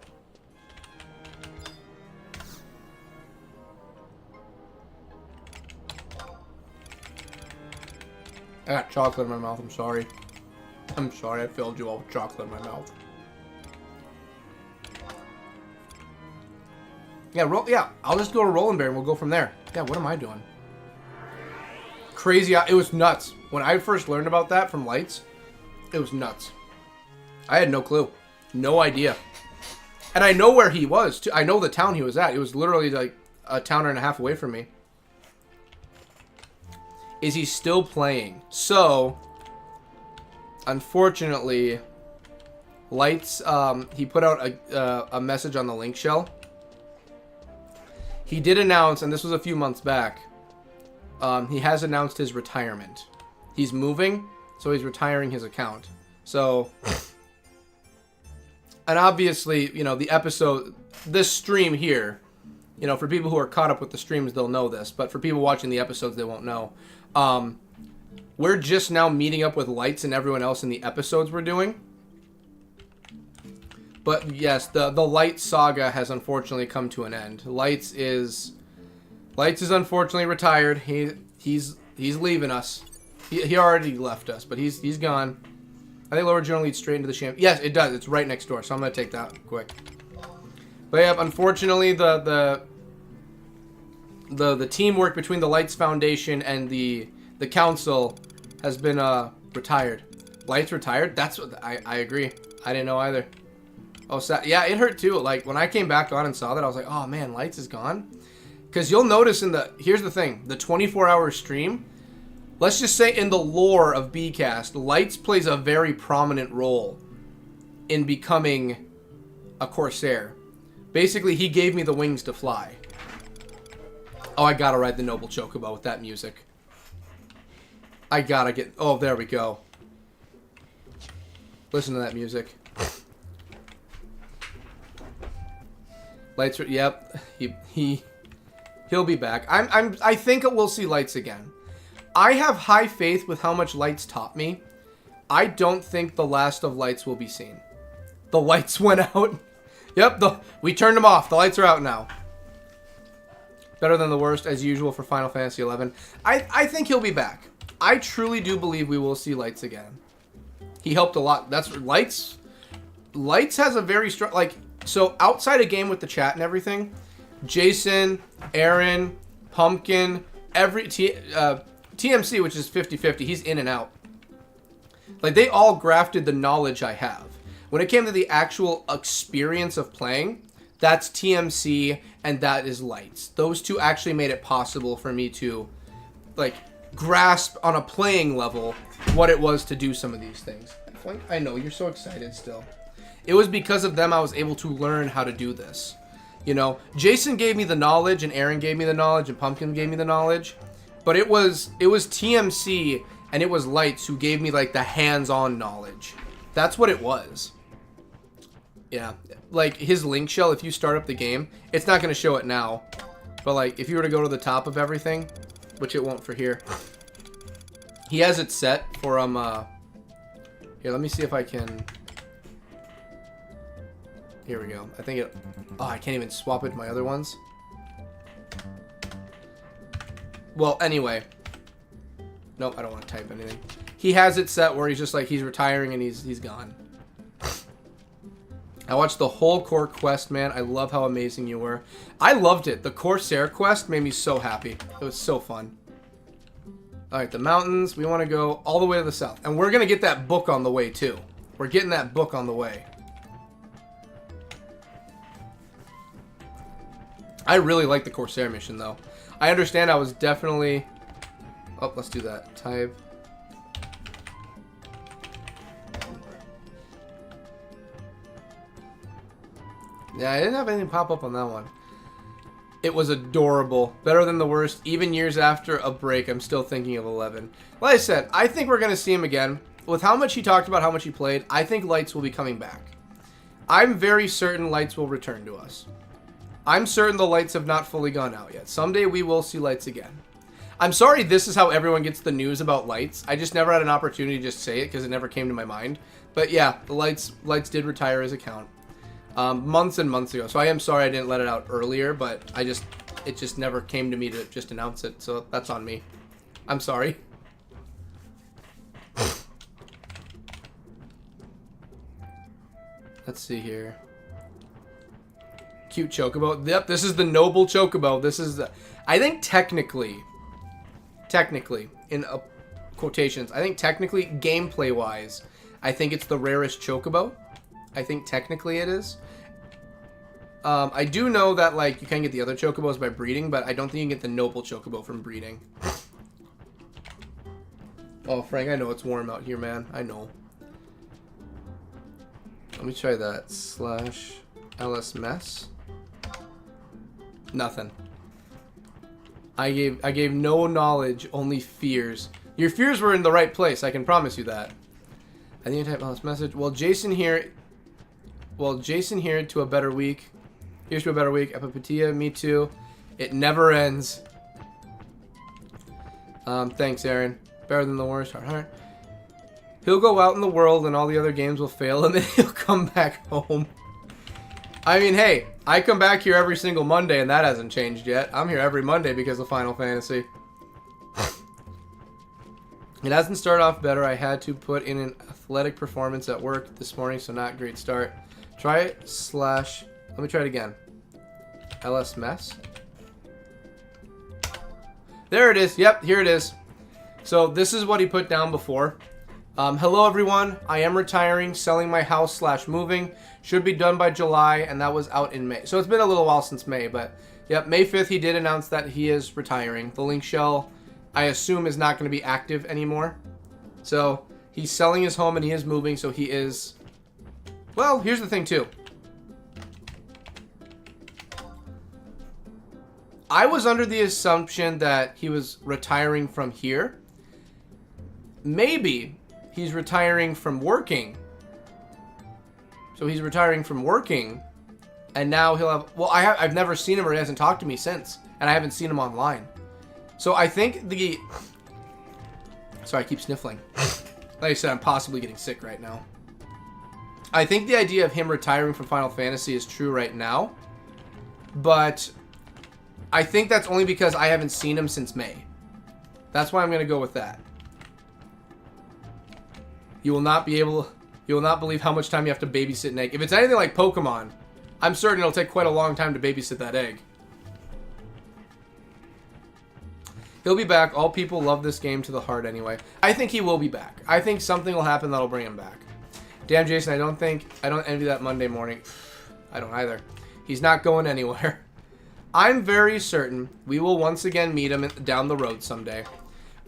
A: I got chocolate in my mouth. I'm sorry. I'm sorry I filled you all with chocolate in my mouth. Yeah, yeah. I'll just go to Rolandberry and we'll go from there. Yeah, what am I doing? Crazy. It was nuts. When I first learned about that from Lights, it was nuts. I had no clue. No idea. And I know where he was, too. I know the town he was at. It was literally like a town and a half away from me. Is he still playing? So, unfortunately, Lights, he put out a message on the link shell. He did announce, and this was a few months back, he has announced his retirement. He's moving, so he's retiring his account. So, and obviously, you know, the episode, this stream here, you know, for people who are caught up with the streams, they'll know this. But for people watching the episodes, they won't know. We're just now meeting up with Lights and everyone else in the episodes we're doing. But yes, the Light saga has unfortunately come to an end. Lights is unfortunately retired. He's leaving us. He already left us, but he's gone. I think Lower Journal leads straight into the champ. Yes, it does. It's right next door, so I'm gonna take that quick. But yeah, unfortunately, the teamwork between the Lights Foundation and the council has been retired. Lights retired? That's what I agree. I didn't know either. Oh, yeah, it hurt too. Like when I came back on and saw that, I was like, oh man, Lights is gone. Because you'll notice here's the thing, the 24-hour stream. Let's just say in the lore of BCast, Lights plays a very prominent role in becoming a Corsair. Basically, he gave me the wings to fly. Oh, I gotta ride the Noble Chocobo with that music. I gotta get... Oh, there we go. Listen to that music. Lights are... Yep. He'll be back. I think we'll see Lights again. I have high faith with how much Lights taught me. I don't think the last of Lights will be seen. The lights went out. Yep, we turned them off. The lights are out now. Better than the worst, as usual, for Final Fantasy XI. I think he'll be back. I truly do believe we will see Lights again. He helped a lot. That's Lights. Lights has a very strong... Like, so outside a game with the chat and everything, Jason, Aaron, Pumpkin, TMC, which is 50-50, he's in and out. Like, they all grafted the knowledge I have. When it came to the actual experience of playing, that's TMC and that is Lights. Those two actually made it possible for me to, like, grasp on a playing level what it was to do some of these things. I know, you're so excited still. It was because of them I was able to learn how to do this. You know, Jason gave me the knowledge, and Aaron gave me the knowledge, and Pumpkin gave me the knowledge. But it was TMC and it was Lights who gave me, like, the hands-on knowledge. That's what it was. Yeah. Like, his link shell, if you start up the game, it's not going to show it now. But, like, if you were to go to the top of everything, which it won't for here, he has it set for, here, let me see if I can... Here we go. I think it... Oh, I can't even swap it to my other ones. Well, anyway. Nope, I don't want to type anything. He has it set where he's just like, he's retiring and he's gone. I watched the whole core quest, man. I love how amazing you were. I loved it. The Corsair quest made me so happy. It was so fun. Alright, the mountains. We want to go all the way to the south. And we're going to get that book on the way, too. We're getting that book on the way. I really like the Corsair mission, though. I understand I was definitely... Oh, let's do that. Type. Yeah, I didn't have anything pop up on that one. It was adorable. Better than the worst. Even years after a break, I'm still thinking of 11. Like I said, I think we're going to see him again. With how much he talked about how much he played, I think Lights will be coming back. I'm very certain Lights will return to us. I'm certain the Lights have not fully gone out yet. Someday we will see Lights again. I'm sorry this is how everyone gets the news about Lights. I just never had an opportunity to just say it because it never came to my mind. But yeah, the Lights did retire his account. Months and months ago. So I am sorry I didn't let it out earlier, but it just never came to me to just announce it. So that's on me. I'm sorry. Let's see here. Cute Chocobo. Yep, this is the Noble Chocobo. This is the... I think technically, in quotations, I think technically, gameplay-wise, I think it's the rarest Chocobo. I think technically it is. I do know that, like, you can get the other Chocobos by breeding, but I don't think you can get the Noble Chocobo from breeding. Oh, Frank, I know it's warm out here, man. I know. Let me try that. /LS mess. Nothing. I gave no knowledge, only fears. Your fears were in the right place, I can promise you that. I think I type LS message. Well, Jason here to a better week. Here's to a better week. Epipatia, me too. It never ends. Thanks, Aaron. Better than the worst. Heart. He'll go out in the world and all the other games will fail and then he'll come back home. I mean, hey, I come back here every single Monday and that hasn't changed yet. I'm here every Monday because of Final Fantasy. It hasn't started off better. I had to put in an athletic performance at work this morning, so not great start. Try it / let me try it again. LS mess. There it is. Yep, here it is. So this is what he put down before. Hello everyone. I am retiring, selling my house / moving. Should be done by July, and that was out in May. So it's been a little while since May, but yep, May 5th he did announce that he is retiring. The link shell, I assume, is not going to be active anymore. So he's selling his home and he is moving, so he is... Well, here's the thing too. I was under the assumption that he was retiring from here. Maybe he's retiring from working. So he's retiring from working, and now he'll have... Well, I've never seen him, or he hasn't talked to me since, and I haven't seen him online. So I think the... Sorry, I keep sniffling. Like I said, I'm possibly getting sick right now. I think the idea of him retiring from Final Fantasy is true right now, but I think that's only because I haven't seen him since May. That's why I'm going to go with that. You will not believe how much time you have to babysit an egg. If it's anything like Pokemon, I'm certain it'll take quite a long time to babysit that egg. He'll be back. All people love this game to the heart anyway. I think he will be back. I think something will happen that'll bring him back. Damn, Jason, I don't envy that Monday morning. I don't either. He's not going anywhere. I'm very certain we will once again meet him down the road someday.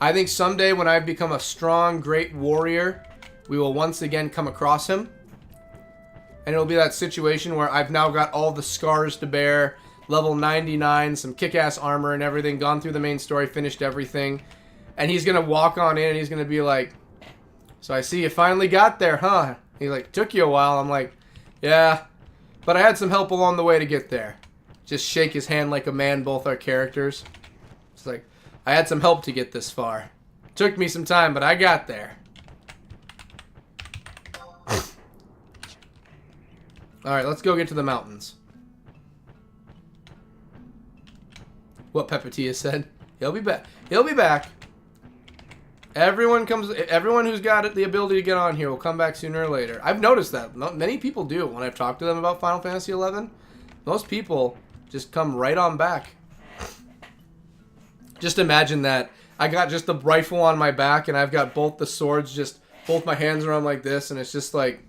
A: I think someday when I've become a strong, great warrior, we will once again come across him. And it'll be that situation where I've now got all the scars to bear, level 99, some kick-ass armor and everything, gone through the main story, finished everything. And he's going to walk on in and he's going to be like, so I see you finally got there, huh? He's like, took you a while. I'm like, yeah, but I had some help along the way to get there. Just shake his hand like a man, both our characters. It's like, I had some help to get this far. Took me some time, but I got there. Alright, let's go get to the mountains. What Peppatia said. He'll be back. He'll be back. Everyone who's got the ability to get on here will come back sooner or later. I've noticed that. Many people do when I've talked to them about Final Fantasy XI. Most people just come right on back. Just imagine that. I got just the rifle on my back and I've got both the swords, just both my hands around like this, and it's just like,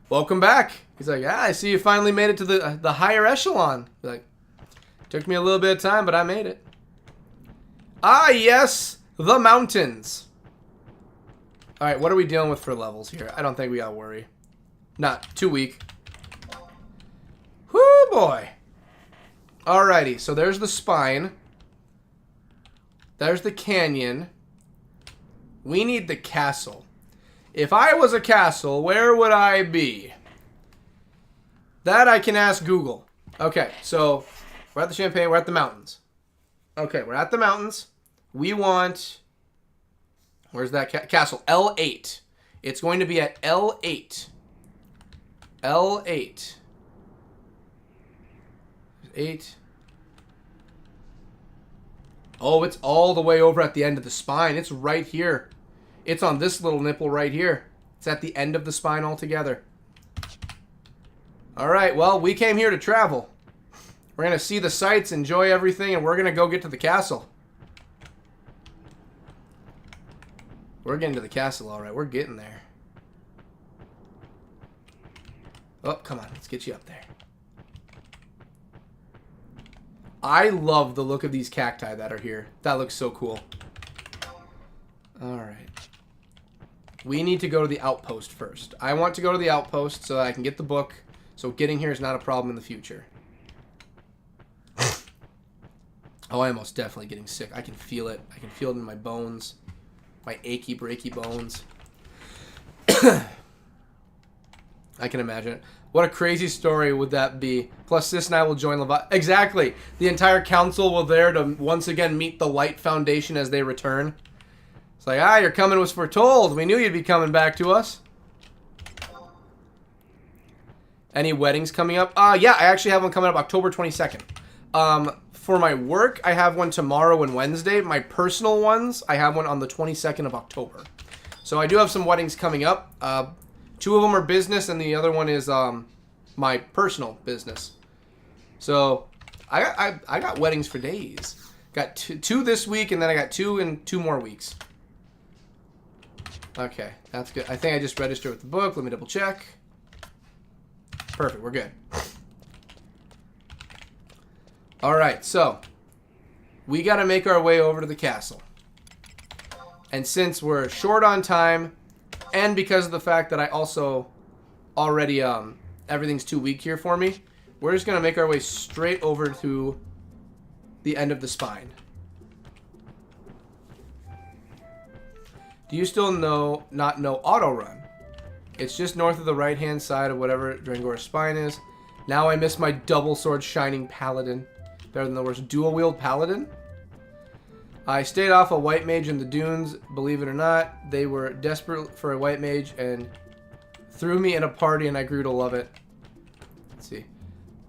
A: welcome back. He's like, I see you finally made it to the higher echelon. Like, took me a little bit of time, but I made it. Ah, yes. The mountains. Alright, what are we dealing with for levels here? I don't think we gotta worry. Not too weak. Whoo boy. Alrighty, so there's the spine. There's the canyon. We need the castle. If I was a castle, where would I be? That I can ask Google. Okay, so we're at the Champagne, we're at the mountains. Okay, we're at the mountains. We want... Where's that castle? L8. It's going to be at L8. L8. 8. Oh, it's all the way over at the end of the spine. It's right here. It's on this little nipple right here. It's at the end of the spine altogether. Alright, well, we came here to travel. We're going to see the sights, enjoy everything, and we're going to go get to the castle. We're getting to the castle, alright. We're getting there. Oh, come on. Let's get you up there. I love the look of these cacti that are here. That looks so cool. Alright. We need to go to the outpost first. I want to go to the outpost so that I can get the book. So getting here is not a problem in the future. Oh, I am most definitely getting sick. I can feel it. I can feel it in my bones. My achy, breaky bones. I can imagine it. What a crazy story would that be. Plus, Sis and I will join Levi. Exactly. The entire council will there to once again meet the Light Foundation as they return. It's like, your coming was foretold. We knew you'd be coming back to us. Any weddings coming up? Yeah, I actually have one coming up October 22nd. For my work, I have one tomorrow and Wednesday. My personal ones, I have one on the 22nd of October. So I do have some weddings coming up. 2 of them are business, and the other one is my personal business. So I got weddings for days. Got two this week, and then I got 2 in 2 more weeks. Okay, that's good. I think I just registered with the book. Let me double check. Perfect, we're good. Alright, so we got to make our way over to the castle. And since we're short on time, and because of the fact that I also already, everything's too weak here for me, we're just going to make our way straight over to the end of the spine. Do you still not know auto run? It's just north of the right-hand side of whatever Drangora's spine is. Now I miss my double sword shining paladin. Better than the worst dual wield paladin. I stayed off a white mage in the dunes. Believe it or not, they were desperate for a white mage and threw me in a party, and I grew to love it. Let's see.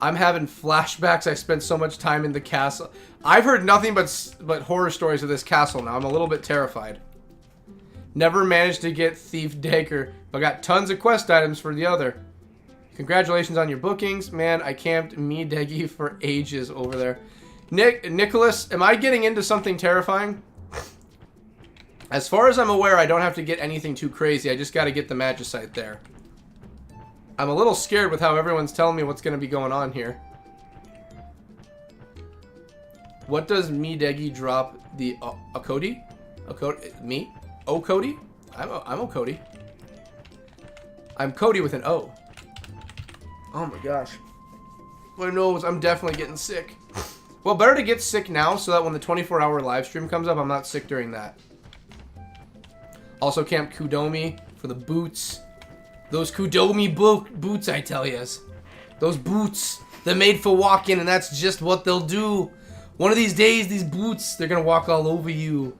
A: I'm having flashbacks. I spent so much time in the castle. I've heard nothing but horror stories of this castle now. I'm a little bit terrified. Never managed to get Thief Dagger, but got tons of quest items for the other. Congratulations on your bookings. Man, I camped me Deggy for ages over there. Nicholas, am I getting into something terrifying? As far as I'm aware, I don't have to get anything too crazy. I just got to get the Magicite there. I'm a little scared with how everyone's telling me what's going to be going on here. What does me Deggy drop the Okodi? Okodi? Me? Oh, Cody? I'm Cody. I'm Cody with an O. Oh my gosh. My nose, I'm definitely getting sick. Well, better to get sick now so that when the 24-hour live stream comes up, I'm not sick during that. Also, Camp Kudomi for the boots. Those Kudomi boots, I tell yas. Those boots, they're made for walking, and that's just what they'll do. One of these days, these boots, they're going to walk all over you.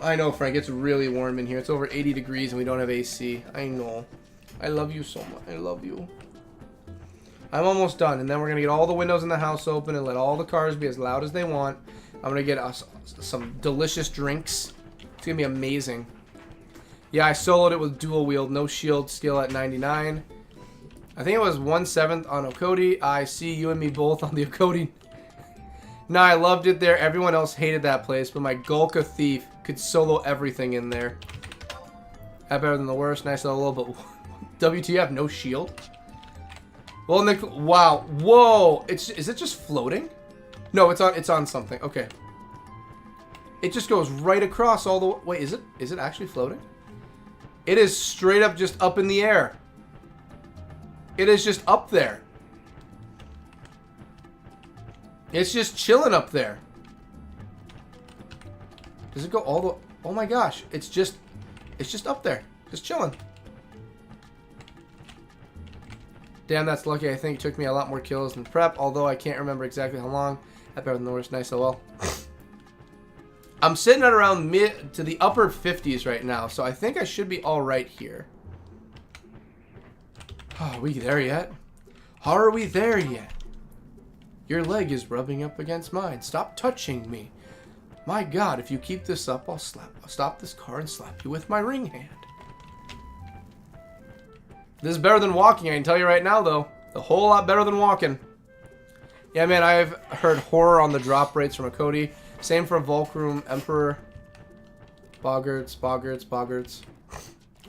A: I know, Frank, it's really warm in here. It's over 80 degrees and we don't have AC. I know. I love you so much. I love you. I'm almost done, and then we're going to get all the windows in the house open and let all the cars be as loud as they want. I'm going to get us some delicious drinks. It's going to be amazing. Yeah, I soloed it with dual wield, no shield, skill at 99. I think it was 1/7 on Okodi. I see you and me both on the Okodi. No, I loved it there. Everyone else hated that place, but my Gulka Thief could solo everything in there. That better than the worst. Nice little bit. WTF, no shield? Well, Nick, wow. Whoa. Is it just floating? No, it's on something. Okay. It just goes right across all the way. Wait, is it actually floating? It is straight up just up in the air. It is just up there. It's just chilling up there. Does it go all the... Oh my gosh. It's just up there. Just chilling. Damn, that's lucky. I think it took me a lot more kills than prep, although I can't remember exactly how long. That better than the worst. Nice, well. I'm sitting at around mid to the upper 50s right now, so I think I should be all right here. Oh, are we there yet? How are we there yet? Your leg is rubbing up against mine. Stop touching me. My God, if you keep this up, I'll stop this car and slap you with my ring hand. This is better than walking, I can tell you right now, though. A whole lot better than walking. Yeah, man, I've heard horror on the drop rates from a Cody. Same for Volkroom, Emperor. Boggarts.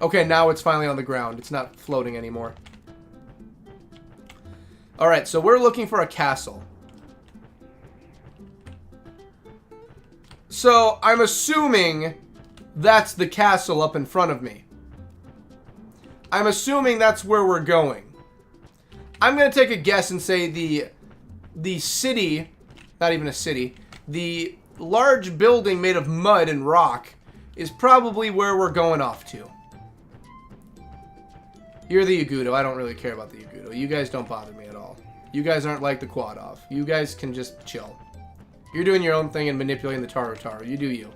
A: Okay, now it's finally on the ground. It's not floating anymore. Alright, so we're looking for a castle. So, I'm assuming that's the castle up in front of me. I'm assuming that's where we're going. I'm going to take a guess and say the city, not even a city, the large building made of mud and rock is probably where we're going off to. You're the Yagudo. I don't really care about the Yagudo. You guys don't bother me at all. You guys aren't like the Quad Off. You guys can just chill. You're doing your own thing and manipulating the Taru. You do you.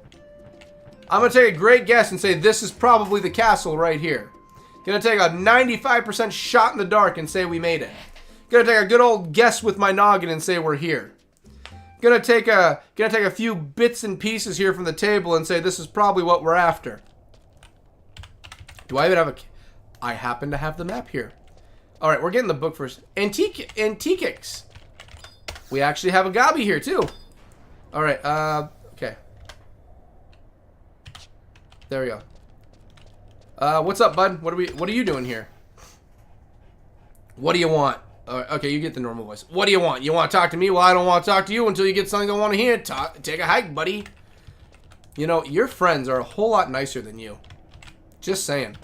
A: I'm going to take a great guess and say this is probably the castle right here. Gonna take a 95% shot in the dark and say we made it. Gonna take a good old guess with my noggin and say we're here. Gonna take a few bits and pieces here from the table and say this is probably what we're after. Do I even have I happen to have the map here. Alright, we're getting the book first. Antiques. We actually have a Gabi here too. Alright, okay. There we go. What's up, bud? What are you doing here? What do you want? Okay, you get the normal voice. What do you want? You want to talk to me? Well, I don't want to talk to you until you get something I want to hear. Take a hike, buddy. You know, your friends are a whole lot nicer than you. Just saying.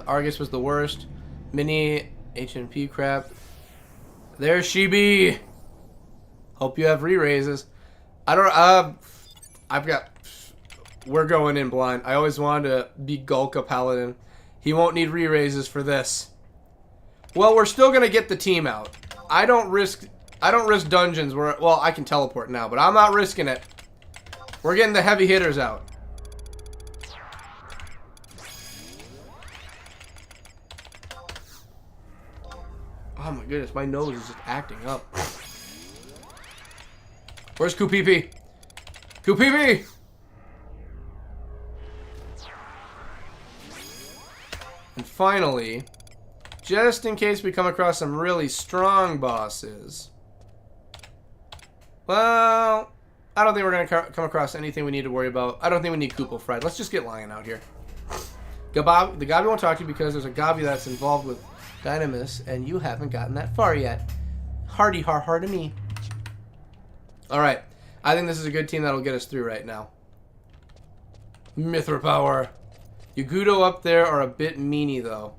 A: Argus was the worst. Mini HNP crap. There she be. Hope you have re-raises. I don't. I've got. We're going in blind. I always wanted to be Gulka Paladin. He won't need re-raises for this. Well, we're still gonna get the team out. I don't risk dungeons where, well, I can teleport now, but I'm not risking it. We're getting the heavy hitters out. Oh my goodness, my nose is just acting up. Where's Kupipi? Kupipi! And finally, just in case we come across some really strong bosses. Well, I don't think we're going to come across anything we need to worry about. I don't think we need Koopa Fried. Let's just get Lion out here. The Gabi won't talk to you because there's a Gabi that's involved with Dynamis, and you haven't gotten that far yet. Hardy har to me. Alright, I think this is a good team that'll get us through right now. Mithra Power. Yagudo up there are a bit meany, though.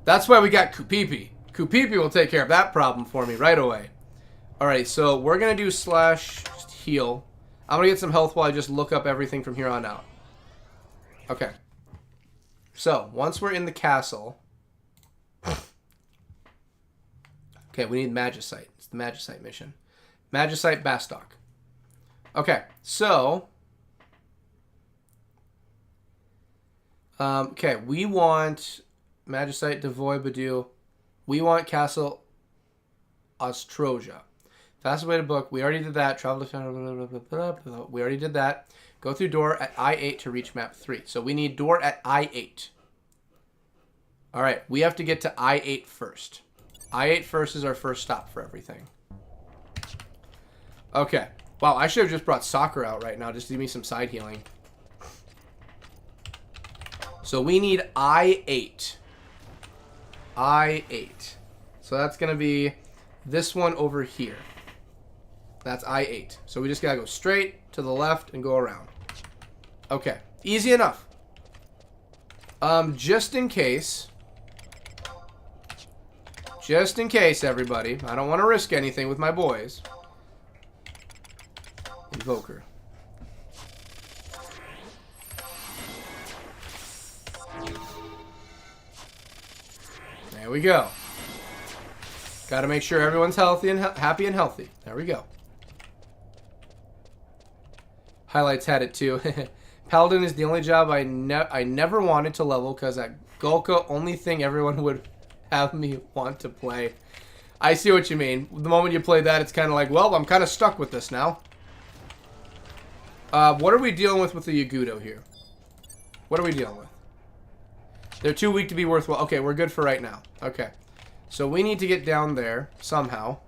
A: That's why we got Kupipi. Kupipi will take care of that problem for me right away. Alright, so we're going to do slash just heal. I'm going to get some health while I just look up everything from here on out. Okay. So, once we're in the castle... Okay, we need Magicite. It's the Magicite mission. Magicite Bastock. Okay, so... okay, we want Magicite Devoy Badu. We want Castle Ostroja. Fastest way to book. We already did that. Travel to... We already did that. Go through door at I-8 to reach map 3. So we need door at I-8. Alright, we have to get to I-8 first. I-8 first is our first stop for everything. Okay. Wow, I should have just brought Sakura out right now just to give me some side healing. So we need I-8. I-8. So that's going to be this one over here. That's I-8. So we just got to go straight to the left and go around. Okay. Easy enough. Just in case, everybody. I don't want to risk anything with my boys. Invoker. There we go. Got to make sure everyone's healthy and happy and healthy. There we go. Highlights had it too. Paladin is the only job I never wanted to level because at Golka, only thing everyone would have me want to play. I see what you mean. The moment you play that, it's kind of like, well, I'm kind of stuck with this now. What are we dealing with the Yagudo here? What are we dealing with? They're too weak to be worthwhile. Okay, we're good for right now. Okay. So we need to get down there somehow.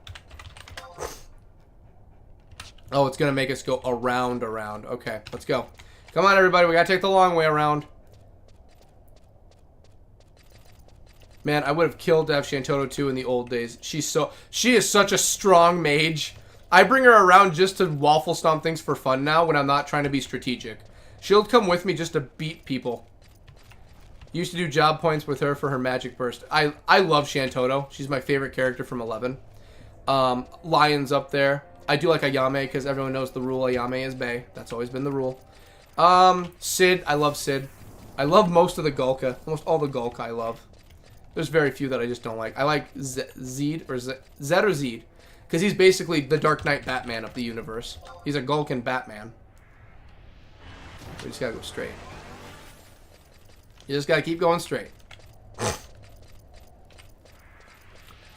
A: Oh, it's going to make us go around. Okay, let's go. Come on, everybody. We got to take the long way around. Man, I would have killed to have Shantoto 2 in the old days. She is such a strong mage. I bring her around just to waffle stomp things for fun now when I'm not trying to be strategic. She'll come with me just to beat people. Used to do job points with her for her magic burst. I love Shantoto. She's my favorite character from 11. Lion's up there. I do like Ayame because everyone knows the rule. Ayame is Bae. That's always been the rule. Sid. I love Sid. I love most of the Gulka. Almost all the Gulka I love. There's very few that I just don't like. I like Zed or Zed. Because he's basically the Dark Knight Batman of the universe. He's a Gulkan Batman. We just gotta go straight. You just gotta keep going straight.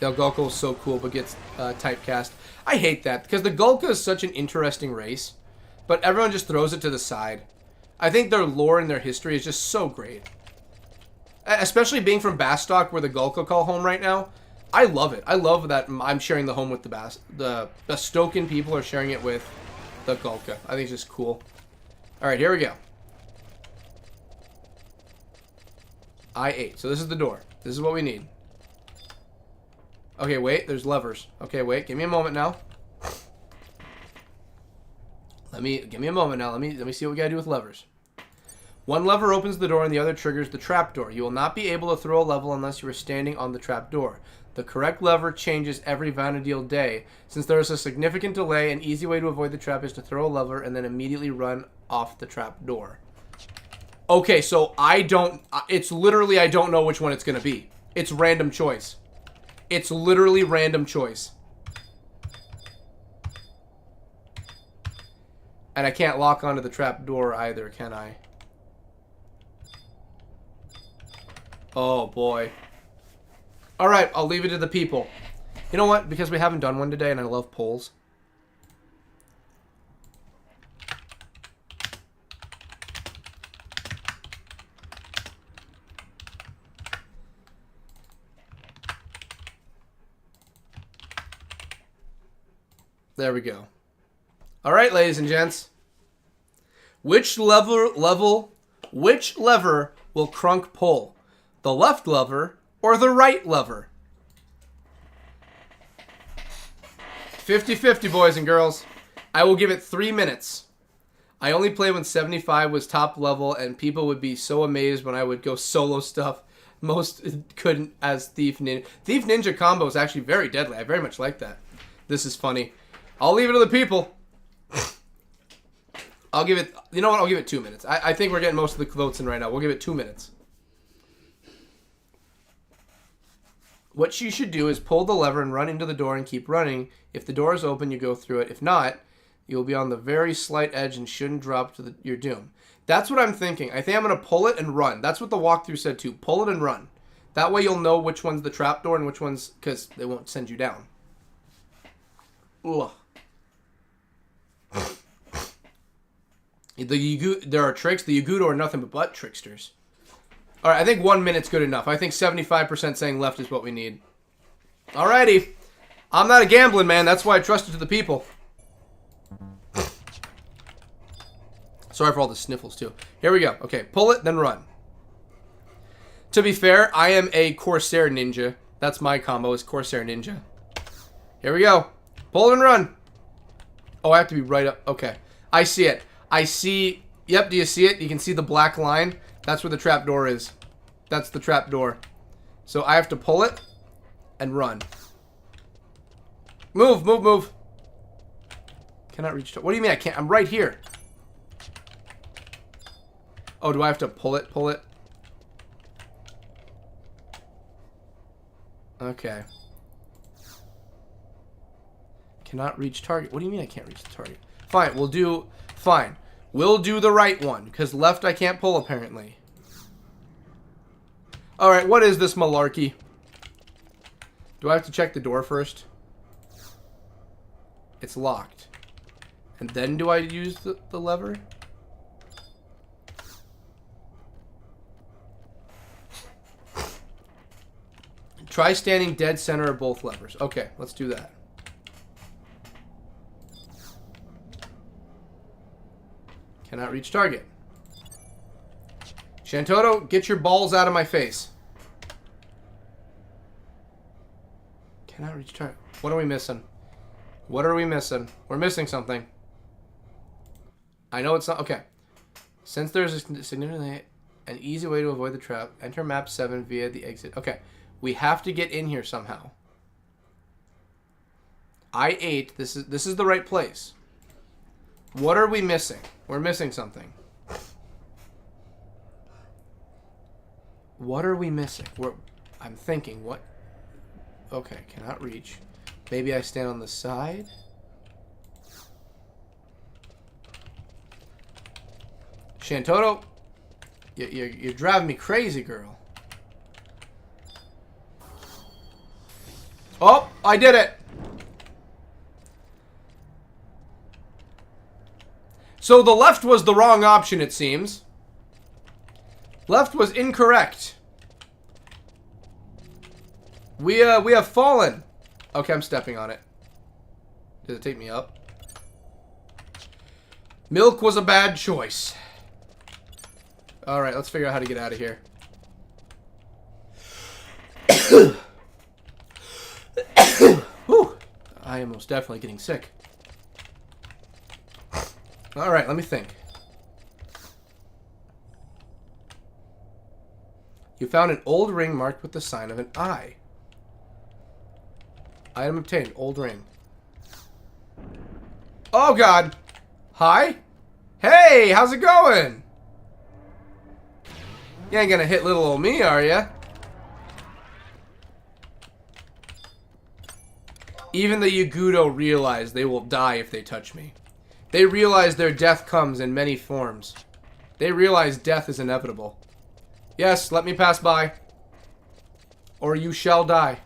A: The Gulka is so cool, but gets typecast. I hate that, because the Gulka is such an interesting race, but everyone just throws it to the side. I think their lore and their history is just so great. Especially being from Bastock, where the Gulka call home right now. I love it. I love that I'm sharing the home with the Bastokan people are sharing it with the Gulka. I think it's just cool. Alright, here we go. I-8. So this is the door. This is what we need. Okay, wait. There's levers. Okay, wait. Give me a moment now. Give me a moment now. Let me see what we gotta do with levers. One lever opens the door and the other triggers the trapdoor. You will not be able to throw a level unless you are standing on the trapdoor. The correct lever changes every Vanadil day. Since there is a significant delay, an easy way to avoid the trap is to throw a lever and then immediately run off the trapdoor. Okay, so it's literally I don't know which one it's going to be. It's random choice. It's literally random choice. And I can't lock onto the trapdoor either, can I? Oh, boy. Alright, I'll leave it to the people. You know what? Because we haven't done one today and I love polls. There we go. Alright, ladies and gents. Which lever will Crunk pull? The left lever or the right lever? 50-50, boys and girls. I will give it 3 minutes. I only played when 75 was top level, and people would be so amazed when I would go solo stuff. Most couldn't as Thief Ninja. Thief Ninja combo is actually very deadly. I very much like that. This is funny. I'll leave it to the people. I'll give it... You know what? I'll give it 2 minutes. I think we're getting most of the votes in right now. We'll give it 2 minutes. What you should do is pull the lever and run into the door and keep running. If the door is open, you go through it. If not, you'll be on the very slight edge and shouldn't drop to your doom. That's what I'm thinking. I think I'm going to pull it and run. That's what the walkthrough said too. Pull it and run. That way you'll know which one's the trapdoor and which one's... Because they won't send you down. Ugh. There are tricks. The Yagudo are nothing but butt tricksters. Alright, I think 1 minute's good enough. I think 75% saying left is what we need. Alrighty. I'm not a gambling man. That's why I trust it to the people. Sorry for all the sniffles, too. Here we go. Okay, pull it, then run. To be fair, I am a Corsair Ninja. That's my combo, is Corsair Ninja. Here we go. Pull it and run. Oh, I have to be right up. Okay. I see it. I see... Yep, do you see it? You can see the black line. That's where the trapdoor is. That's the trapdoor. So I have to pull it and run. Move, move, move. Cannot reach... What do you mean I can't? I'm right here. Oh, do I have to pull it? Pull it? Okay. Cannot reach target. What do you mean I can't reach the target? Fine, we'll do... Fine. We'll do the right one, because left I can't pull, apparently. Alright, what is this malarkey? Do I have to check the door first? It's locked. And then do I use the lever? Try standing dead center of both levers. Okay, let's do that. Cannot reach target. Shantotto, get your balls out of my face. Cannot reach target. What are we missing? What are we missing? We're missing something. I know it's not... Okay. Since there's a significantly an easy way to avoid the trap, enter map 7 via the exit. Okay. We have to get in here somehow. I-8. This is the right place. What are we missing? We're missing something. What are we missing? I'm thinking, what? Okay, cannot reach. Maybe I stand on the side? Shantotto, you're driving me crazy, girl. Oh, I did it! So the left was the wrong option, it seems. Left was incorrect. We have fallen. Okay, I'm stepping on it. Does it take me up? Milk was a bad choice. Alright, let's figure out how to get out of here. Whew. I am most definitely getting sick. Alright, let me think. You found an old ring marked with the sign of an eye. Item obtained. Old ring. Oh, God. Hi? Hey, how's it going? You ain't gonna hit little old me, are ya? Even the Yagudo realize they will die if they touch me. They realize their death comes in many forms. They realize death is inevitable. Yes, let me pass by. Or you shall die.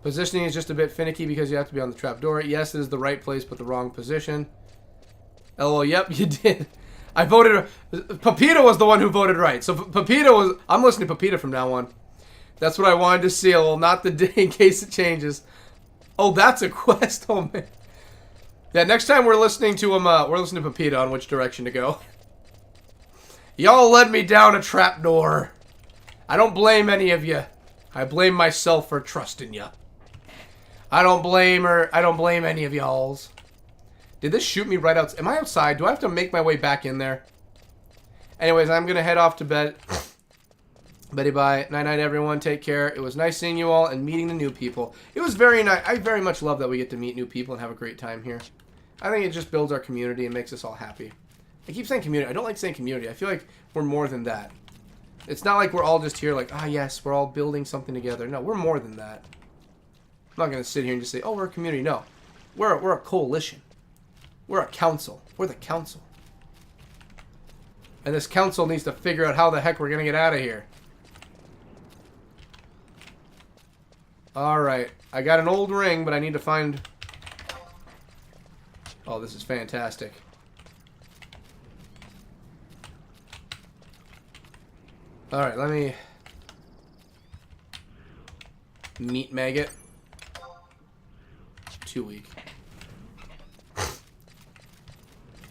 A: Positioning is just a bit finicky because you have to be on the trapdoor. Yes, it is the right place, but the wrong position. LOL, yep, you did. I voted... Pepita was the one who voted right. So Pepita was... I'm listening to Pepita from now on. That's what I wanted to see. Well, not the day in case it changes. Oh, that's a quest. Oh, man. Yeah, next time we're listening to him, we're listening to Pepita on which direction to go. Y'all led me down a trapdoor. I don't blame any of you. I blame myself for trusting you. I don't blame her. I don't blame any of y'alls. Did this shoot me right outside? Am I outside? Do I have to make my way back in there? Anyways, I'm going to head off to bed. Betty bye. Night-night, everyone. Take care. It was nice seeing you all and meeting the new people. It was very nice. I very much love that we get to meet new people and have a great time here. I think it just builds our community and makes us all happy. I keep saying community. I don't like saying community. I feel like we're more than that. It's not like we're all just here like, ah, yes, we're all building something together. No, we're more than that. I'm not going to sit here and just say, oh, we're a community. No. We're a coalition. We're a council. We're the council. And this council needs to figure out how the heck we're going to get out of here. Alright. I got an old ring, but I need to find... Oh, this is fantastic. Alright, let me... Meat maggot. Too weak.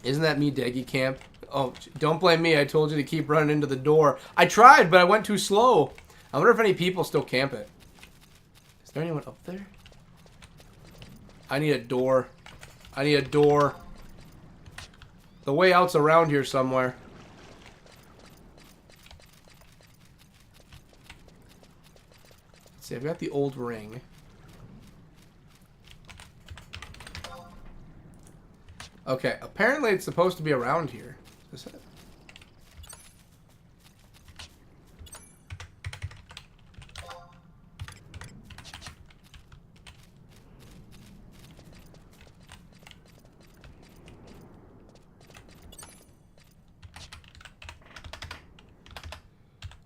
A: Isn't that me, Deggy Camp? Oh, don't blame me. I told you to keep running into the door. I tried, but I went too slow. I wonder if any people still camp it. Is there anyone up there? I need a door. I need a door. The way out's around here somewhere. Let's see, I've got the old ring. Okay, apparently it's supposed to be around here. Is this it?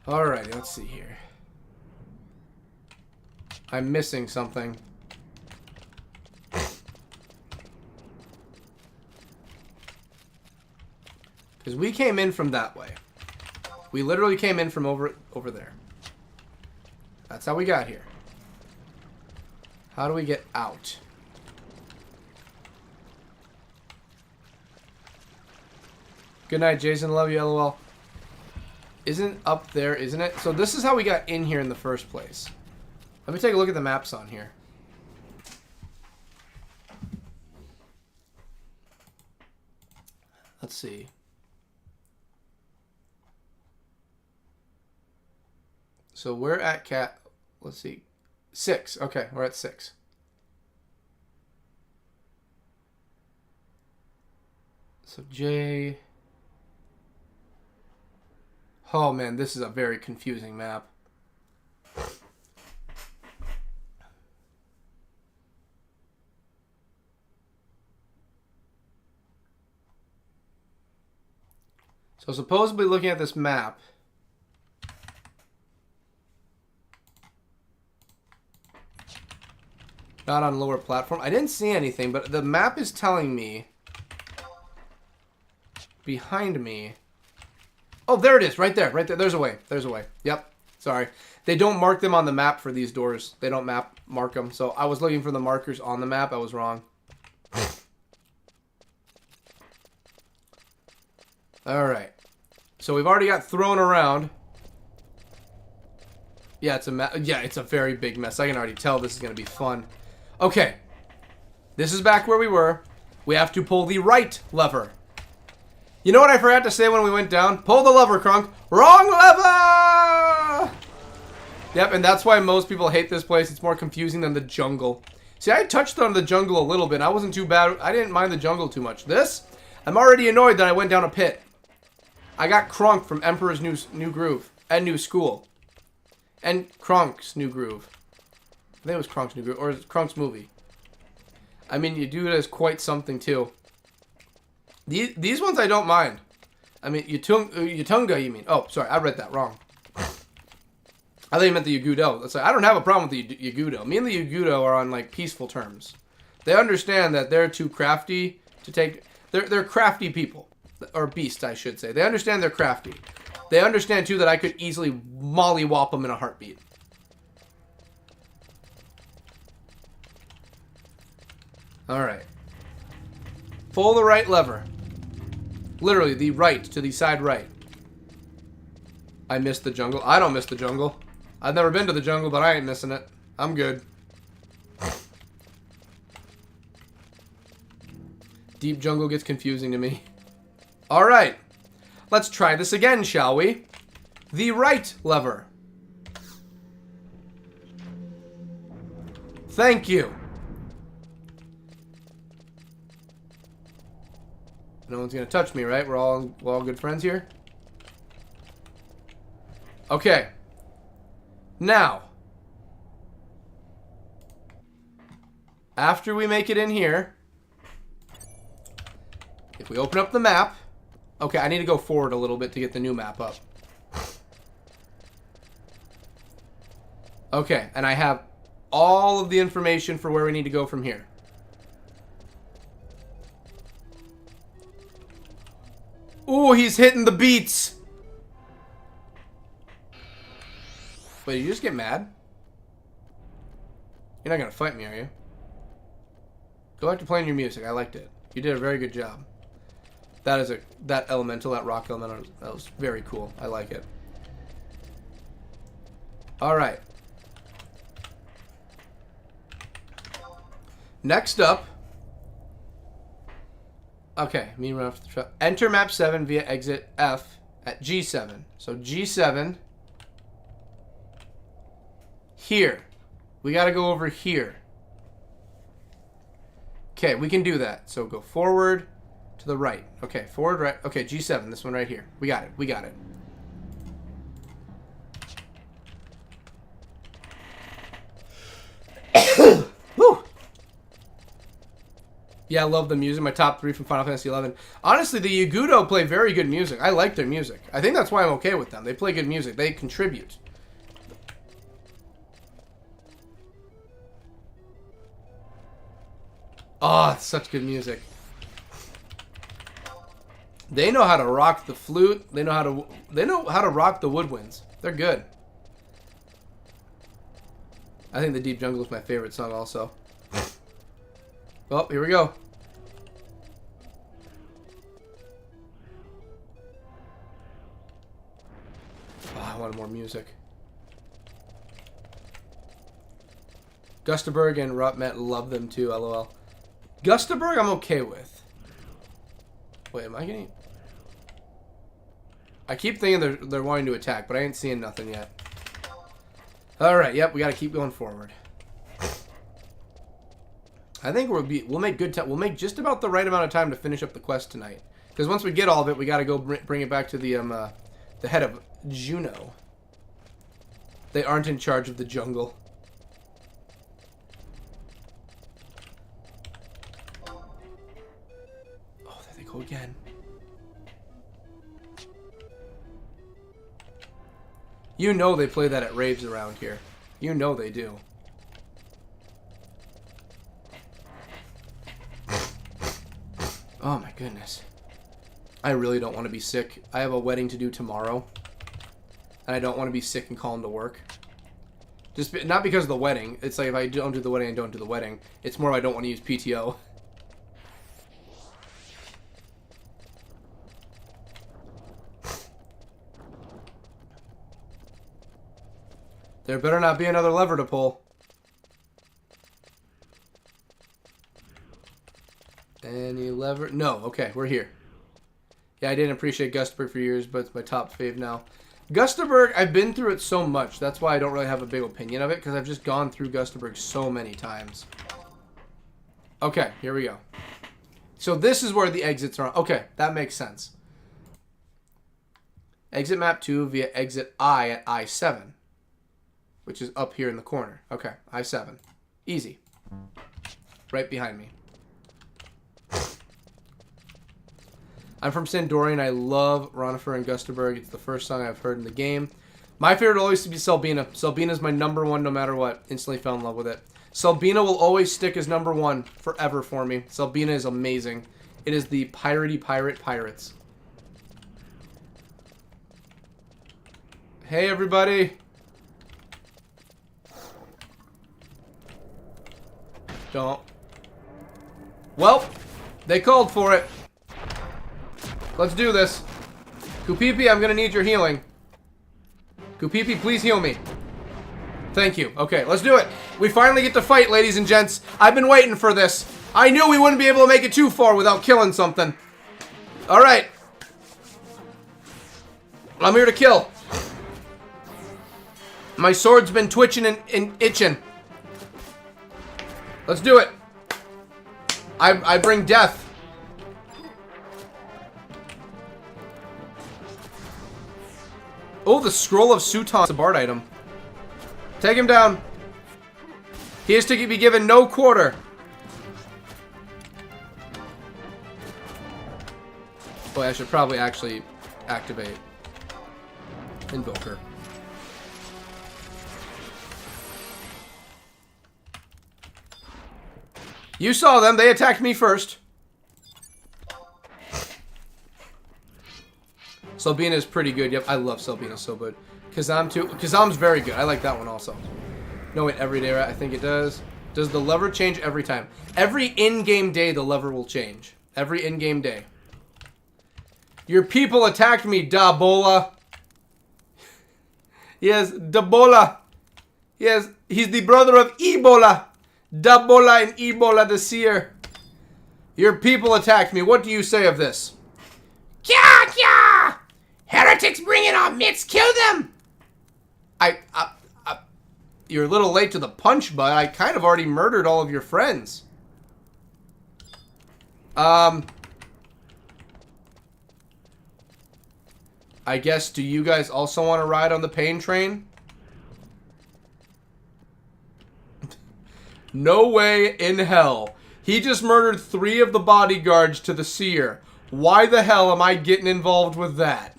A: Alrighty, let's see here. I'm missing something. Because we came in from that way. We literally came in from over there. That's how we got here. How do we get out? Good night, Jason. Love you, LOL. Isn't up there, isn't it? So this is how we got in here in the first place. Let me take a look at the maps on here. Let's see. So we're at let's see. 6. Okay, we're at 6. So J... Oh man, this is a very confusing map. So supposedly looking at this map, not on lower platform. I didn't see anything, but the map is telling me behind me. Oh, there it is, right there, right there. There's a way. There's a way. Yep. Sorry. They don't mark them on the map for these doors. They don't mark them. So I was looking for the markers on the map. I was wrong. All right. So we've already got thrown around. Yeah, it's a very big mess. I can already tell this is going to be fun. Okay. This is back where we were. We have to pull the right lever. You know what I forgot to say when we went down? Pull the lever, Crunk. Wrong lever! Yep, and that's why most people hate this place. It's more confusing than the jungle. See, I touched on the jungle a little bit. I wasn't too bad. I didn't mind the jungle too much. This, I'm already annoyed that I went down a pit. I got Crunk from Emperor's New Groove and New School. And Kronk's New Groove. I think it was Kronk's New Groove, or Kronk's movie. I mean, you do it as quite something, too. These ones I don't mind. I mean, Yutunga, you mean. Oh, sorry, I read that wrong. I thought you meant the Yagudo. That's like, I don't have a problem with the Yagudo. Me and the Yagudo are on, like, peaceful terms. They understand that they're too crafty to take... They're crafty people. Or beasts, I should say. They understand they're crafty. They understand, too, that I could easily mollywop them in a heartbeat. Alright. Pull the right lever. Literally, the right to the side right. I missed the jungle. I don't miss the jungle. I've never been to the jungle, but I ain't missing it. I'm good. Deep jungle gets confusing to me. Alright. Let's try this again, shall we? The right lever. Thank you. No one's gonna touch me, right? We're all good friends here. Okay. Now, after we make it in here, if we open up the map, okay, I need to go forward a little bit to get the new map up. Okay, and I have all of the information for where we need to go from here. Ooh, he's hitting the beats. Wait, did you just get mad? You're not gonna fight me, are you? Go back to playing your music. I liked it. You did a very good job. That elemental, that rock elemental, that was very cool. I like it. All right. Next up. Okay, enter map 7 via exit F at G7. So G7. Here. We gotta go over here. Okay, we can do that. So go forward to the right. Okay, forward, right. Okay, G7, this one right here. We got it. We got it. Woo! Yeah, I love the music. My top 3 from Final Fantasy XI. Honestly, the Yagudo play very good music. I like their music. I think that's why I'm okay with them. They play good music. They contribute. Oh, it's such good music. They know how to rock the flute. They know how to rock the woodwinds. They're good. I think the Deep Jungle is my favorite song also. Well, here we go. Oh, I wanted more music. Gustaberg and Rutmet love them too, lol. Gustaberg I'm okay with. Wait, am I getting... I keep thinking they're wanting to attack, but I ain't seeing nothing yet. Alright, yep, we gotta keep going forward. I think we'll make good time. We'll make just about the right amount of time to finish up the quest tonight. Because once we get all of it, we gotta go bring it back to the head of Juno. They aren't in charge of the jungle. Oh, there they go again. You know they play that at raves around here. You know they do. Oh my goodness. I really don't want to be sick. I have a wedding to do tomorrow. And I don't want to be sick and call into work. Not because of the wedding. It's like if I don't do the wedding, I don't do the wedding. It's more I don't want to use PTO. There better not be another lever to pull. Any lever? No. Okay, we're here. Yeah, I didn't appreciate Gustaberg for years, but it's my top fave now. Gustaberg, I've been through it so much. That's why I don't really have a big opinion of it, because I've just gone through Gustaberg so many times. Okay, here we go. So this is where the exits are. Okay, that makes sense. Exit map 2 via exit I at I-7, which is up here in the corner. Okay, I-7. Easy. Right behind me. I'm from Sandorian. I love Ronifer and Gustaberg. It's the first song I've heard in the game. My favorite will always be Selbina. Selbina is my number one no matter what. Instantly fell in love with it. Selbina will always stick as number one forever for me. Selbina is amazing. It is the piratey pirate pirates. Hey, everybody. Don't. Well, they called for it. Let's do this. Kupipi, I'm gonna need your healing. Kupipi, please heal me. Thank you. Okay, let's do it. We finally get to fight, ladies and gents. I've been waiting for this. I knew we wouldn't be able to make it too far without killing something. Alright. I'm here to kill. My sword's been twitching and itching. Let's do it. I bring death. Oh, the Scroll of Suton. It's a bard item. Take him down. He is to be given no quarter. Boy, I should probably actually activate Invoker. You saw them. They attacked me first. Selbina is pretty good. Yep, I love Selbina so good. Kazam too. Kazam's very good. I like that one also. No, wait, every day, right? I think it does. Does the lever change every time? Every in-game day, the lever will change. Every in-game day. Your people attacked me, Dabola. Yes, Dabola. Yes, he's the brother of Ebola. Dabola and Ebola the Seer. Your people attacked me. What do you say of this?
E: Kya kya! Heretics bringing our mitts, kill them!
A: You're a little late to the punch, bud. I kind of already murdered all of your friends. I guess, do you guys also want to ride on the pain train? No way in hell. He just murdered 3 of the bodyguards to the Seer. Why the hell am I getting involved with that?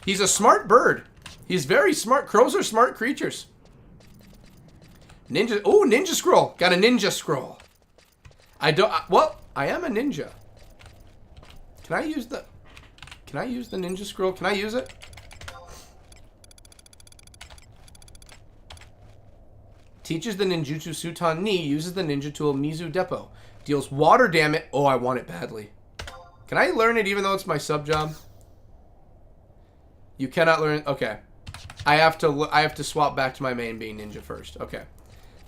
A: He's a smart bird. He's very smart. Crows are smart creatures. Ninja. Oh, ninja scroll. Got a ninja scroll. Well, I am a ninja. Can I use the ninja scroll? Can I use it? Teaches the ninjutsu Suton Ni. Uses the ninja tool Mizu Depot. Deals water damage. Oh, I want it badly. Can I learn it even though it's my sub job? You cannot learn. Okay. I have to swap back to my main being ninja first. Okay.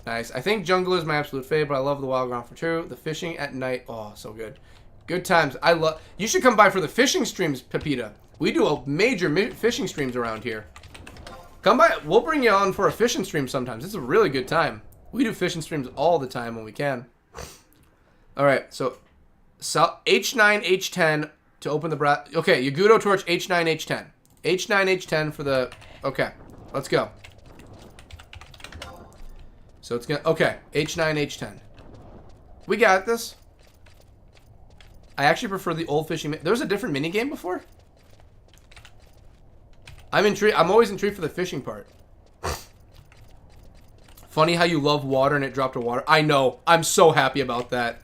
A: Nice. I think jungle is my absolute favorite. I love the wild ground for true. The fishing at night. Oh, so good. Good times. I love. You should come by for the fishing streams, Pepita. We do a major fishing streams around here. Come by. We'll bring you on for a fishing stream sometimes. It's a really good time. We do fishing streams all the time when we can. All right. So H9, H10 to open the brass. Okay, Yagudo torch H9, H10. H9, H10 for the... Okay, let's go. So it's gonna... Okay, H9, H10. We got this. I actually prefer the old fishing... There was a different minigame before? I'm intrigued. I'm always intrigued for the fishing part. Funny how you love water and it dropped to water. I know. I'm so happy about that.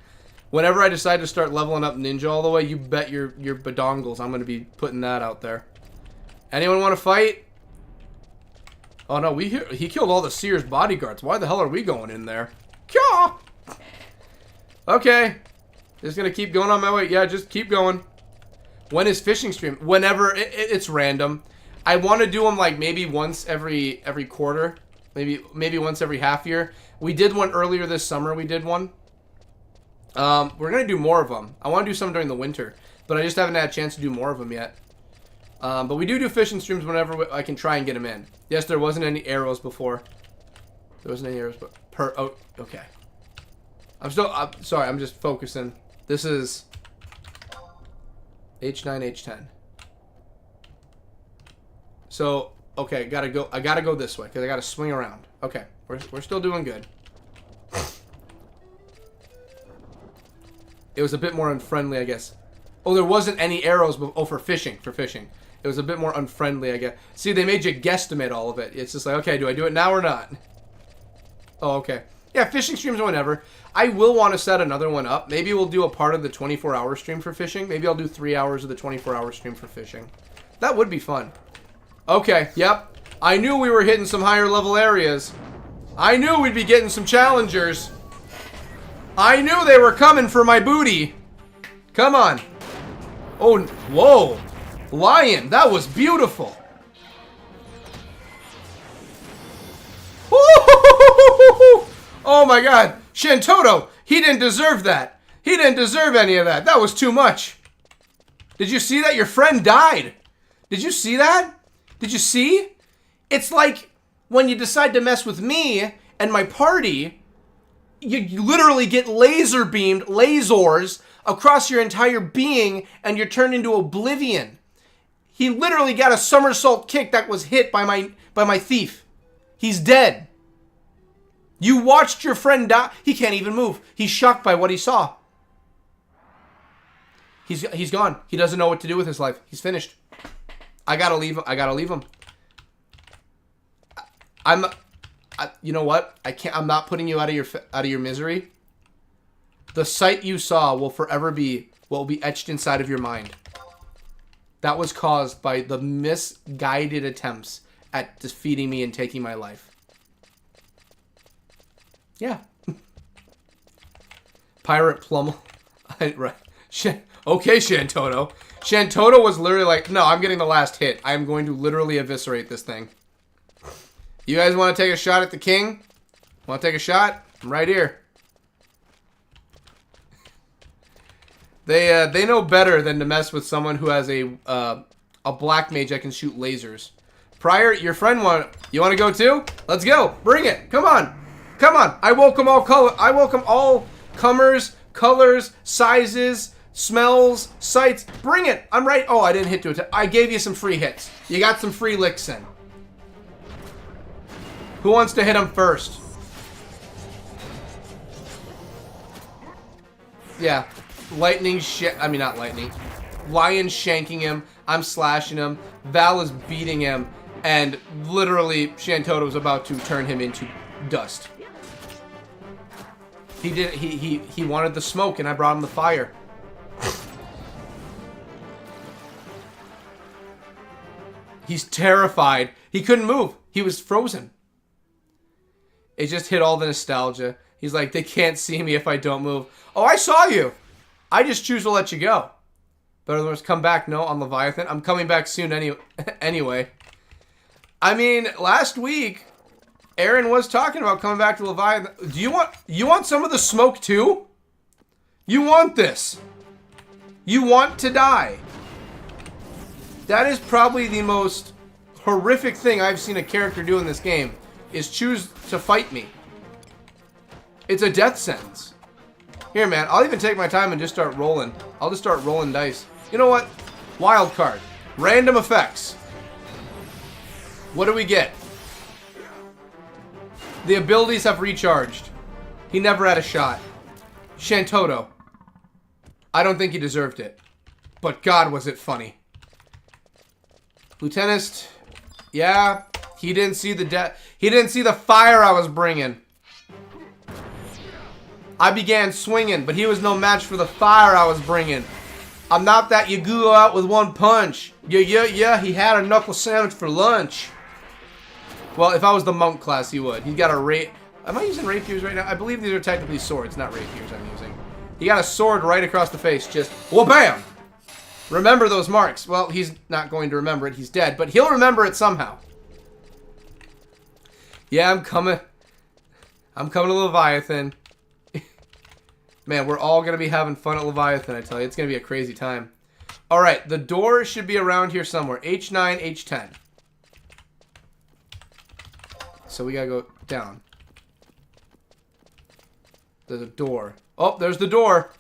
A: Whenever I decide to start leveling up ninja all the way, you bet your badongles I'm going to be putting that out there. Anyone want to fight? Oh no, he killed all the Seer's bodyguards. Why the hell are we going in there? Kya! Okay. Just going to keep going on my way. Yeah, just keep going. When is fishing stream? Whenever. It's random. I want to do them like maybe once every quarter. Maybe once every half year. We did one earlier this summer. We did one. We're going to do more of them. I want to do some during the winter. but I just haven't had a chance to do more of them yet. But we do fishing streams whenever I can try and get them in. Yes, there wasn't any arrows before. There wasn't any arrows, but oh, okay. I'm sorry, I'm just focusing. This is H9, H10. So, okay, I gotta go this way, because I gotta swing around. Okay, we're still doing good. It was a bit more unfriendly, I guess. Oh, there wasn't any arrows, for fishing. It was a bit more unfriendly, I guess. See, they made you guesstimate all of it. It's just like, okay, do I do it now or not? Oh, okay. Yeah, fishing streams or whatever. I will want to set another one up. Maybe we'll do a part of the 24-hour stream for fishing. Maybe I'll do 3 hours of the 24-hour stream for fishing. That would be fun. Okay, yep. I knew we were hitting some higher level areas. I knew we'd be getting some challengers. I knew they were coming for my booty. Come on. Oh, whoa. Lion, that was beautiful. Oh my god. Shantoto, he didn't deserve that. He didn't deserve any of that. That was too much. Did you see that? Your friend died. Did you see that? Did you see? It's like when you decide to mess with me and my party, you literally get laser beamed, lasers across your entire being and you're turned into oblivion. He literally got a somersault kick that was hit by my thief. He's dead. You watched your friend die. He can't even move. He's shocked by what he saw. He's gone. He doesn't know what to do with his life. He's finished. I gotta leave him. You know what? I'm not putting you out of your misery. The sight you saw will forever be what will be etched inside of your mind. That was caused by the misguided attempts at defeating me and taking my life. Yeah. Pirate Plummel. Right. Okay, Shantoto. Shantoto was literally like, no, I'm getting the last hit. I'm going to literally eviscerate this thing. You guys want to take a shot at the king? Want to take a shot? I'm right here. They know better than to mess with someone who has a black mage that can shoot lasers. Prior, your friend you want to go too? Let's go. Bring it. Come on. Come on. I welcome all comers, colors, sizes, smells, sights. Bring it. I'm right. Oh, I didn't hit to it. I gave you some free hits. You got some free licks in. Who wants to hit him first? Yeah. Lightning shit. I mean, not lightning. Lion shanking him. I'm slashing him. Val is beating him. And literally, Shantoto was about to turn him into dust. He wanted the smoke, and I brought him the fire. He's terrified. He couldn't move. He was frozen. It just hit all the nostalgia. He's like, they can't see me if I don't move. Oh, I saw you. I just choose to let you go. But otherwise, come back. No, on Leviathan. I'm coming back soon anyway. I mean, last week, Aaron was talking about coming back to Leviathan. Do you want some of the smoke too? You want this. You want to die. That is probably the most horrific thing I've seen a character do in this game, is choose to fight me. It's a death sentence. Here, man, I'll even take my time and just start rolling. I'll just start rolling dice. You know what? Wild card. Random effects. What do we get? The abilities have recharged. He never had a shot. Shantoto. I don't think he deserved it. But God, was it funny. Lieutenant. Yeah, he didn't see he didn't see the fire I was bringing. I began swinging, but he was no match for the fire I was bringing. I'm not that you go out with one punch. Yeah, he had a knuckle sandwich for lunch. Well, if I was the monk class, he would. He's got a Am I using rapiers right now? I believe these are technically swords, not rapiers I'm using. He got a sword right across the face, just wha-bam! Remember those marks. Well, he's not going to remember it. He's dead, but he'll remember it somehow. Yeah, I'm coming. I'm coming to Leviathan. Man, we're all going to be having fun at Leviathan, I tell you. It's going to be a crazy time. Alright, the door should be around here somewhere. H9, H10. So we gotta go down. There's a door. Oh, there's the door.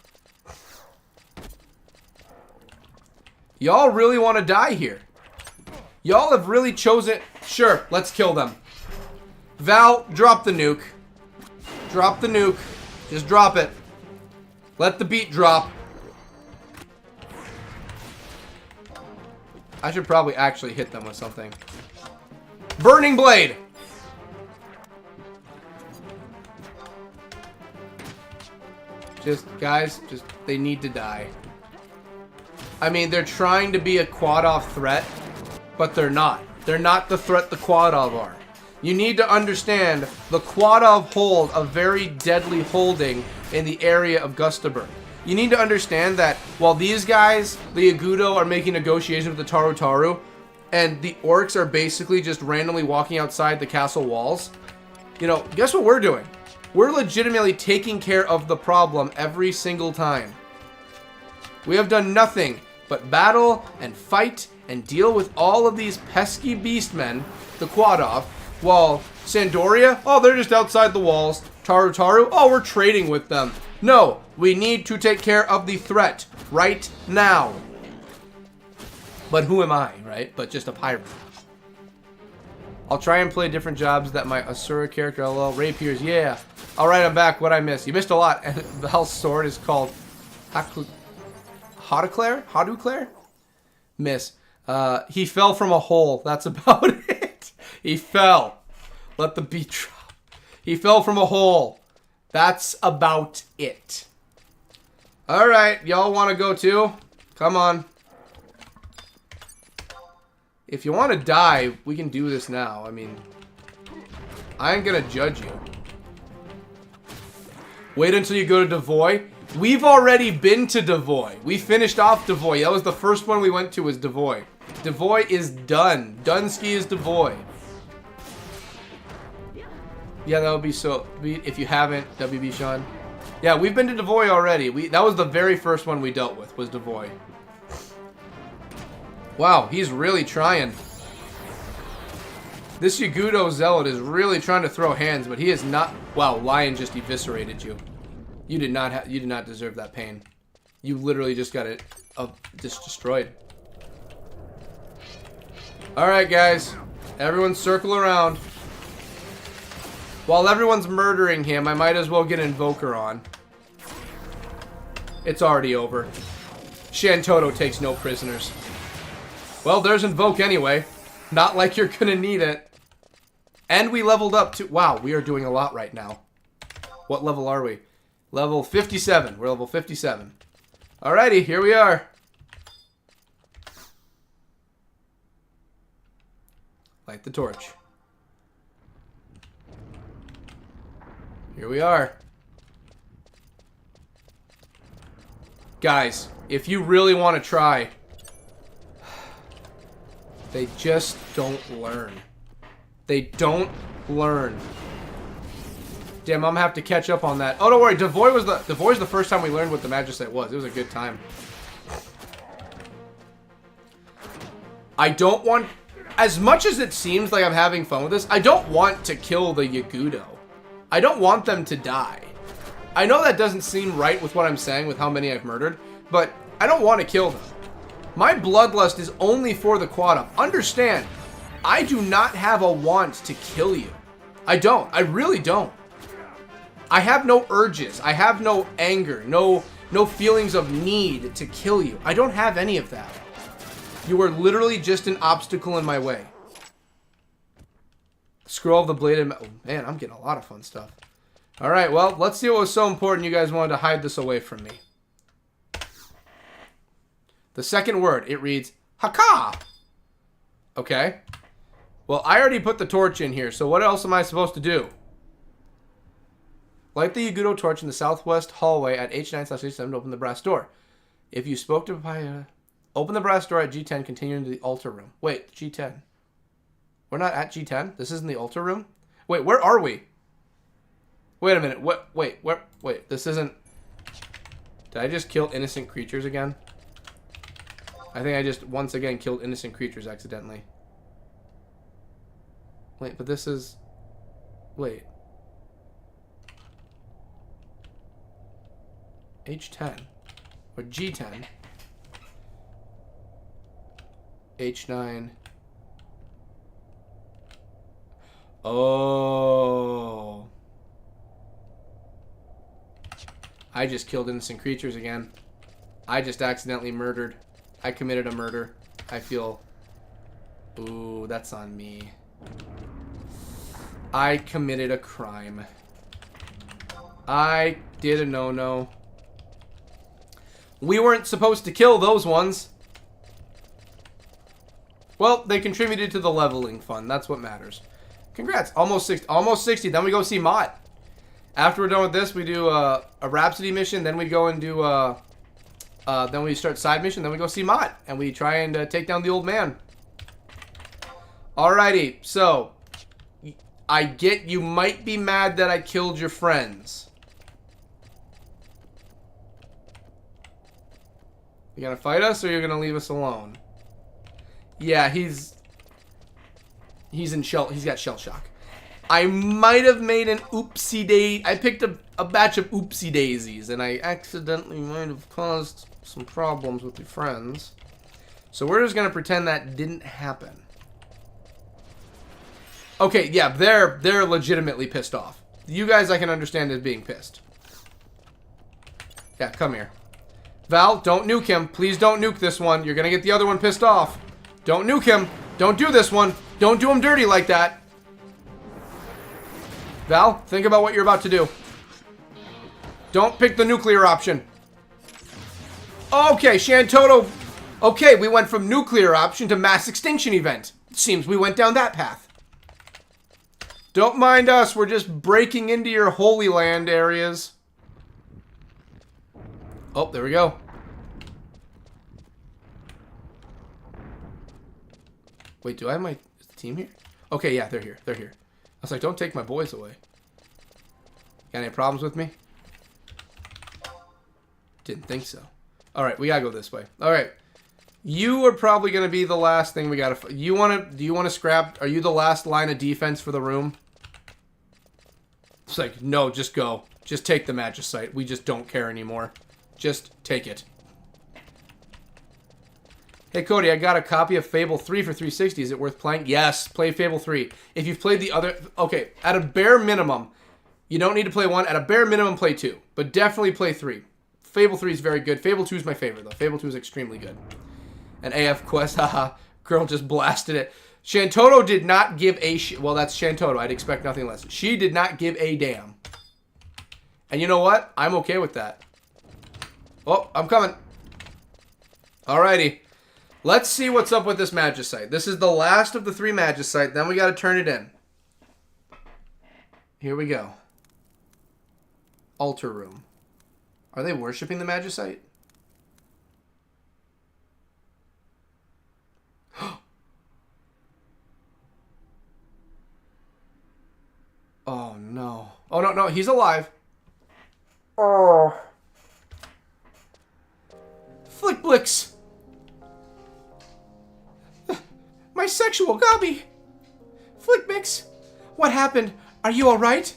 A: Y'all really want to die here. Y'all have really chosen... Sure, let's kill them. Val, drop the nuke. Drop the nuke. Just drop it. Let the beat drop. I should probably actually hit them with something. Burning blade! Just, guys, they need to die. I mean, they're trying to be a quad-off threat, but they're not. They're not the threat the quad-off are. You need to understand the quad-off hold a very deadly holding in the area of Gustaberg. You need to understand that while these guys, the Agudo, are making negotiations with the Taru Taru, and the orcs are basically just randomly walking outside the castle walls, you know, guess what we're doing? We're legitimately taking care of the problem every single time. We have done nothing but battle and fight and deal with all of these pesky beastmen, the quad-off, while Sandoria, oh, they're just outside the walls. Taru Taru, oh, we're trading with them. No, we need to take care of the threat right now. But who am I, right? But just a pirate. I'll try and play different jobs that my Asura character, LOL, rapiers, yeah. Alright, I'm back. What'd I miss? You missed a lot. And Val's sword is called Haduclair? Miss. He fell from a hole. That's about it. He fell. Let the beat drop. He fell from a hole. That's about it. Alright, y'all want to go too? Come on. If you want to die, we can do this now. I mean, I ain't gonna judge you. Wait until you go to Devoy. We've already been to Devoy. We finished off Devoy. That was the first one we went to, was Devoy. Devoy is done. Dunsky is Devoy. Yeah, that would be so... If you haven't, WB Sean. Yeah, we've been to Devoy already. That was the very first one we dealt with, was Devoy. Wow, he's really trying. This Yagudo Zealot is really trying to throw hands, but he is not... Wow, Lion just eviscerated you. You did not deserve that pain. You literally just got it just destroyed. Alright, guys. Everyone circle around. While everyone's murdering him, I might as well get Invoker on. It's already over. Shantoto takes no prisoners. Well, there's Invoke anyway. Not like you're gonna need it. And we leveled up to... Wow, we are doing a lot right now. What level are we? Level 57. We're level 57. Alrighty, here we are. Light the torch. Here we are. Guys, if you really want to try... They just don't learn. They don't learn. Damn, I'm gonna have to catch up on that. Oh, don't worry. Devoy's the first time we learned what the Magicite was. It was a good time. I don't want... As much as it seems like I'm having fun with this, I don't want to kill the Yagudo. I don't want them to die. I know that doesn't seem right with what I'm saying, with how many I've murdered, but I don't want to kill them. My bloodlust is only for the quad up. Understand, I do not have a want to kill you. I don't. I really don't. I have no urges. I have no anger. No feelings of need to kill you. I don't have any of that. You are literally just an obstacle in my way. Scroll of the blade. Oh, man, I'm getting a lot of fun stuff. Alright, well, let's see what was so important you guys wanted to hide this away from me. The second word, it reads, Haka! Okay. Well, I already put the torch in here, so what else am I supposed to do? Light the Yagudo torch in the southwest hallway at H9/H7 to open the brass door. If you spoke to Papaya, open the brass door at G10, continue into the altar room. Wait, G10. We're not at G10? This isn't the altar room? Wait, where are we? Wait a minute. Wait, this isn't... Did I just kill innocent creatures again? I think I just once again killed innocent creatures accidentally. Wait, but this is... Wait. H10. Or G10. H9. Oh. I just killed innocent creatures again. I just accidentally murdered. I committed a murder. I feel... Ooh, that's on me. I committed a crime. I did a no-no. We weren't supposed to kill those ones. Well, they contributed to the leveling fund. That's what matters. Congrats. Almost 60. Almost 60. Then we go see Mott. After we're done with this, we do a Rhapsody mission. Then we go and do... then we start side mission. Then we go see Mott. And we try and take down the old man. Alrighty. So, I get you might be mad that I killed your friends. You gonna fight us or you're gonna leave us alone? Yeah, he's got shell shock. I might have made an oopsie day. I picked a batch of oopsie daisies and I accidentally might have caused some problems with your friends. So we're just gonna pretend that didn't happen. Okay, yeah, they're legitimately pissed off. You guys I can understand as being pissed. Yeah, come here. Val, don't nuke him. Please don't nuke this one. You're gonna get the other one pissed off. Don't nuke him. Don't do this one. Don't do him dirty like that. Val, think about what you're about to do. Don't pick the nuclear option. Okay, Shantoto. Okay, we went from nuclear option to mass extinction event. Seems we went down that path. Don't mind us. We're just breaking into your Holy Land areas. Oh, there we go. Wait, do I have my team here? Okay, yeah, they're here. They're here. I was like, don't take my boys away. Got any problems with me? Didn't think so. Alright, we gotta go this way. Alright. You are probably gonna be the last thing we gotta... Do you wanna scrap... Are you the last line of defense for the room? It's like, no, just go. Just take the Magicite. We just don't care anymore. Just take it. Hey, Cody, I got a copy of Fable 3 for 360. Is it worth playing? Yes, play Fable 3. If you've played the other... Okay, at a bare minimum, you don't need to play 1. At a bare minimum, play 2. But definitely play 3. Fable 3 is very good. Fable 2 is my favorite, though. Fable 2 is extremely good. And AF Quest, haha. Girl just blasted it. Shantoto did not give a well, that's Shantoto. I'd expect nothing less. She did not give a damn. And you know what? I'm okay with that. Oh, I'm coming. Alrighty. Let's see what's up with this Magicite. This is the last of the 3 Magicite. Then we got to turn it in. Here we go. Altar room. Are they worshipping the Magicite? Oh, no. Oh, no, no. He's alive.
B: Oh.
A: Flickblix. My sexual gobby. Flickmix. What happened? Are you alright?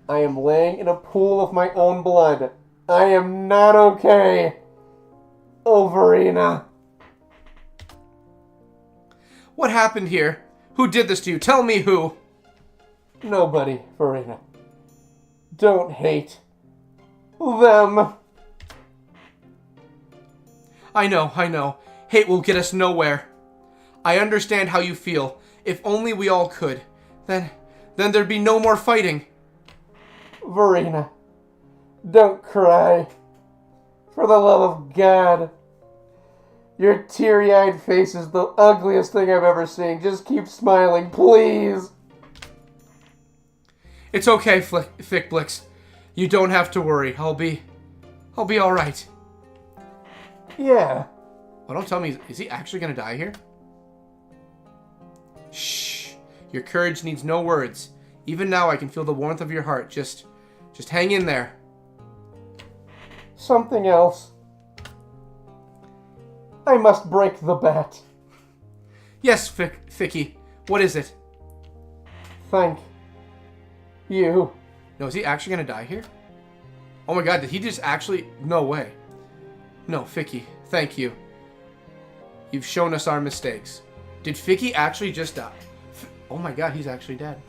B: I am laying in a pool of my own blood. I am not okay. Overina.
A: What happened here? Who did this to you? Tell me who.
B: Nobody, Verena. Don't hate them.
A: I know. Hate will get us nowhere. I understand how you feel. If only we all could. Then there'd be no more fighting.
B: Verena, don't cry. For the love of God. Your teary-eyed face is the ugliest thing I've ever seen. Just keep smiling, please.
A: It's okay, Thickblix. You don't have to worry. I'll be alright.
B: Yeah.
A: Oh, don't tell me. Is he actually gonna die here? Shh. Your courage needs no words. Even now I can feel the warmth of your heart. Just hang in there.
B: Something else. I must break the bet.
A: Yes, Ficky. What is it?
B: Thank you.
A: No, is he actually gonna die here? Oh my god, did he just actually... No way. No, Ficky, thank you. You've shown us our mistakes. Did Ficky actually just die? Oh my god, he's actually dead.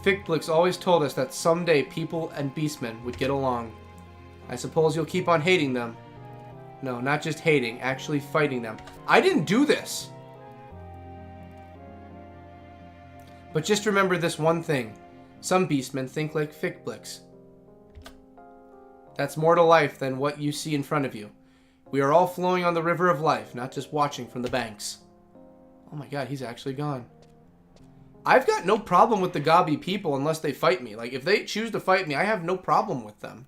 A: Fickblix always told us that someday people and beastmen would get along. I suppose you'll keep on hating them. No, not just hating, actually fighting them. I didn't do this! But just remember this one thing. Some beastmen think like Fickblix. That's more to life than what you see in front of you. We are all flowing on the river of life, not just watching from the banks. Oh my god, he's actually gone. I've got no problem with the Gabi people unless they fight me. Like, if they choose to fight me, I have no problem with them.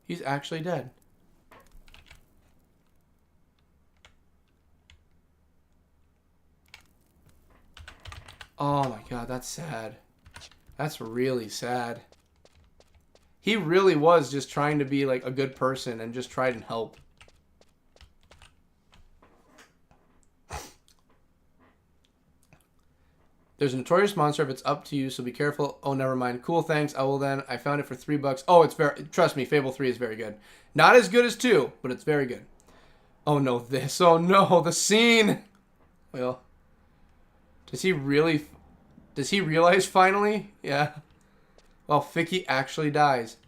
A: He's actually dead. Oh my god, that's sad. That's really sad. He really was just trying to be like a good person and just try and help. There's a notorious monster if it's up to you, so be careful. Oh, never mind. Cool, thanks. I will then. I found it for $3. Oh, it's very... Trust me, Fable 3 is very good. Not as good as 2, but it's very good. Oh, no, this. Oh, no, the scene. Well, does he really... Does he realize finally? Yeah. Well, Ficky actually dies.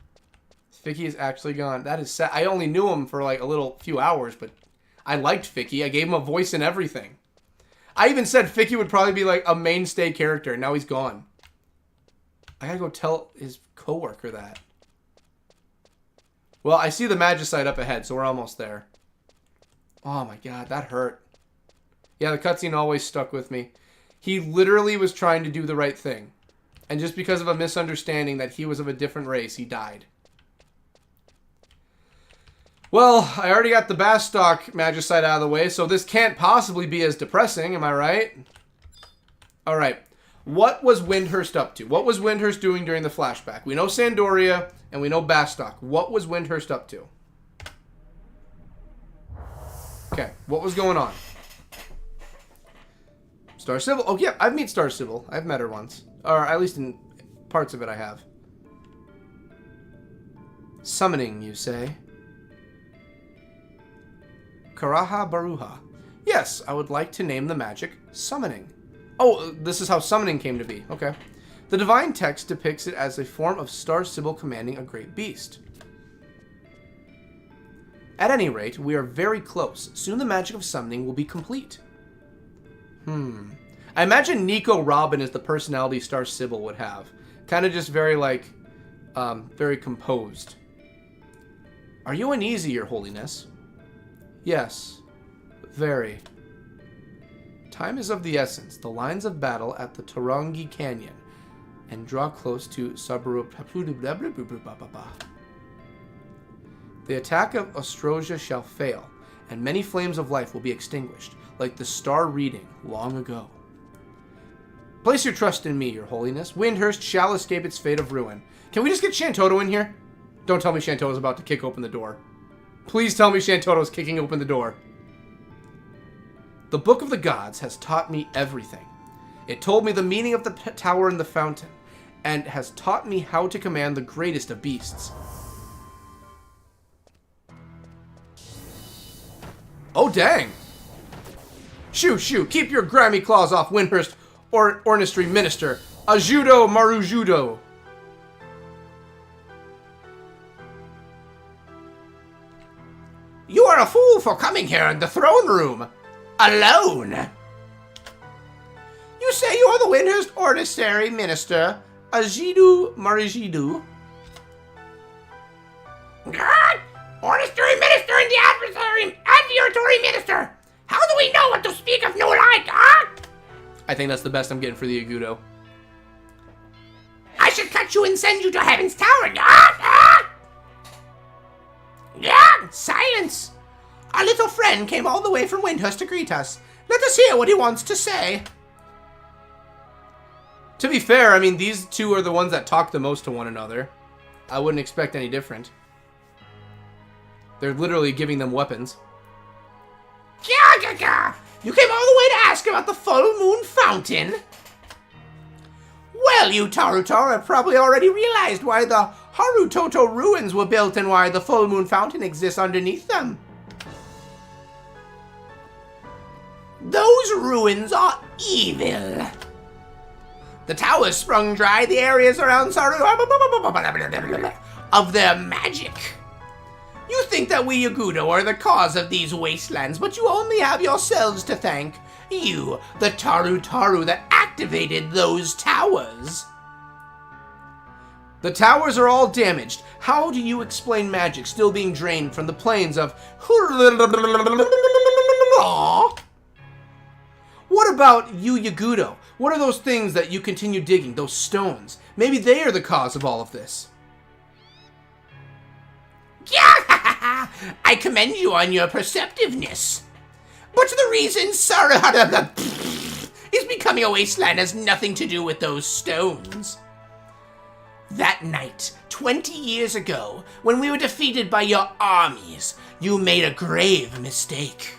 A: Ficky is actually gone. That is sad. I only knew him for like a few hours, but I liked Ficky. I gave him a voice and everything. I even said Ficky would probably be like a mainstay character. Now he's gone. I gotta go tell his coworker that. Well, I see the Magicite up ahead, so we're almost there. Oh my god, that hurt. Yeah, the cutscene always stuck with me. He literally was trying to do the right thing. And just because of a misunderstanding that he was of a different race, he died. Well, I already got the Bastock Magicite out of the way, so this can't possibly be as depressing, am I right? Alright, what was Windhurst up to? What was Windhurst doing during the flashback? We know Sandoria, and we know Bastock. What was Windhurst up to? Okay, what was going on? Star Sybil? Oh, yeah, I've met Star Sybil. I've met her once. Or at least in parts of it I have. Summoning, you say? Karaha Baruha. Yes, I would like to name the magic Summoning. Oh, this is how Summoning came to be. Okay. The divine text depicts it as a form of Star Sybil commanding a great beast. At any rate, we are very close. Soon the magic of Summoning will be complete. I imagine Nico Robin is the personality Star Sybil would have. Kind of just very, like, very composed. Are you uneasy, Your Holiness? Yes, very. Time is of the essence. The lines of battle at the Tarongi Canyon. And draw close to Saburo. The attack of Ostrosia shall fail, and many flames of life will be extinguished, like the star reading long ago. Place your trust in me, Your Holiness. Windhurst shall escape its fate of ruin. Can we just get Shantoto in here? Don't tell me Shantoto's about to kick open the door. Please tell me Shantoto's kicking open the door. The Book of the Gods has taught me everything. It told me the meaning of the tower and the fountain, and has taught me how to command the greatest of beasts. Oh, dang! Shoo, shoo, keep your grimy claws off Windhurst, Ornistry Minister. Ajudo Marujudo.
E: You are a fool for coming here in the throne room. Alone. You say you are the Windhurst Ornistry Minister, Ajidu Marijidu. God! Ornistry Minister and the Adveratory Minister! How do we know what to speak of no like, huh?
A: I think that's the best I'm getting for the Agudo.
E: I should cut catch you and send you to Heaven's Tower. Ah! Yeah, silence. Our little friend came all the way from Windhurst to greet us. Let us hear what he wants to say.
A: To be fair, I mean, these two are the ones that talk the most to one another. I wouldn't expect any different. They're literally giving them weapons.
E: You came all the way to ask about the full moon fountain? Well, you Tarutar have probably already realized why the Harutoto ruins were built and why the full moon fountain exists underneath them. Those ruins are evil. The towers sprung dry the areas around Saru of their magic. You think that we Yagudo are the cause of these wastelands, but you only have yourselves to thank. You, the Taru that activated those towers.
A: The towers are all damaged. How do you explain magic still being drained from the plains of... What about you, Yagudo? What are those things that you continue digging, those stones? Maybe they are the cause of all of this.
E: I commend you on your perceptiveness. But the reason Sarahada is becoming a wasteland has nothing to do with those stones. That night, 20 years ago, when we were defeated by your armies, you made a grave mistake.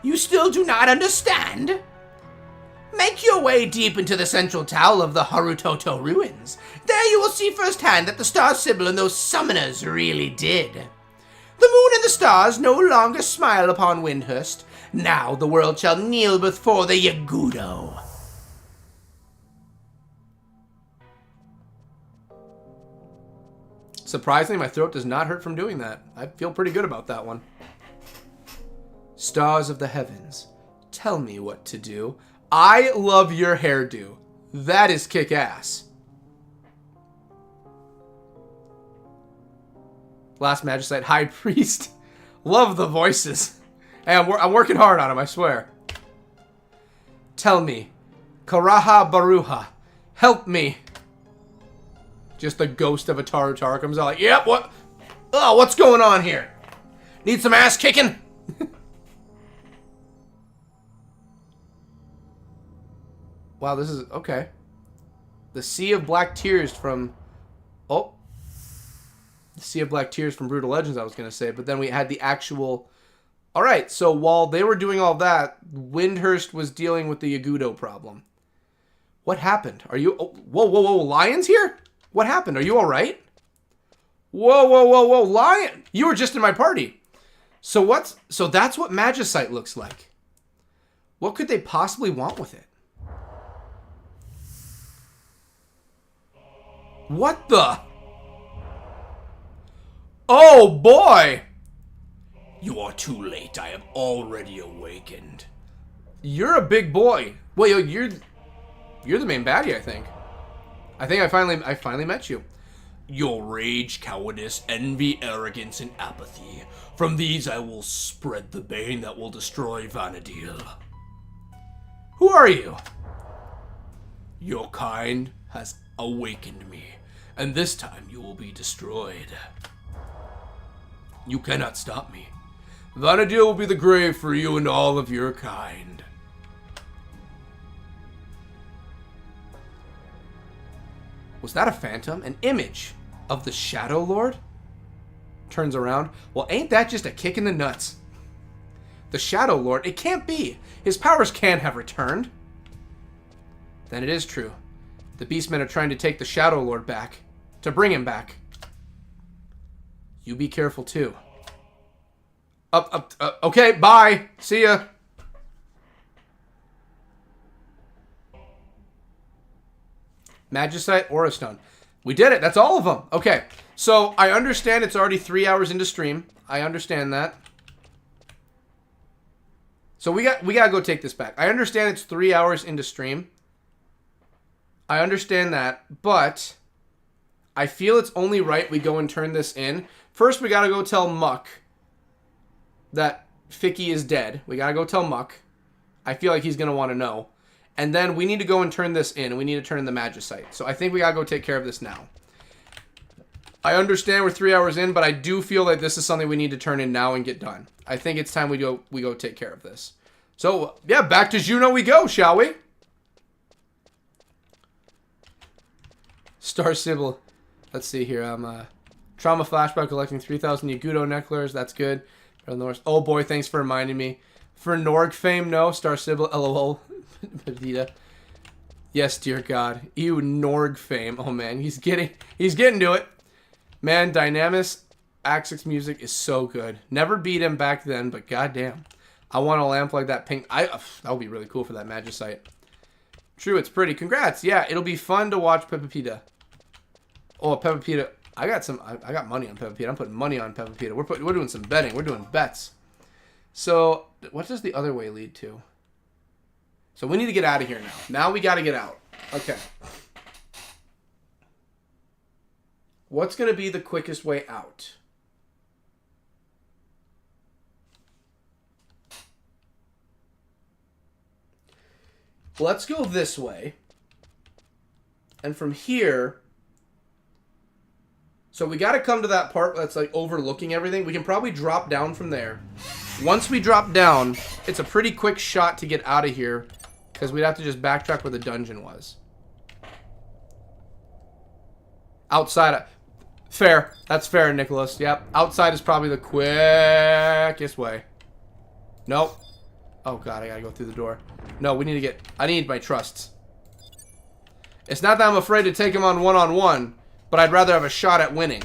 E: You still do not understand? Make your way deep into the central tower of the Harutoto ruins. There you will see firsthand that the Star Sibyl and those summoners really did. The moon and the stars no longer smile upon Windhurst. Now the world shall kneel before the Yagudo.
A: Surprisingly, my throat does not hurt from doing that. I feel pretty good about that one. Stars of the heavens, tell me what to do. I love your hairdo. That is kick-ass. Last Magicite High Priest. Love the voices. Hey, I'm working hard on them, I swear. Tell me, Karaha Baruha, help me. Just the ghost of a Tarutar comes out like, yep, what? Oh, what's going on here? Need some ass kicking? Wow, this is... okay. The Sea of Black Tears from... oh. The Sea of Black Tears from Brutal Legends, I was going to say. But then we had the actual... Alright, so while they were doing all that, Windhurst was dealing with the Yagudo problem. What happened? Are you... oh, whoa, whoa, whoa, Lion's here? What happened? Are you alright? Whoa, whoa, whoa, whoa, Lion! You were just in my party. So what's... so that's what Magicite looks like. What could they possibly want with it? What the? Oh, boy!
E: You are too late. I have already awakened.
A: You're a big boy. Well, you're the main baddie, I think. I finally met you.
E: Your rage, cowardice, envy, arrogance, and apathy. From these I will spread the bane that will destroy Vanadil.
A: Who are you?
E: Your kind has awakened me, and this time you will be destroyed. You cannot stop me. Vanadil will be the grave for you and all of your kind.
A: Was that a phantom? An image of the Shadow Lord? Turns around. Well, ain't that just a kick in the nuts? The Shadow Lord? It can't be. His powers can't have returned. Then it is true. The Beastmen are trying to take the Shadow Lord back. To bring him back. You be careful, too. Okay, bye. See ya. Magicite, Aura Stone. We did it. That's all of them. Okay. So, I understand it's already 3 hours into stream. I understand that. So, we gotta go take this back. I understand it's 3 hours into stream. I understand that. But, I feel it's only right we go and turn this in. First, we gotta go tell Muck that Ficky is dead. We gotta go tell Muck. I feel like he's gonna want to know. And then we need to go and turn this in. And we need to turn in the Magicite. So I think we got to go take care of this now. I understand we're 3 hours in, but I do feel like this is something we need to turn in now and get done. I think it's time we go take care of this. So, yeah, back to Juno we go, shall we? Star Sybil. Let's see here. I'm Trauma Flashback collecting 3,000 Yagudo necklers. That's good. Oh boy, thanks for reminding me. For Norg fame, no. Star Sybil, lol. Perdita. Yes, dear God. Ew, Norg fame. Oh man, he's getting to it. Man, Dynamis Axix music is so good. Never beat him back then, but goddamn. I want a lamp like that pink. That would be really cool for that Magicite. True, it's pretty. Congrats. Yeah, it'll be fun to watch Peppa. Oh, Peppa. I got money on Peppa. I'm putting money on Peppa. We're doing some betting. We're doing bets. So, what does the other way lead to? So we need to get out of here now. Now we got to get out. Okay. What's going to be the quickest way out? Let's go this way. And from here... So we got to come to that part that's like overlooking everything. We can probably drop down from there. Once we drop down, it's a pretty quick shot to get out of here. Because we'd have to just backtrack where the dungeon was. Outside... Fair. That's fair, Nicholas. Yep. Outside is probably the quickest way. Nope. Oh, God. I gotta go through the door. No, we need to get... I need my trusts. It's not that I'm afraid to take him on one-on-one, but I'd rather have a shot at winning.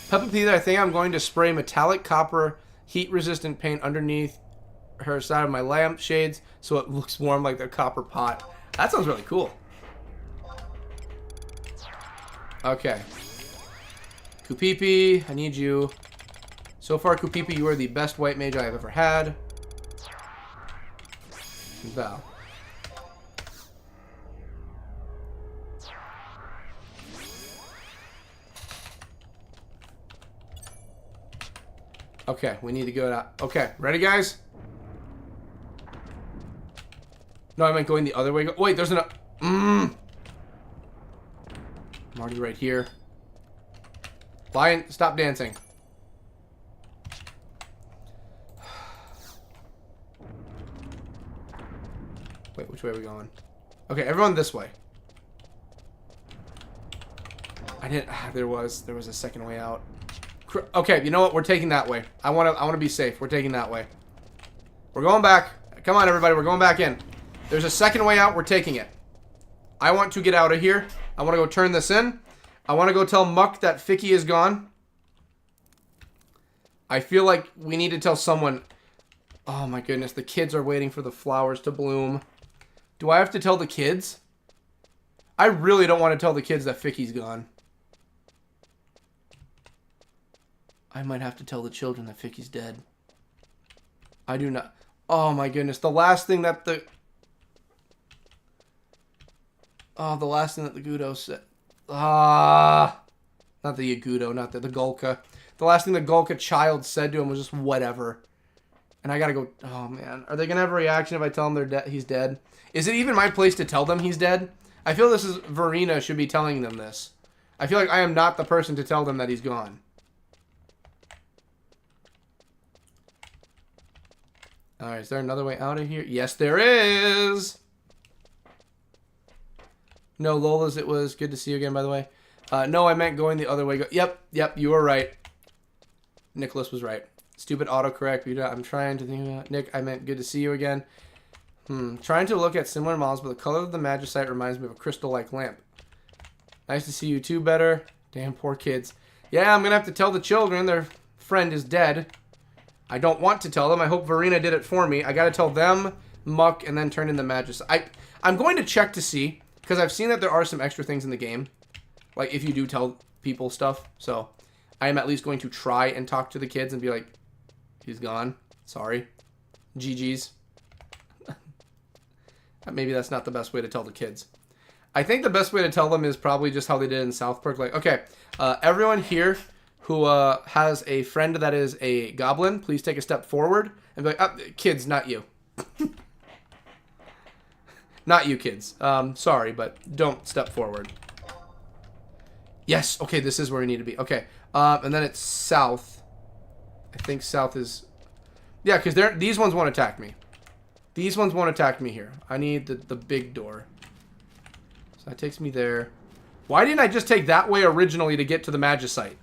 A: Peppa Pig, I think I'm going to spray metallic copper heat-resistant paint underneath her side of my lamp shades so it looks warm like the copper pot. That sounds really cool. Okay. Kupipi, I need you. So far, Kupipi, you are the best white mage I have ever had. Val. Okay, we need to go out. Okay, ready, guys? No, I meant going the other way. Wait, there's an... I'm already right here. Lion, stop dancing. Wait, which way are we going? Okay, everyone this way. I didn't... There was a second way out. Okay, you know what? We're taking that way. I want to be safe. We're taking that way. We're going back. Come on, everybody. We're going back in. There's a second way out. We're taking it. I want to get out of here. I want to go turn this in. I want to go tell Muck that Ficky is gone. I feel like we need to tell someone. Oh, my goodness. The kids are waiting for the flowers to bloom. Do I have to tell the kids? I really don't want to tell the kids that Ficky's gone. I might have to tell the children that Ficky's dead. I do not... Oh my goodness. The last thing that the... Oh, the last thing that the Gudo said... Not the Yagudo, not the Golka. The last thing the Golka child said to him was just whatever. And I gotta go... Oh man. Are they gonna have a reaction if I tell them he's dead? Is it even my place to tell them he's dead? I feel this is... Verena should be telling them this. I feel like I am not the person to tell them that he's gone. Alright, is there another way out of here? Yes, there is! No, Lola's, it was good to see you again, by the way. No, I meant going the other way. Yep, you were right. Nicholas was right. Stupid autocorrect. I'm trying to think about... Nick, I meant good to see you again. Trying to look at similar models, but the color of the Magicite reminds me of a crystal-like lamp. Nice to see you too, better. Damn, poor kids. Yeah, I'm gonna have to tell the children their friend is dead. I don't want to tell them. I hope Verena did it for me. I gotta tell them, Muck, and then turn in the Magicite. I'm going to check to see, because I've seen that there are some extra things in the game. Like, if you do tell people stuff. So, I am at least going to try and talk to the kids and be like, he's gone. Sorry. GG's. Maybe that's not the best way to tell the kids. I think the best way to tell them is probably just how they did in South Park. Like, okay, everyone here who has a friend that is a goblin, please take a step forward and be like, kids, not you. Not you kids. Sorry, but don't step forward. Yes, okay, this is where we need to be. Okay, and then it's south. I think south is... Yeah, because these ones won't attack me. These ones won't attack me here. I need the big door. So that takes me there. Why didn't I just take that way originally to get to the Magicite?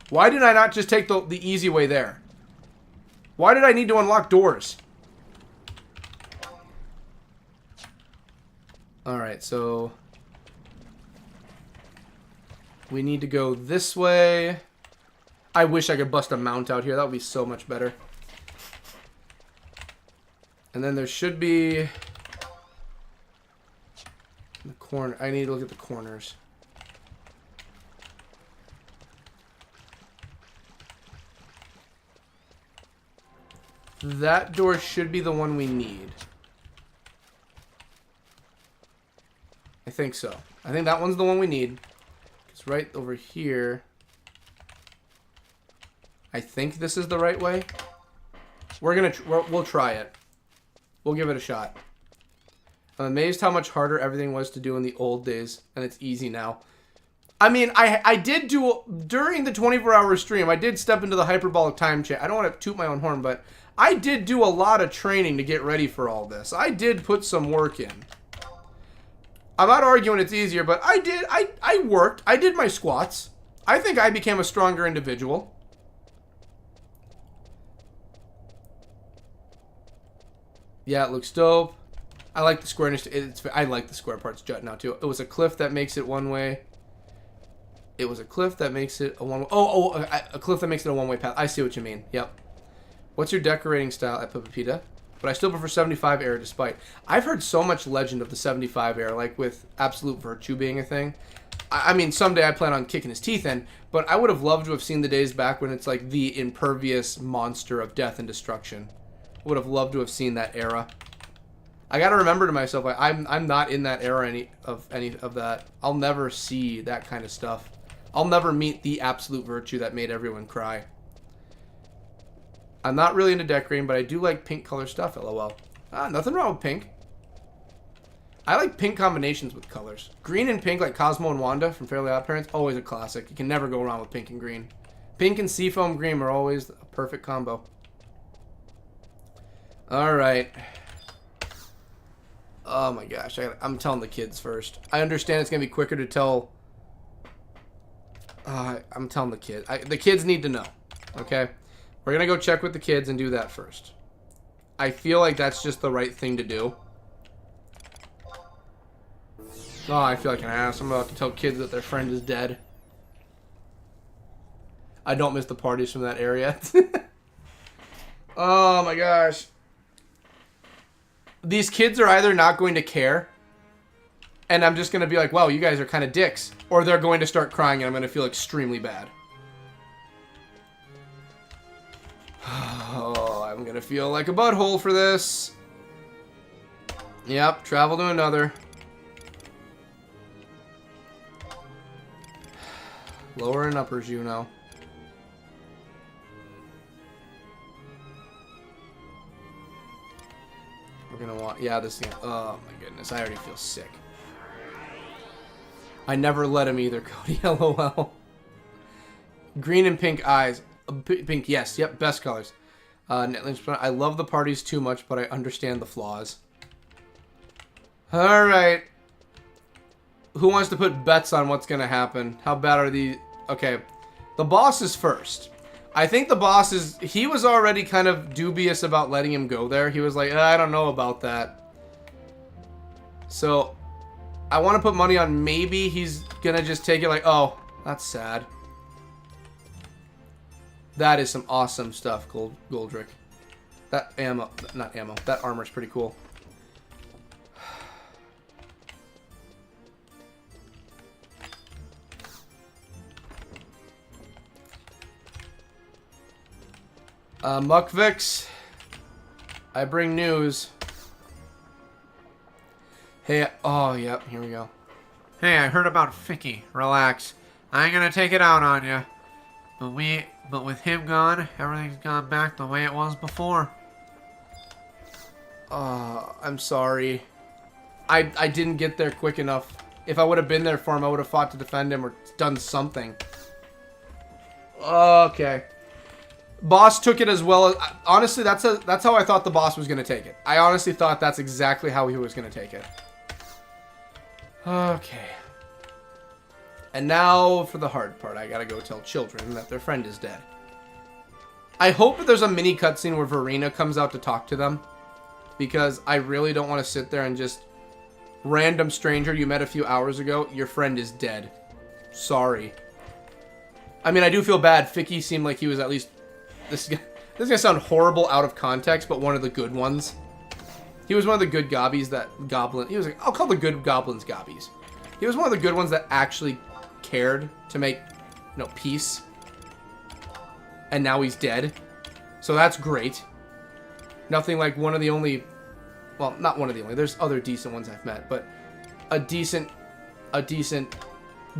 A: Why did I not just take the easy way there? Why did I need to unlock doors? Alright, so... we need to go this way. I wish I could bust a mount out here. That would be so much better. And then there should be... in the corner. I need to look at the corners. That door should be the one we need. I think so. I think that one's the one we need. It's right over here. I think this is the right way. We'll try it. We'll give it a shot. I'm amazed how much harder everything was to do in the old days, and it's easy now. I mean, I did do, during the 24-hour stream, I did step into the hyperbolic time chain. I don't want to toot my own horn, but I did do a lot of training to get ready for all this. I did put some work in. I'm not arguing it's easier, but I worked. I did my squats. I think I became a stronger individual. Yeah, it looks dope. I like the squareness. I like the square parts jutting out too. It was a cliff that makes it one way. It was a cliff that makes it a one way. A cliff that makes it a one-way path. I see what you mean. Yep. What's your decorating style at Pipita? But I still prefer 75 era despite. I've heard so much legend of the 75 era, like with absolute virtue being a thing. I mean, someday I plan on kicking his teeth in, but I would have loved to have seen the days back when it's like the impervious monster of death and destruction. I would have loved to have seen that era. I gotta remember to myself, like, I'm not in that era any of that. I'll never see that kind of stuff. I'll never meet the absolute virtue that made everyone cry. I'm not really into decorating, but I do like pink color stuff, lol. Nothing wrong with pink. I like pink combinations with colors. Green and pink, like Cosmo and Wanda from Fairly OddParents, always a classic. You can never go wrong with pink and green. Pink and seafoam green are always a perfect combo. Alright. Oh my gosh, I'm telling the kids first. I understand it's going to be quicker to tell... I'm telling the kids. The kids need to know, okay? We're going to go check with the kids and do that first. I feel like that's just the right thing to do. Oh, I feel like an ass. I'm about to tell kids that their friend is dead. I don't miss the parties from that area. Oh my gosh. These kids are either not going to care, and I'm just going to be like, wow, you guys are kind of dicks. Or they're going to start crying, and I'm going to feel extremely bad. Oh, I'm going to feel like a butthole for this. Yep, travel to another. Lower and uppers, you know. We're gonna want... yeah, this thing... oh my goodness, I already feel sick. I never let him either, Cody. LOL. Green and pink eyes. Pink, yes. Yep, best colors. I love the parties too much, but I understand the flaws. Alright. Who wants to put bets on what's gonna happen? How bad are these... okay. The boss is first. I think the boss is... he was already kind of dubious about letting him go there. He was like, I don't know about that. So, I want to put money on maybe he's gonna just take it like, oh, that's sad. That is some awesome stuff, Goldrick. That ammo... not ammo. That armor's pretty cool. Muckvix, I bring news. Hey, oh, yep, here we go.
C: Hey, I heard about Ficky. Relax. I ain't gonna take it out on you. But with him gone, everything's gone back the way it was before.
A: I'm sorry. I didn't get there quick enough. If I would have been there for him, I would have fought to defend him or done something. Okay. Boss took it as well as... Honestly, that's how I thought the boss was going to take it. I honestly thought that's exactly how he was going to take it. Okay. And now for the hard part. I gotta go tell children that their friend is dead. I hope that there's a mini cutscene where Verena comes out to talk to them. Because I really don't want to sit there and just... Random stranger you met a few hours ago, your friend is dead. Sorry. I mean, I do feel bad. Ficky seemed like he was at least... This is going to sound horrible out of context, but one of the good ones. He was one of the good gobbies that Goblin... He was like, I'll call the good goblins gobbies. He was one of the good ones that actually cared to make, you know, peace. And now he's dead. So that's great. Nothing like one of the only... Well, not one of the only. There's other decent ones I've met, but a decent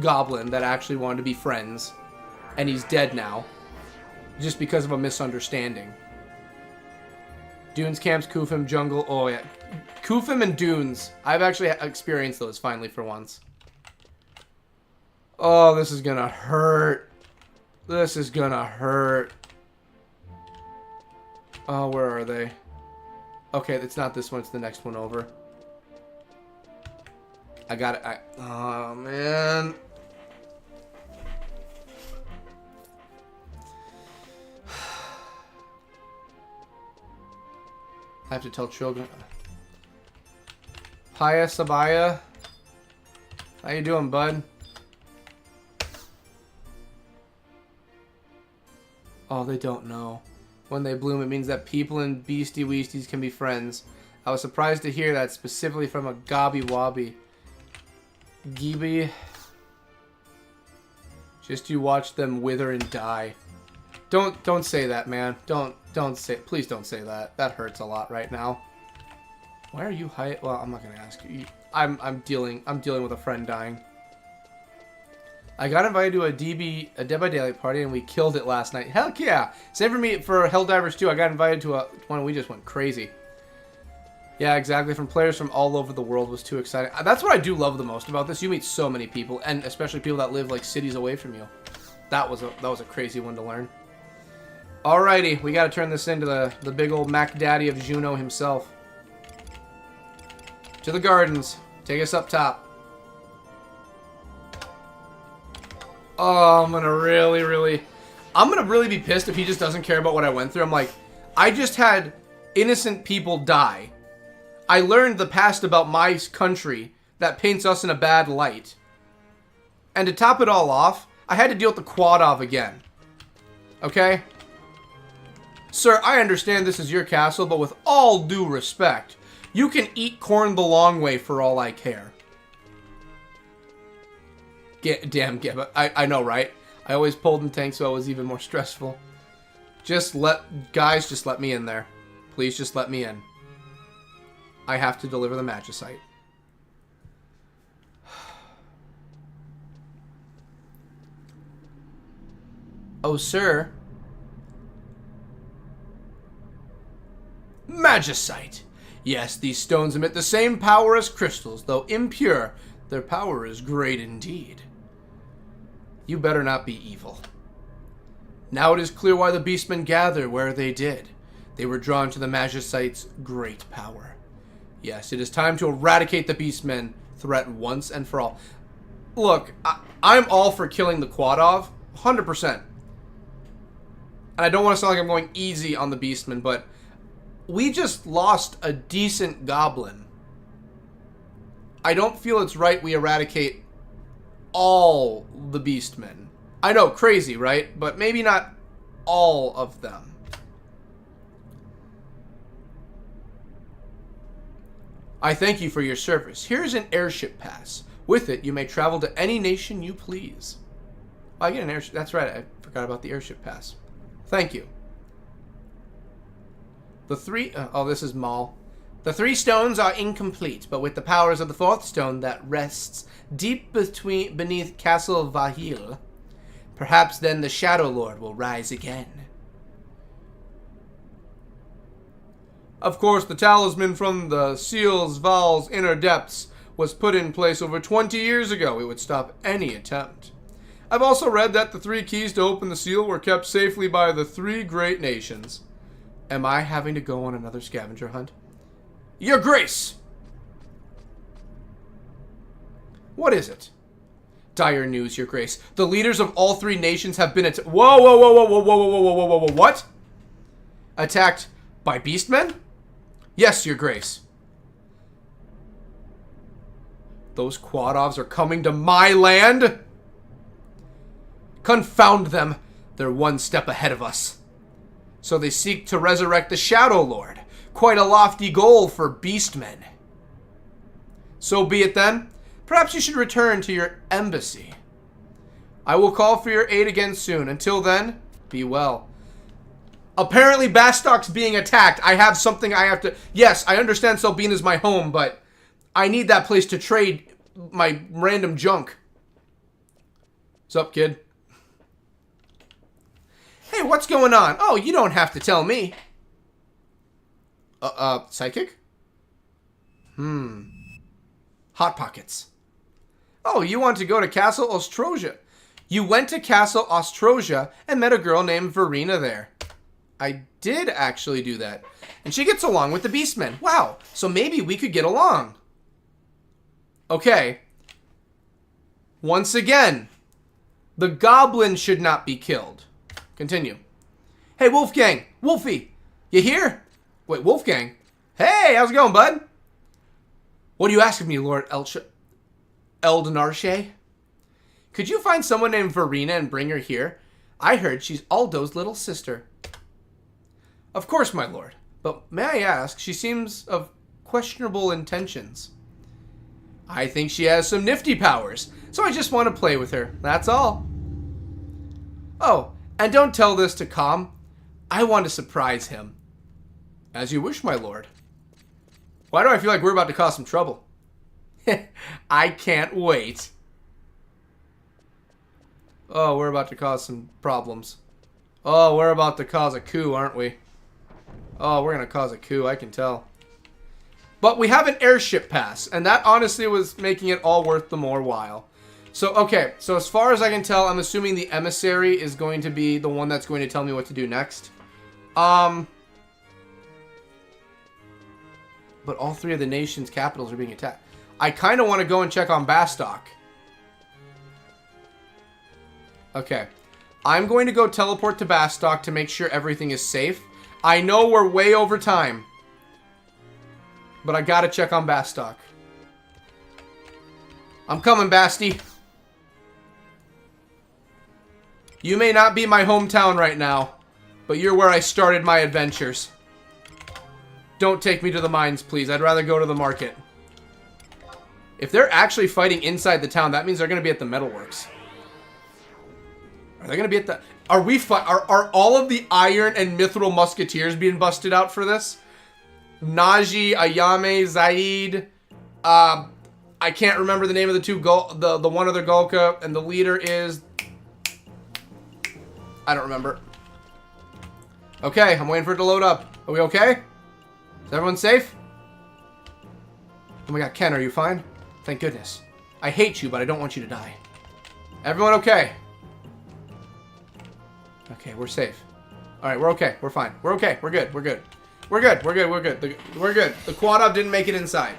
A: goblin that actually wanted to be friends, and he's dead now, just because of a misunderstanding. Dunes camps, Kufim, jungle. Oh yeah, Kufim and Dunes. I've actually experienced those finally for once. Oh, this is gonna hurt. This is gonna hurt. Oh, where are they? Okay, it's not this one, it's the next one over. I got it. Oh, man. I have to tell children. Hiya, Sabaya. How you doing, bud? Oh, they don't know. When they bloom, it means that people and beastie weasties can be friends. I was surprised to hear that specifically from a gobby wobby. Geeby. Just you watch them wither and die. Don't say that, man. Don't say, please don't say that. That hurts a lot right now. Why are you high? Well, I'm not gonna ask you. I'm dealing with a friend dying. I got invited to a Dead by Daylight party and we killed it last night. Heck yeah! Same for me for Helldivers 2. I got invited to one and we just went crazy. Yeah, exactly. From players from all over the world was too exciting. That's what I do love the most about this. You meet so many people, and especially people that live like cities away from you. That was a crazy one to learn. Alrighty, we got to turn this into the big old Mac Daddy of Juno himself. To the gardens. Take us up top. Oh, I'm gonna really be pissed if he just doesn't care about what I went through. I'm like, I just had innocent people die. I learned the past about my country that paints us in a bad light. And to top it all off, I had to deal with the Quadov again. Okay? Sir, I understand this is your castle, but with all due respect, you can eat corn the long way for all I care. I know, right? I always pulled in tanks, so it was even more stressful. Just let me in there. Please just let me in. I have to deliver the Magicite. Oh, sir. Magicite. Yes, these stones emit the same power as crystals, though impure. Their power is great indeed. You better not be evil. Now it is clear why the beastmen gathered where they did. They were drawn to the Magicite's great power. Yes, it is time to eradicate the beastmen threat once and for all. Look, I'm all for killing the Quadov, 100%. And I don't want to sound like I'm going easy on the beastmen, but we just lost a decent goblin. I don't feel it's right we eradicate all the beastmen. I know, crazy, right? But maybe not all of them. I thank you for your service. Here's an airship pass. With it, you may travel to any nation you please. Oh, I get an airship. That's right, I forgot about the airship pass. Thank you. This is Maul. The 3 stones are incomplete, but with the powers of the 4th stone that rests deep beneath Castle Vahil, perhaps then the Shadow Lord will rise again. Of course, the talisman from the seal's Val's inner depths was put in place over 20 years ago. It would stop any attempt. I've also read that the 3 keys to open the seal were kept safely by the 3 great nations. Am I having to go on another scavenger hunt? Your Grace! What is it? Dire news, Your Grace. The leaders of all 3 nations have been attacked. Whoa, whoa, whoa, whoa, whoa, whoa, whoa, whoa, whoa, whoa, what? Attacked by beastmen? Yes, Your Grace. Those Quadovs are coming to my land? Confound them. They're one step ahead of us. So they seek to resurrect the Shadow Lord. Quite a lofty goal for beastmen. So be it then. Perhaps you should return to your embassy. I will call for your aid again soon. Until then, be well. Apparently Bastok's being attacked. I have something I have to... Yes, I understand Selbine is my home, but I need that place to trade my random junk. What's up, kid? Hey, what's going on? Oh, you don't have to tell me. Psychic? Hot Pockets. Oh, you want to go to Castle Ostrosia. You went to Castle Ostrosia and met a girl named Verena there. I did actually do that. And she gets along with the Beastmen. Wow, so maybe we could get along. Okay. Once again, the goblin should not be killed. Continue. Hey, Wolfgang. Wolfie. You here? Wait, Wolfgang? Hey, how's it going, bud? What do you ask of me, Lord Eldenarche? Could you find someone named Verena and bring her here? I heard she's Aldo's little sister. Of course, my lord. But may I ask, she seems of questionable intentions. I think she has some nifty powers, so I just want to play with her. That's all. Oh, and don't tell this to Com. I want to surprise him. As you wish, my lord. Why do I feel like we're about to cause some trouble? I can't wait. Oh, we're about to cause some problems. Oh, we're about to cause a coup, aren't we? Oh, we're going to cause a coup, I can tell. But we have an airship pass, and that honestly was making it all worth the more while. So, okay, so as far as I can tell, I'm assuming the emissary is going to be the one that's going to tell me what to do next. But all 3 of the nation's capitals are being attacked. I kind of want to go and check on Bastok. Okay. I'm going to go teleport to Bastok to make sure everything is safe. I know we're way over time. But I gotta check on Bastok. I'm coming, Basti. You may not be my hometown right now, but you're where I started my adventures. Don't take me to the mines, please. I'd rather go to the market. If they're actually fighting inside the town, that means they're going to be at the metalworks. Are they going to be at the... Are all of the Iron and Mithril Musketeers being busted out for this? Naji, Ayame, Zaid. I can't remember the name of the 2 the one other Gulka, and the leader is... I don't remember. Okay, I'm waiting for it to load up. Are we okay? Is everyone safe? Oh my god, Ken, are you fine? Thank goodness. I hate you, but I don't want you to die. Everyone okay? Okay, we're safe. Alright, we're okay. We're fine. We're okay. We're good. We're good. We're good. We're good. We're good. We're good. The Quad-Up didn't make it inside.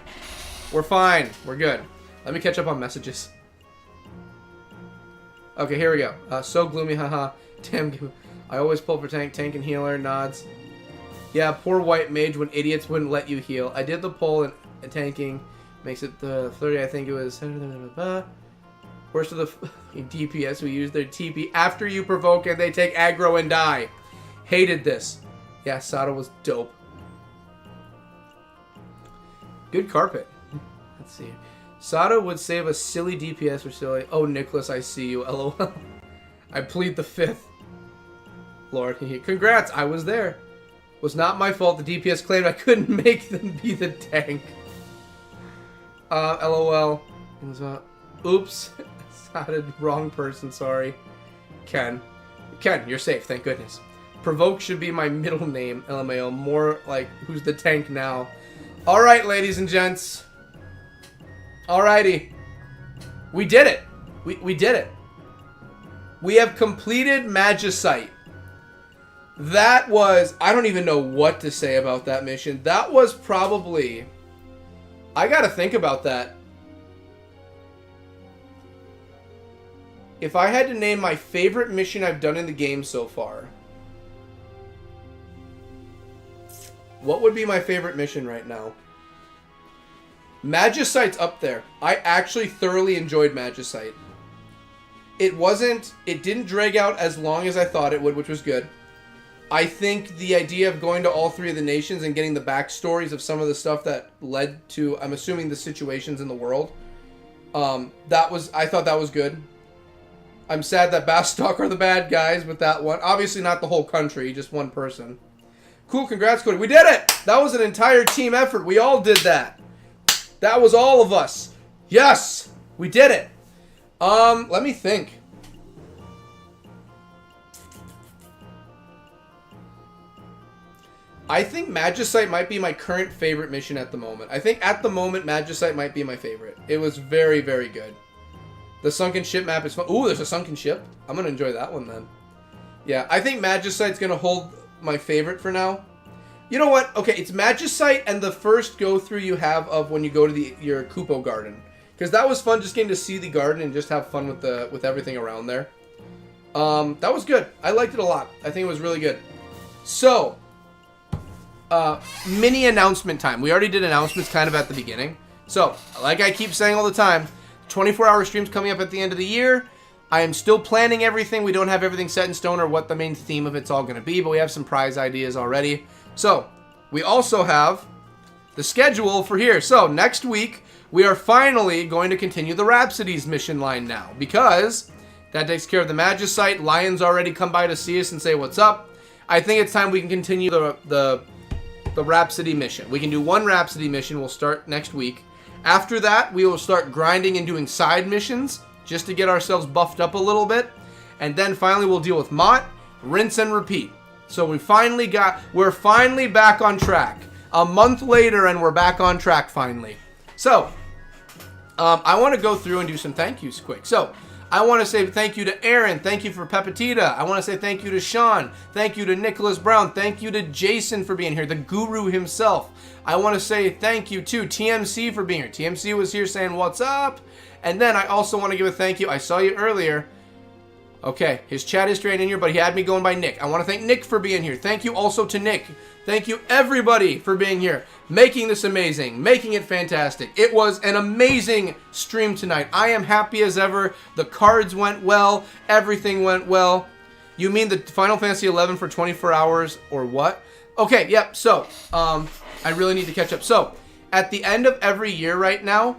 A: We're fine. We're good. Let me catch up on messages. Okay, here we go. So gloomy, haha. Damn, I always pull for tank and healer, nods. Yeah, poor white mage when idiots wouldn't let you heal. I did the pull and tanking makes it the 30, I think it was. Worst of the DPS who use their TP after you provoke and they take aggro and die. Hated this. Yeah, Sato was dope. Good carpet. Let's see. Sato would save a silly DPS for silly. Oh, Nicholas, I see you. LOL. I plead the 5th. Lord, congrats, I was there. Was not my fault. The DPS claimed I couldn't make them be the tank. LOL. Oops. Sounded wrong person, sorry. Ken, you're safe, thank goodness. Provoke should be my middle name, LMAO. More like, who's the tank now? Alright, ladies and gents. Alrighty. We did it. We did it. We have completed Magicite. That was... I don't even know what to say about that mission. That was probably... I gotta think about that. If I had to name my favorite mission I've done in the game so far... What would be my favorite mission right now? Magicite's up there. I actually thoroughly enjoyed Magicite. It didn't drag out as long as I thought it would, which was good. I think the idea of going to all 3 of the nations and getting the backstories of some of the stuff that led to, I'm assuming, the situations in the world, I thought that was good. I'm sad that Bastok are the bad guys with that one. Obviously not the whole country, just one person. Cool, congrats, Cody. We did it! That was an entire team effort. We all did that. That was all of us. Yes! We did it. Let me think. I think Magicite might be my current favorite mission at the moment. I think at the moment, Magicite might be my favorite. It was very, very good. The sunken ship map is fun. Ooh, there's a sunken ship. I'm going to enjoy that one then. Yeah, I think Magicite's going to hold my favorite for now. You know what? Okay, it's Magicite and the first go-through you have of when you go to your Kupo garden. Because that was fun, just getting to see the garden and just have fun with everything around there. That was good. I liked it a lot. I think it was really good. So, mini announcement time. We already did announcements kind of at the beginning. So, like I keep saying all the time, 24-hour streams coming up at the end of the year. I am still planning everything. We don't have everything set in stone or what the main theme of it's all going to be, but we have some prize ideas already. So, we also have the schedule for here. So, next week, we are finally going to continue the Rhapsodies mission line now, because that takes care of the Magicite. Lions already come by to see us and say what's up. I think it's time we can continue the Rhapsody mission. We can do one Rhapsody mission. We'll start next week. After that, we will start grinding and doing side missions just to get ourselves buffed up a little bit. And then finally we'll deal with Mott, rinse and repeat. So we're finally back on track. A month later and we're back on track finally. So, I want to go through and do some thank yous quick. So, I want to say thank you to Aaron. Thank you for Pepatita. I want to say thank you to Sean. Thank you to Nicholas Brown. Thank you to Jason for being here, the guru himself. I want to say thank you to TMC for being here. TMC was here saying what's up. And then I also want to give a thank you. I saw you earlier. Okay, his chat history ain't in here, but he had me going by Nick. I want to thank Nick for being here. Thank you also to Nick. Thank you everybody for being here, making this amazing, making it fantastic. It was an amazing stream tonight. I am happy as ever. The cards went well. Everything went well. You mean the Final Fantasy 11 for 24 hours or what? Okay, yep. So, I really need to catch up. So, at the end of every year right now,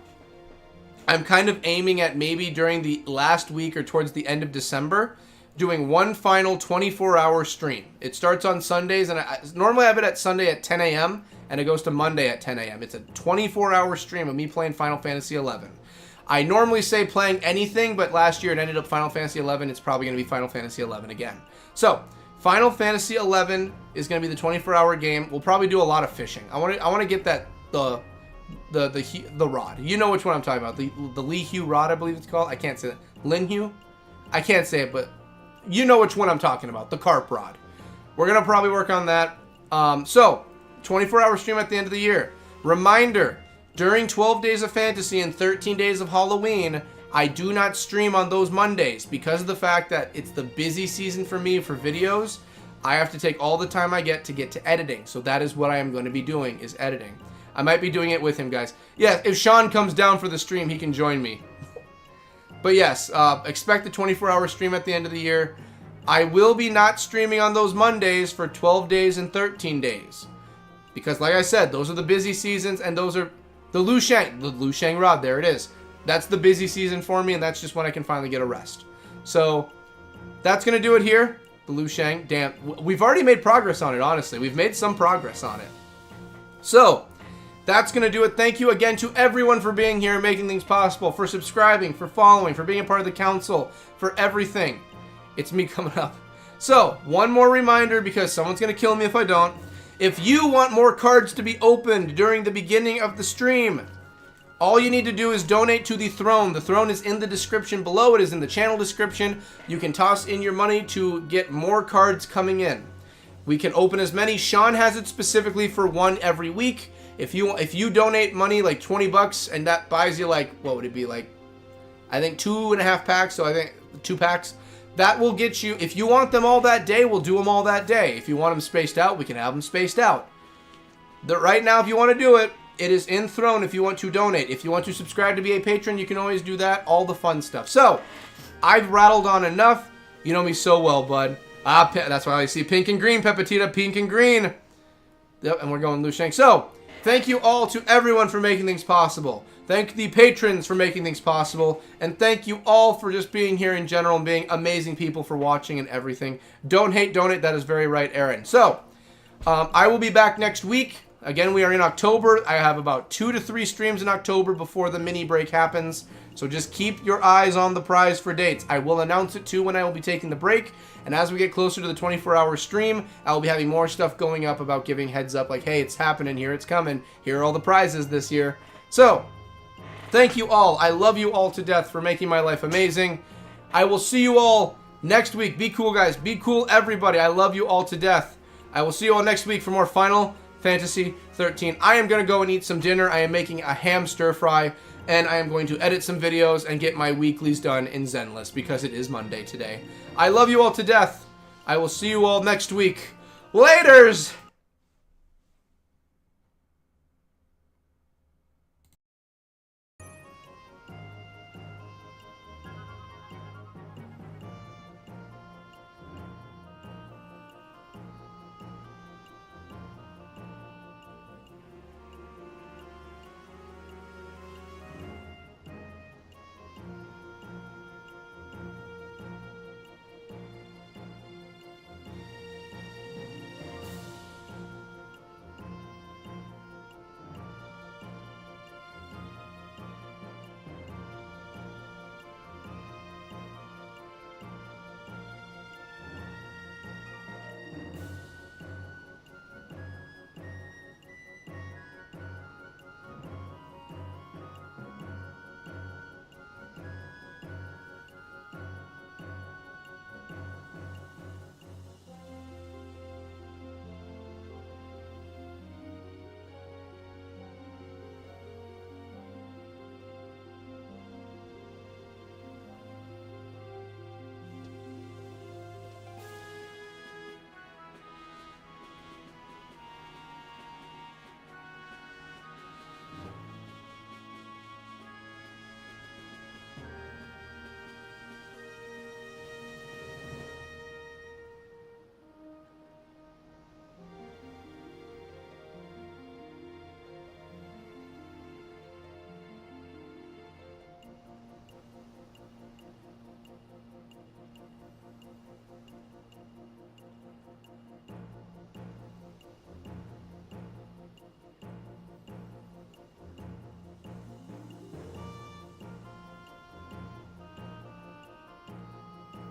A: I'm kind of aiming at maybe during the last week or towards the end of December, doing one final 24-hour stream. It starts on Sundays, and normally I have it at Sunday at 10 a.m., and it goes to Monday at 10 a.m. It's a 24-hour stream of me playing Final Fantasy 11. I normally say playing anything, but last year it ended up Final Fantasy 11. It's probably going to be Final Fantasy 11 again. So, Final Fantasy 11 is going to be the 24-hour game. We'll probably do a lot of fishing. I want to get that the rod. You know which one I'm talking about. The Lee Hugh rod, I believe it's called. I can't say that. Lin Hugh? I can't say it, but you know which one I'm talking about. The carp rod. We're going to probably work on that. So, 24-hour stream at the end of the year. Reminder, during 12 Days of Fantasy and 13 Days of Halloween, I do not stream on those Mondays because of the fact that it's the busy season for me for videos. I have to take all the time I get to editing. So that is what I am going to be doing, is editing. I might be doing it with him, guys. Yeah, if Sean comes down for the stream, he can join me. But yes, expect the 24-hour stream at the end of the year. I will be not streaming on those Mondays for 12 days and 13 days. Because like I said, those are the busy seasons, and those are the Lu Shang rod, there it is. That's the busy season for me, and that's just when I can finally get a rest. So, that's going to do it here. The Lu Shang, damn, we've already made progress on it, honestly. We've made some progress on it. So, that's going to do it. Thank you again to everyone for being here and making things possible, for subscribing, for following, for being a part of the council, for everything. It's me coming up. So, one more reminder, because someone's going to kill me if I don't. If you want more cards to be opened during the beginning of the stream, all you need to do is donate to the throne. The throne is in the description below. It is in the channel description. You can toss in your money to get more cards coming in. We can open as many. Sean has it specifically for one every week. If you donate money like 20 bucks and that buys you like, what would it be, like, I think 2.5 packs, so I think 2 packs. That will get you, if you want them all that day, we'll do them all that day. If you want them spaced out, we can have them spaced out. Right now, if you want to do it, it is in Throne if you want to donate. If you want to subscribe to be a patron, you can always do that. All the fun stuff. So, I've rattled on enough. You know me so well, bud. That's why I see pink and green, Pepatita, pink and green. Yep, and we're going Liu Shang. So, thank you all to everyone for making things possible. Thank the patrons for making things possible. And thank you all for just being here in general and being amazing people for watching and everything. Don't hate, donate. That is very right, Aaron. So, I will be back next week. Again, we are in October. I have about 2 to 3 streams in October before the mini break happens. So just keep your eyes on the prize for dates. I will announce it too when I will be taking the break. And as we get closer to the 24-hour stream, I will be having more stuff going up about giving heads up like, hey, it's happening here, it's coming. Here are all the prizes this year. So, thank you all. I love you all to death for making my life amazing. I will see you all next week. Be cool, guys. Be cool, everybody. I love you all to death. I will see you all next week for more Final Fantasy 13. I am going to go and eat some dinner. I am making a ham stir fry. And I am going to edit some videos and get my weeklies done in Zenless because it is Monday today. I love you all to death. I will see you all next week. Laters!